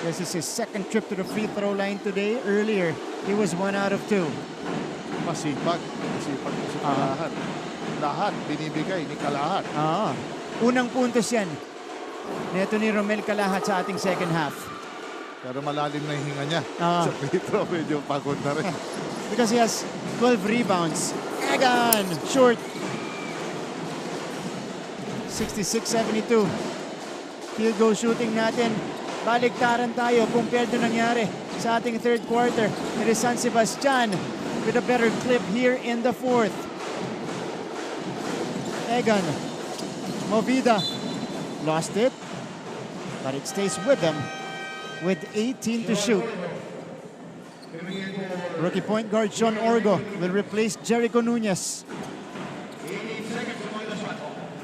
This is his second trip to the free throw line today. Earlier, he was 1 out of 2. Masipag si Kalahat. Lahat binibigay ni Kalahat. Unang puntos yan. Neto ni Romel Kalahat sa ating second half. Pero malalim na yung hinga niya. Sa free throw, medyo pagod na rin. Because he has 12 rebounds. Egan, short. 66-72. Field goal shooting natin. Baligtaran tayo compared to nangyari sa ating third quarter. It is San Sebastian with a better clip here in the fourth. Egan, Movida, lost it, but it stays with them with 18 to shoot. Rookie point guard Sean Orgo will replace Jericho Nunez.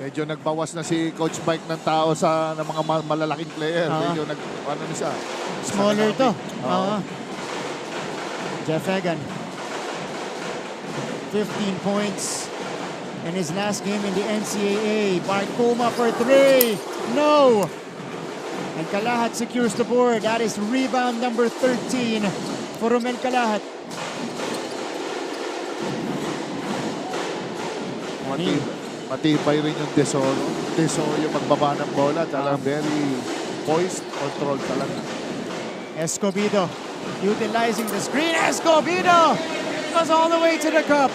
Medyo nagbawas na si Coach Mike ng tao sa ng mga malalaking player. Medyo ano na siya. Smaller to. Jeff Egan. 15 points in his last game in the NCAA. Barcoma for 3. No! And Kalahat secures the board. That is rebound number 13 for Romel Kalahat. Matibay rin yung Desoyo magbaba ng bola. Talagang very poised, control talaga. Escobedo utilizing the screen. Escobedo goes all the way to the cup.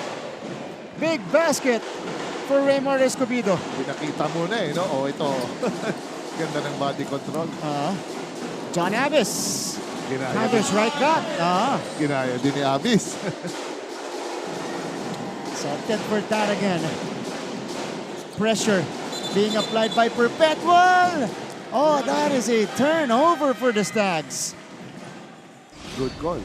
Big basket for Raymond Escobedo. Pinakita muna no? Ito. Ganda ng body control. John Abis. Abis right back. Ginaya din ni Abis. Set it for that again. pressure being applied by Perpetual. Oh, that is a turnover for the Stags. Good call.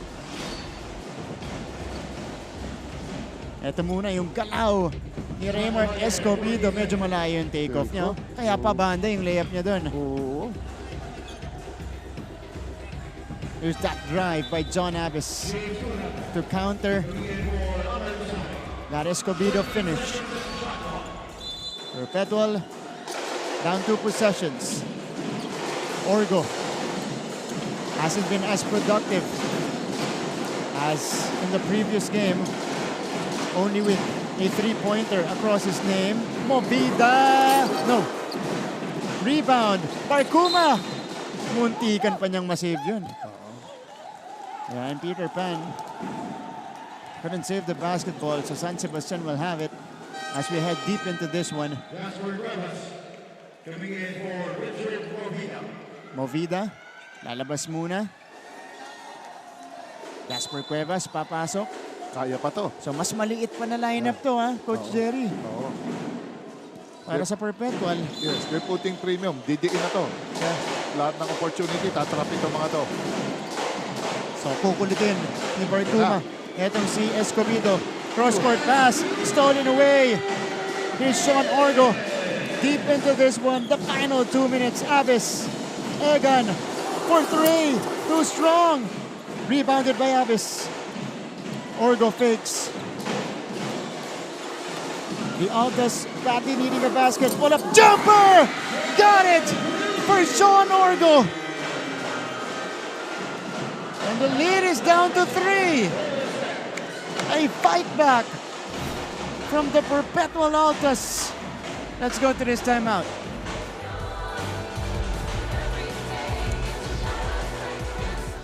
Ito muna yung galaw ni Raymar Escobedo. Medyo malayo yung take-off niya. Kaya pa banda yung layup niya doon. Oo. Here's that drive by John Abbas to counter that Escobedo finish. Perpetual down 2 possessions. Orgo hasn't been as productive as in the previous game. Only with a 3-pointer across his name. Movida! No. Rebound. Parkuma! Muntikan pa niyang masave yun. Yeah, and Peter Pan couldn't save the basketball, so San Sebastian will have it as we head deep into this one. Movida, lalabas muna. Jasper Cuevas, papasok. Kaya pa to. So mas maliit pa na lineup to, ha, Coach Jerry. Para sa Perpetual. Yes, they're putting premium. Didiin na to. Lahat ng opportunity, tatrapin itong mga to. So kukulitin ni Bartuma. Etong si Escobedo. Cross-court pass, stolen away. Here's Sean Orgo. Deep into this one, the final 2 minutes. Abbas, Egan for 3. Too strong. Rebounded by Abbas. Orgo fakes. The Altas badly needing a basket. Pull up jumper! Got it for Sean Orgo. And the lead is down to 3. A fight back from the Perpetual Altas. Let's go to this timeout.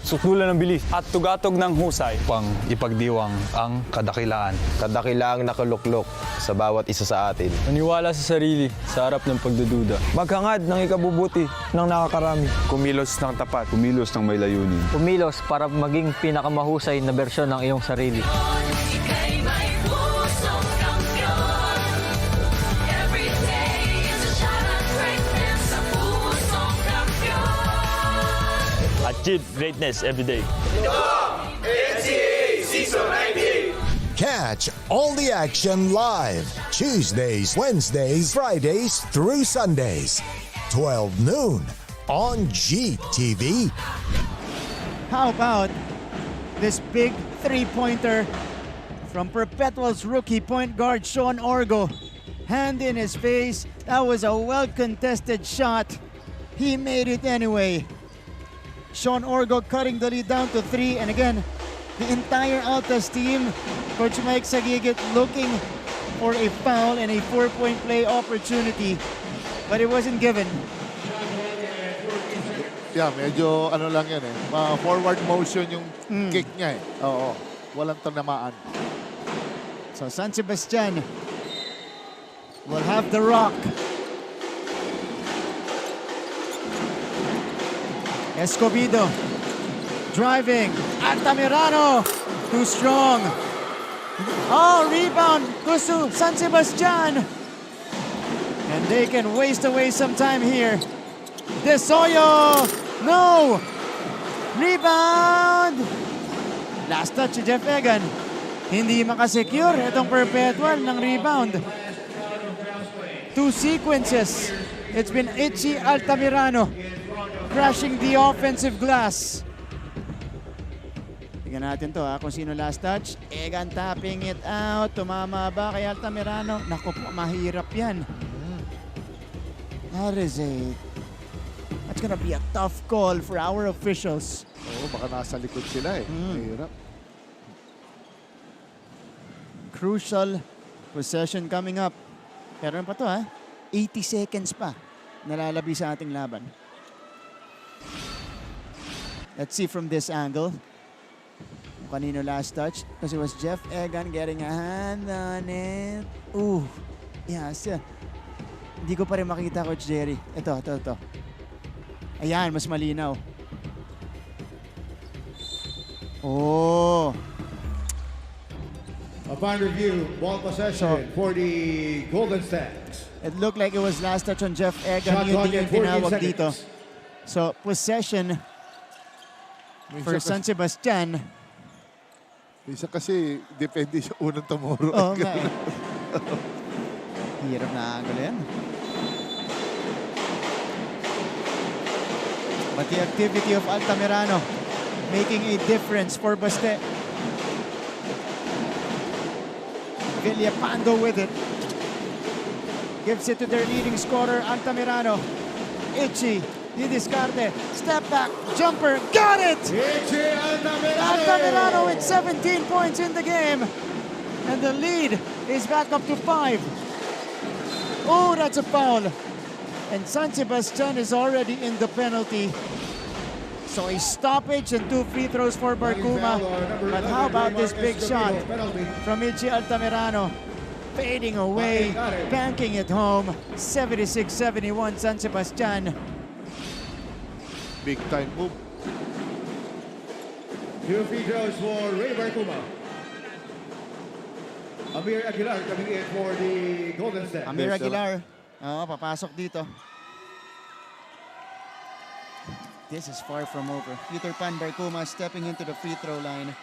Sukulan ng bilis at tugatog ng husay pang ipagdiwang ang kadakilaan. Kadakilaang nakaluklok sa bawat isa sa atin. Maniwala sa sarili sa harap ng pagdududa. Maghangad ng ikabubuti ng nakakarami. Kumilos ng tapat. Kumilos ng may layunin. Kumilos para maging pinakamahusay na bersyon ng iyong sarili. Achieve greatness every day. NCAA Season 98. Catch all the action live Tuesdays, Wednesdays, Fridays through Sundays, 12 noon on GTV. How about this big 3-pointer from Perpetual's rookie point guard Sean Orgo? Hand in his face. That was a well-contested shot. He made it anyway. Sean Orgo cutting the lead down to 3. And again, the entire Altas team, Coach Mike Sagigit looking for a foul and a 4-point play opportunity. But it wasn't given. Yeah, medyo ano lang yan eh. Forward motion yung kick niya eh. Oo, walang tanamaan. So San Sebastian will have the rock. Escobedo driving. Altamirano too strong. Oh, rebound goes to San Sebastian. And they can waste away some time here. Desoyo! No! Rebound! Last touch si Jeff Egan. Hindi makasecure itong Perpetual ng rebound. 2 sequences. It's been Itchy Altamirano crashing the offensive glass. Tingnan natin to kung sino last touch. Egan tapping it out. Tumama ba kay Altamirano? Naku po, mahirap yan. That's gonna be a tough call for our officials. Oo, baka nasa likod sila eh. Mahirap. Crucial possession coming up. Pero pa to 80 seconds pa nalalabi sa ating laban. Let's see from this angle. Kanino last touch? Because it was Jeff Egan getting a hand on it. Ooh. Yes. Hindi ko pa rin makita, Coach Jerry. Ito. Ayan, mas malinaw. Oh. Upon review, ball possession for the Golden Stags. It looked like it was last touch on Jeff Egan. Shot Yun clock din at yung 14 tinawag seconds. dito. So, possession for San Sebastian. Isa kasi, depende sa unang tumuro. Oo nga eh. Hirap na angulo yan. But the activity of Altamirano making a difference for Baste. Villapando with it. Gives it to their leading scorer, Altamirano. Ichi, di discarte, step back, jumper, got it! Ichi Altamirano! Altamirano with 17 points in the game. And the lead is back up to 5. Oh, that's a foul. And San Sebastian is already in the penalty. So a stoppage and 2 free throws for Barcuma. But how about this big shot from Ichi Altamirano? Fading away, banking it home. 76-71 San Sebastian. Big time move. 2 free throws for Ray Barcuma. Amir Aguilar coming in for the Golden State. Amir Aguilar. Papasok dito. This is far from over. Peter Pan Barcuma stepping into the free throw line.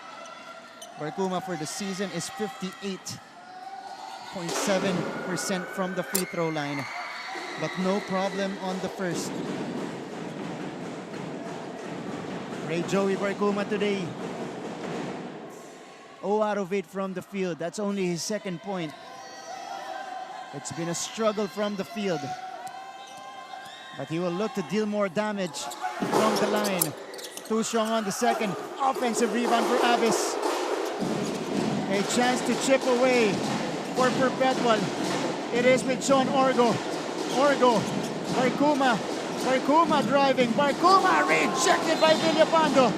Barcuma for the season is 58.7% from the free throw line. But no problem on the first. Ray Joey Barcuma today. 0 out of 8 from the field. That's only his second point. It's been a struggle from the field. But he will look to deal more damage from the line. Too strong on the second. Offensive rebound for Abyss. A chance to chip away for Perpetual. It is with Sean Orgo. Orgo. Barcuma. Barcuma driving. Barcuma rejected by Villapando.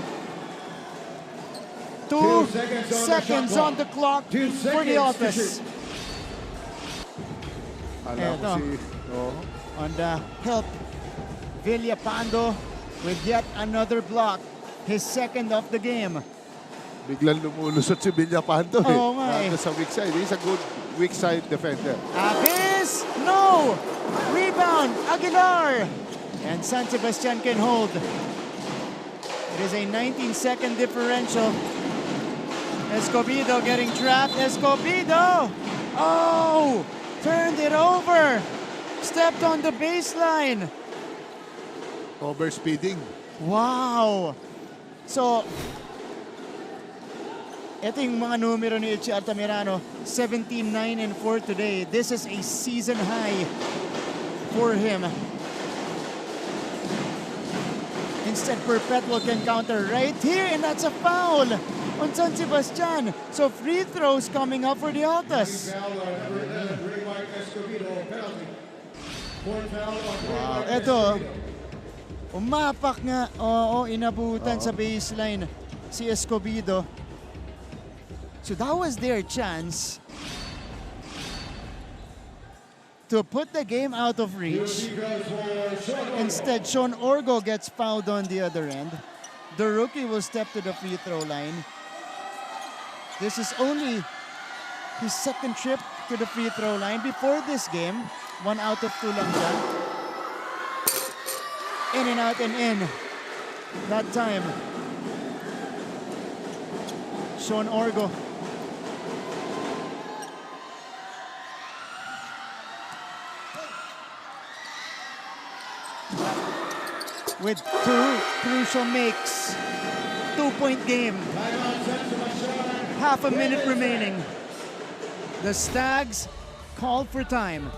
2 seconds on the clock for the Altas. On the help, Villapando with yet another block. His second of the game. Biglang lumulusot si Villapando. Oh my. Sa weak side. He's a good weak side defender. Abyss! No! Rebound! Aguilar! And San Sebastian can hold. It is a 19-second differential. Escobedo getting trapped. Escobedo! Oh! Turned it over. Stepped on the baseline. Overspeeding. Wow! So, ito yung mga numero ni Ichi Altamirano. 17-9-4 today. This is a season high for him. Instead, Perpetual can counter right here, and that's a foul on San Sebastian. So free throws coming up for the Altas. Wow, eto, umapak nga, inabutan sa baseline si Escobedo. So that was their chance to put the game out of reach. Instead, Sean Orgo gets fouled on the other end. The rookie will step to the free throw line. This is only his second trip to the free throw line. Before this game, 1 out of 2 lang siya. In and out and in. That time, Sean Orgo. With 2 crucial makes. 2-point game. Half a minute remaining. The Stags called for time.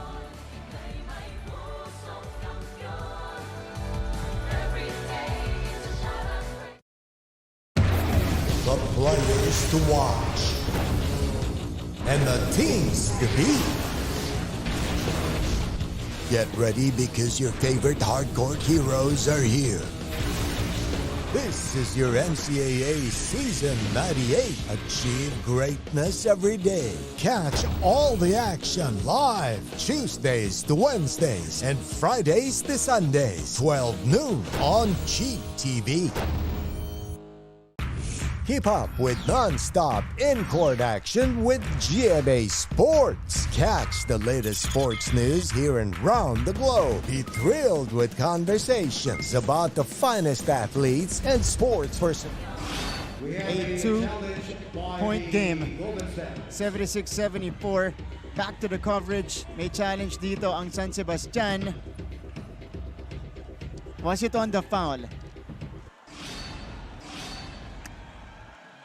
The players to watch and the teams to beat. Get ready because your favorite hardcore heroes are here. This is your NCAA Season 98. Achieve greatness every day. Catch all the action live Tuesdays to Wednesdays and Fridays to Sundays, 12 noon on Cheap TV. Keep up with non-stop in-court action with GMA Sports. Catch the latest sports news here and round the globe. Be thrilled with conversations about the finest athletes and sports personalities. A 2-point game. 76-74. Back to the coverage. May challenge dito ang San Sebastian. Was it on the foul?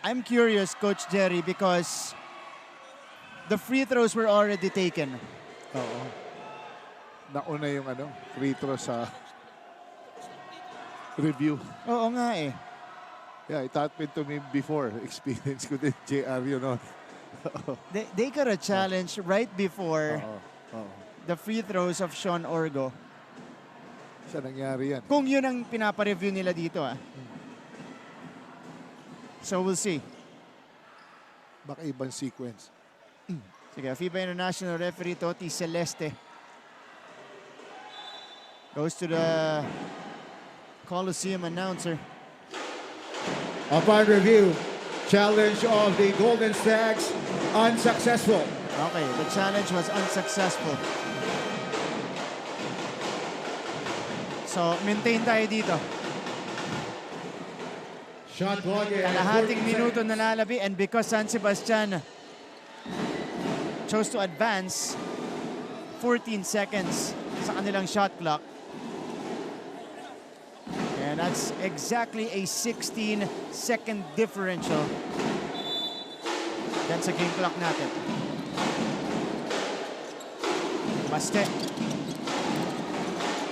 I'm curious, Coach Jerry, because the free throws were already taken. Oo. Nauna yung free throw sa review. Oo nga eh. Yeah, it happened to me before. Experience ko din, JR, They got a challenge right before the free throws of Sean Orgo. Sa nangyari yan. Kung yun ang pinapareview nila dito So we'll see. Baka ibang sequence. Sige, FIBA International Referee Toti Celeste goes to the Coliseum announcer. Upon review, challenge of the Golden Stags unsuccessful. Okay, the challenge was unsuccessful. So, maintain tayo dito. Shot clock. Kalahating minuto na lalabi, and because San Sebastian chose to advance 14 seconds sa kanilang shot clock. And that's exactly a 16-second differential. That's a game clock natin. Baste.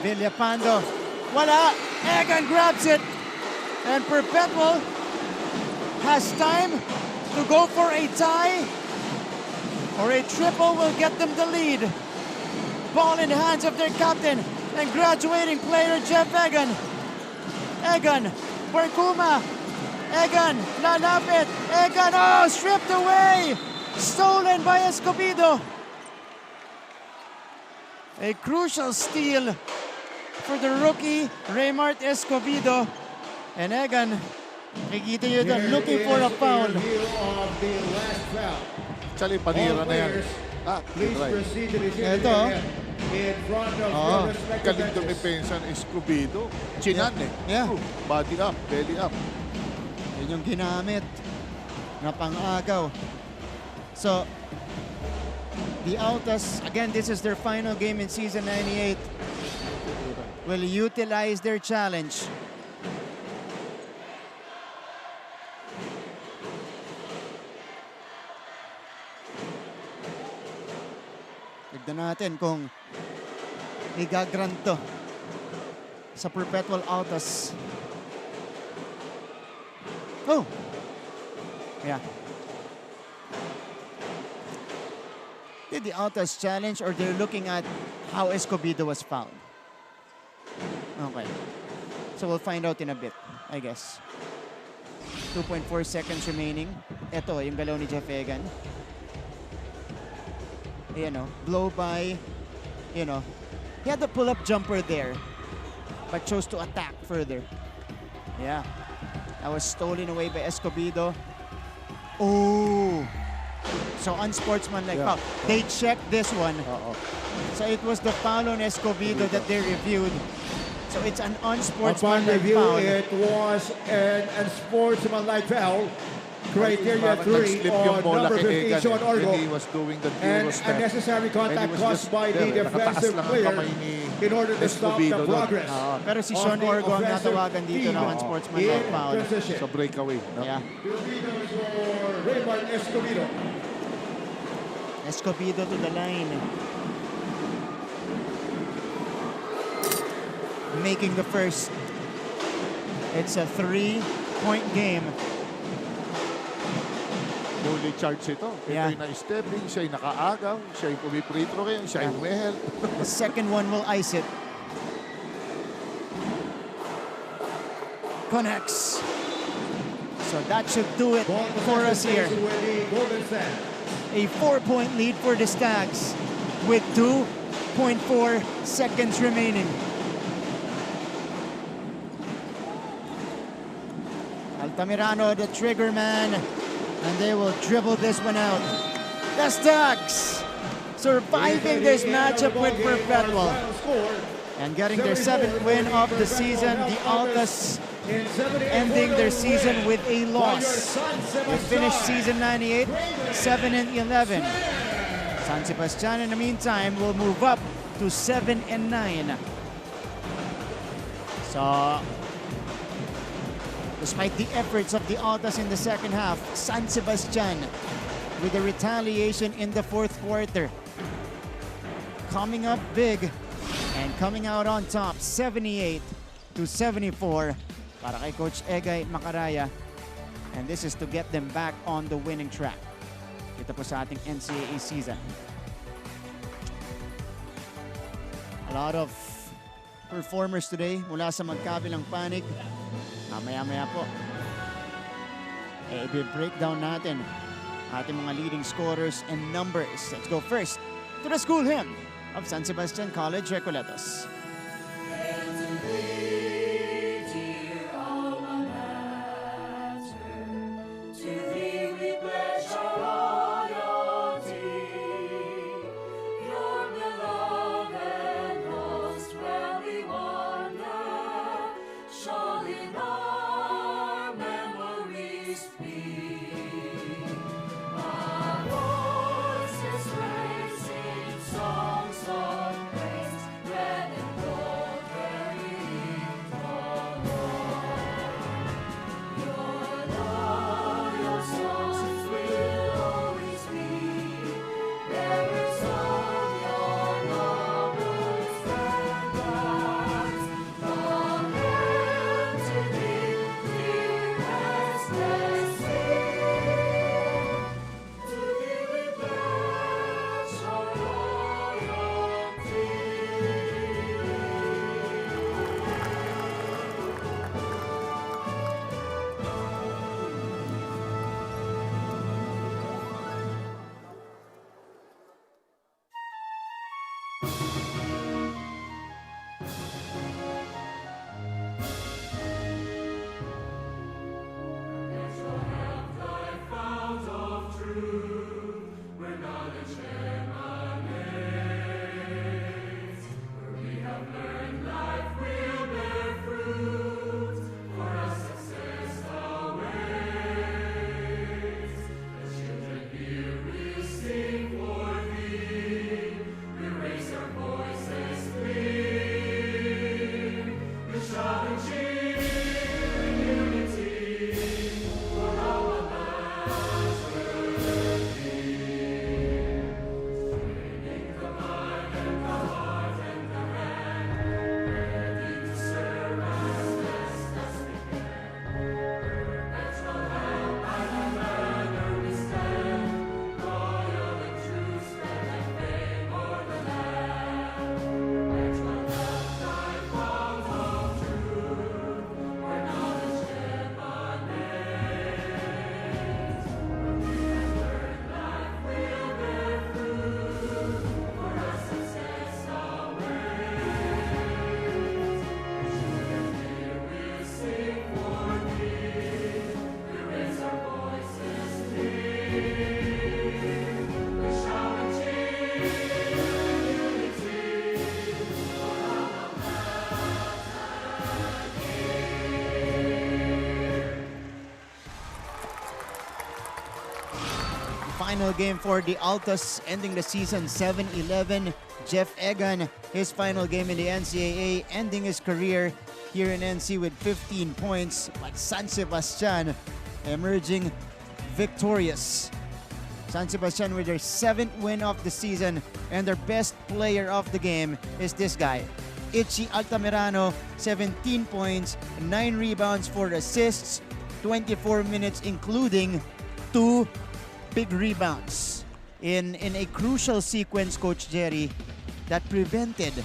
Villapando. Wala! Egan grabs it. And Perpetual has time to go for a tie, or a triple will get them the lead. Ball in the hands of their captain and graduating player Jeff Egan. Egan, Barkuma. Egan, lalapit. Egan, stripped away. Stolen by Escobedo. A crucial steal for the rookie, Raymart Escobedo. And Egan, nakikita nyo doon, looking for a foul. Actually, panira na yan. Please proceed to the Ito. in front of your respective Galing benches. dumipensa ng Escobedo. Chinan Yeah. Body up, belly up. Yun yung ginamit na pang-agaw. So, the Altas, again, this is their final game in season 98, will utilize their challenge. Tignan natin kung igagrant to sa Perpetual Altas. Oh! Yeah. Did the Altas challenge, or they're looking at how Escobedo was found? Okay. So we'll find out in a bit, I guess. 2.4 seconds remaining. Ito, yung galaw ni Jeff Egan. Blow by, he had the pull-up jumper there, but chose to attack further. Yeah. That was stolen away by Escobedo. Oh! So unsportsmanlike foul. They checked this one. So it was the foul on Escobedo that they reviewed. So it's an unsportsmanlike foul. It was an unsportsmanlike foul. Criteria 3 on number 15, Sean Orgo. He was doing the And step. unnecessary contact caused by the defensive player in order to stop the progress. Pero si Sean Orgo ang natawagan dito ng unsportsmanlike foul. Sa breakaway. Yeah. Raymart Escobedo. Escobedo to the line. Making the first. It's a 3-point game. Fully charged ito. Yeah. Ito yung na-stepping, siya yung nakaagaw, siya yung pumipretro ngayon, siya yung may-help. The second one will ice it. Connects. So that should do it for us here. A 4-point lead for the Stags with 2.4 seconds remaining. Altamirano, the trigger man, and they will dribble this one out. The Stags surviving this matchup with Perpetual and getting their 7th win of the season. The Altas ending their season with a loss. They finished season 98, 7-11. San Sebastian, in the meantime, will move up to 7-9. So, despite the efforts of the Altas in the second half, San Sebastian with a retaliation in the 4th quarter, coming up big and coming out on top, 78-74 para kay Coach Egay Macaraya. And this is to get them back on the winning track. Ito po sa ating NCAA season. A lot of performers today mula sa magkabilang panig. Maya-maya po, i-breakdown natin ating mga leading scorers and numbers. Let's go first to the school hymn of San Sebastian College, Recoletos. Final game for the Altas, ending the season 7-11. Jeff Egan, his final game in the NCAA, ending his career here in NC with 15 points. But San Sebastian emerging victorious. San Sebastian with their 7th win of the season, and their best player of the game is this guy, Itchy Altamirano, 17 points, 9 rebounds, 4 assists, 24 minutes, including 2 big rebounds in a crucial sequence, Coach Jerry, that prevented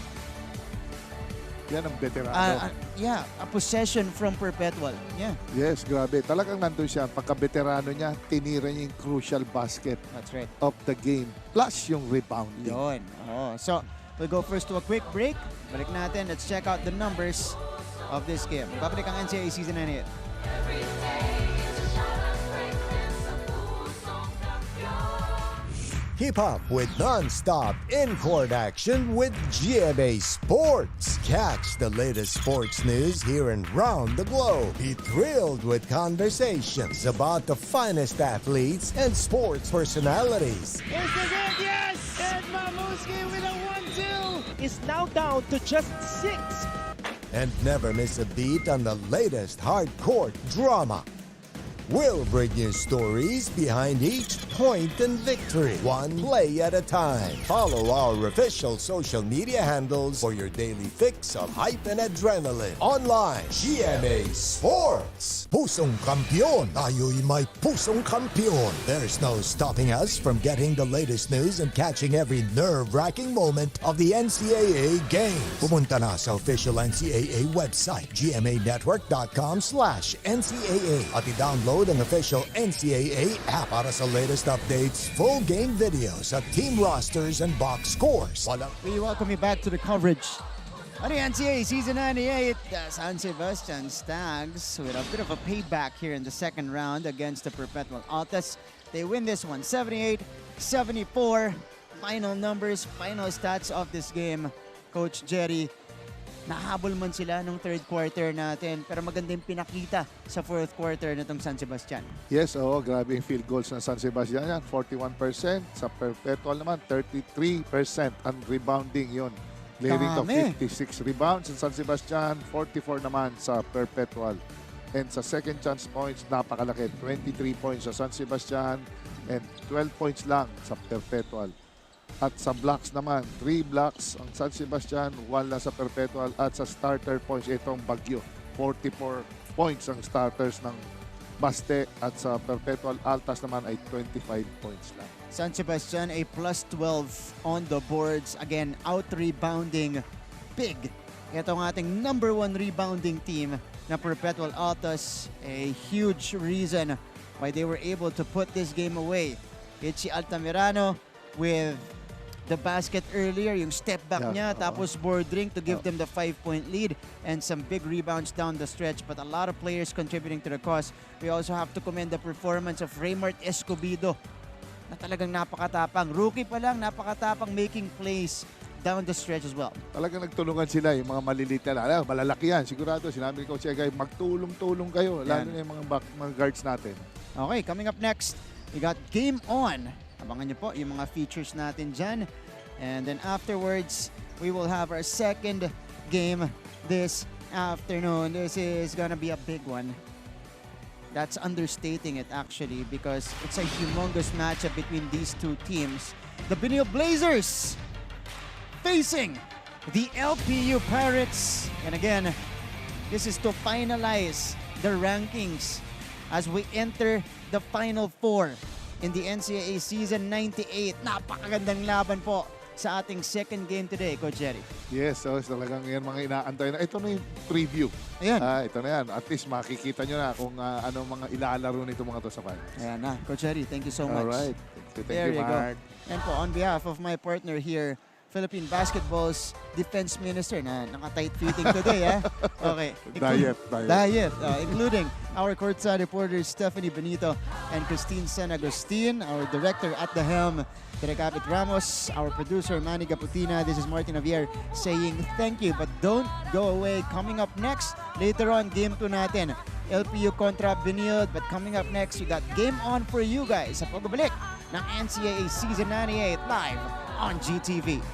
yan ang veterano. A possession from Perpetual. Yeah. Yes, grabe. Talagang nandun siya. Pagka-veterano niya, tinira niya yung crucial basket. That's right. Of the game. Plus yung rebounding. Yun. Oh, so, we'll go first to a quick break. Balik natin. Let's check out the numbers of this game. Babalik ang NCAA Season 98. Keep up with non-stop in-court action with GMA Sports. Catch the latest sports news here and round the globe. Be thrilled with conversations about the finest athletes and sports personalities. Here's the game, yes! And Mamuski with a 1-2 is now down to just 6. And never miss a beat on the latest hard-court drama. We'll bring you stories behind each point and victory, one play at a time. Follow our official social media handles for your daily fix of hype and adrenaline. Online, GMA Sports. Pusong kampiyon, tayo'y may pusong kampiyon. There's no stopping us from getting the latest news and catching every nerve-wracking moment of the NCAA games. Pumunta na sa official NCAA website, gmanetwork.com/NCAA at i-download ang official NCAA app para sa latest updates, full game videos at team rosters and box scores. We welcome you back to the coverage on the NCAA Season 98. San Sebastian Stags with a bit of a payback here in the second round against the Perpetual ALTAs. They win this one 78-74. Final numbers, final stats of this game, Coach Jerry. Nahabol man sila nung third quarter natin, pero maganda yung pinakita sa fourth quarter nitong San Sebastian. Yes, grabe yung field goals ng San Sebastian yan. 41%. Sa Perpetual naman, 33% ang rebounding yon. Leading to 56 rebounds sa San Sebastian, 44 naman sa Perpetual. And sa second chance points, napakalaki. 23 points sa San Sebastian and 12 points lang sa Perpetual. At sa blocks naman, 3 blocks ang San Sebastian, 1 lang sa Perpetual. At sa starter points, itong Bagyo, 44 points ang starters ng Baste. At sa Perpetual Altas naman ay 25 points lang. San Sebastian a plus 12 on the boards. Again, out-rebounding big. Ito ang ating number 1 rebounding team na Perpetual Altas. A huge reason why they were able to put this game away. Itchy Altamirano with the basket earlier, yung step back niya, tapos bordering to give them the 5-point lead and some big rebounds down the stretch. But a lot of players contributing to the cause. We also have to commend the performance of Raymart Escobedo na talagang napakatapang. Rookie pa lang, napakatapang, making plays down the stretch as well. Talagang nagtulungan sila, yung mga maliliit na, malalaki yan. Sigurado, sinabi ko siya, magtulong-tulong kayo, lalo na yung mga guards natin. Okay, coming up next, we got Game On. Abangan niyo po yung mga features natin dyan. And then afterwards, we will have our second game this afternoon. This is gonna be a big one. That's understating it actually because it's a humongous matchup between these two teams. The Benil Blazers facing the LPU Pirates. And again, this is to finalize the rankings as we enter the Final Four in the NCAA Season 98. Napakagandang laban po sa ating second game today, Coach Jerry. Yes, so talagang yan mga inaantay na. Ito na yung preview. Ayan. Ito na yan. At least makikita nyo na kung ano mga ilalaro nito mga to sa finals. Ayan na. Coach Jerry, thank you so much. Alright. Thank you, Mark. And po, on behalf of my partner here, Philippine Basketball's Defense Minister na naka-tight fitting today, Okay. Diet. Including our courtside reporters Stephanie Benito and Christine San Agustin, our director at the helm, Terecapit Ramos, our producer Manny Gaputina. This is Martin Javier saying thank you, but don't go away. Coming up next, later on, Game 2 natin. LPU kontra Benil, but coming up next, we got Game On for you guys sa pagbabalik ng NCAA Season 98 live on GTV.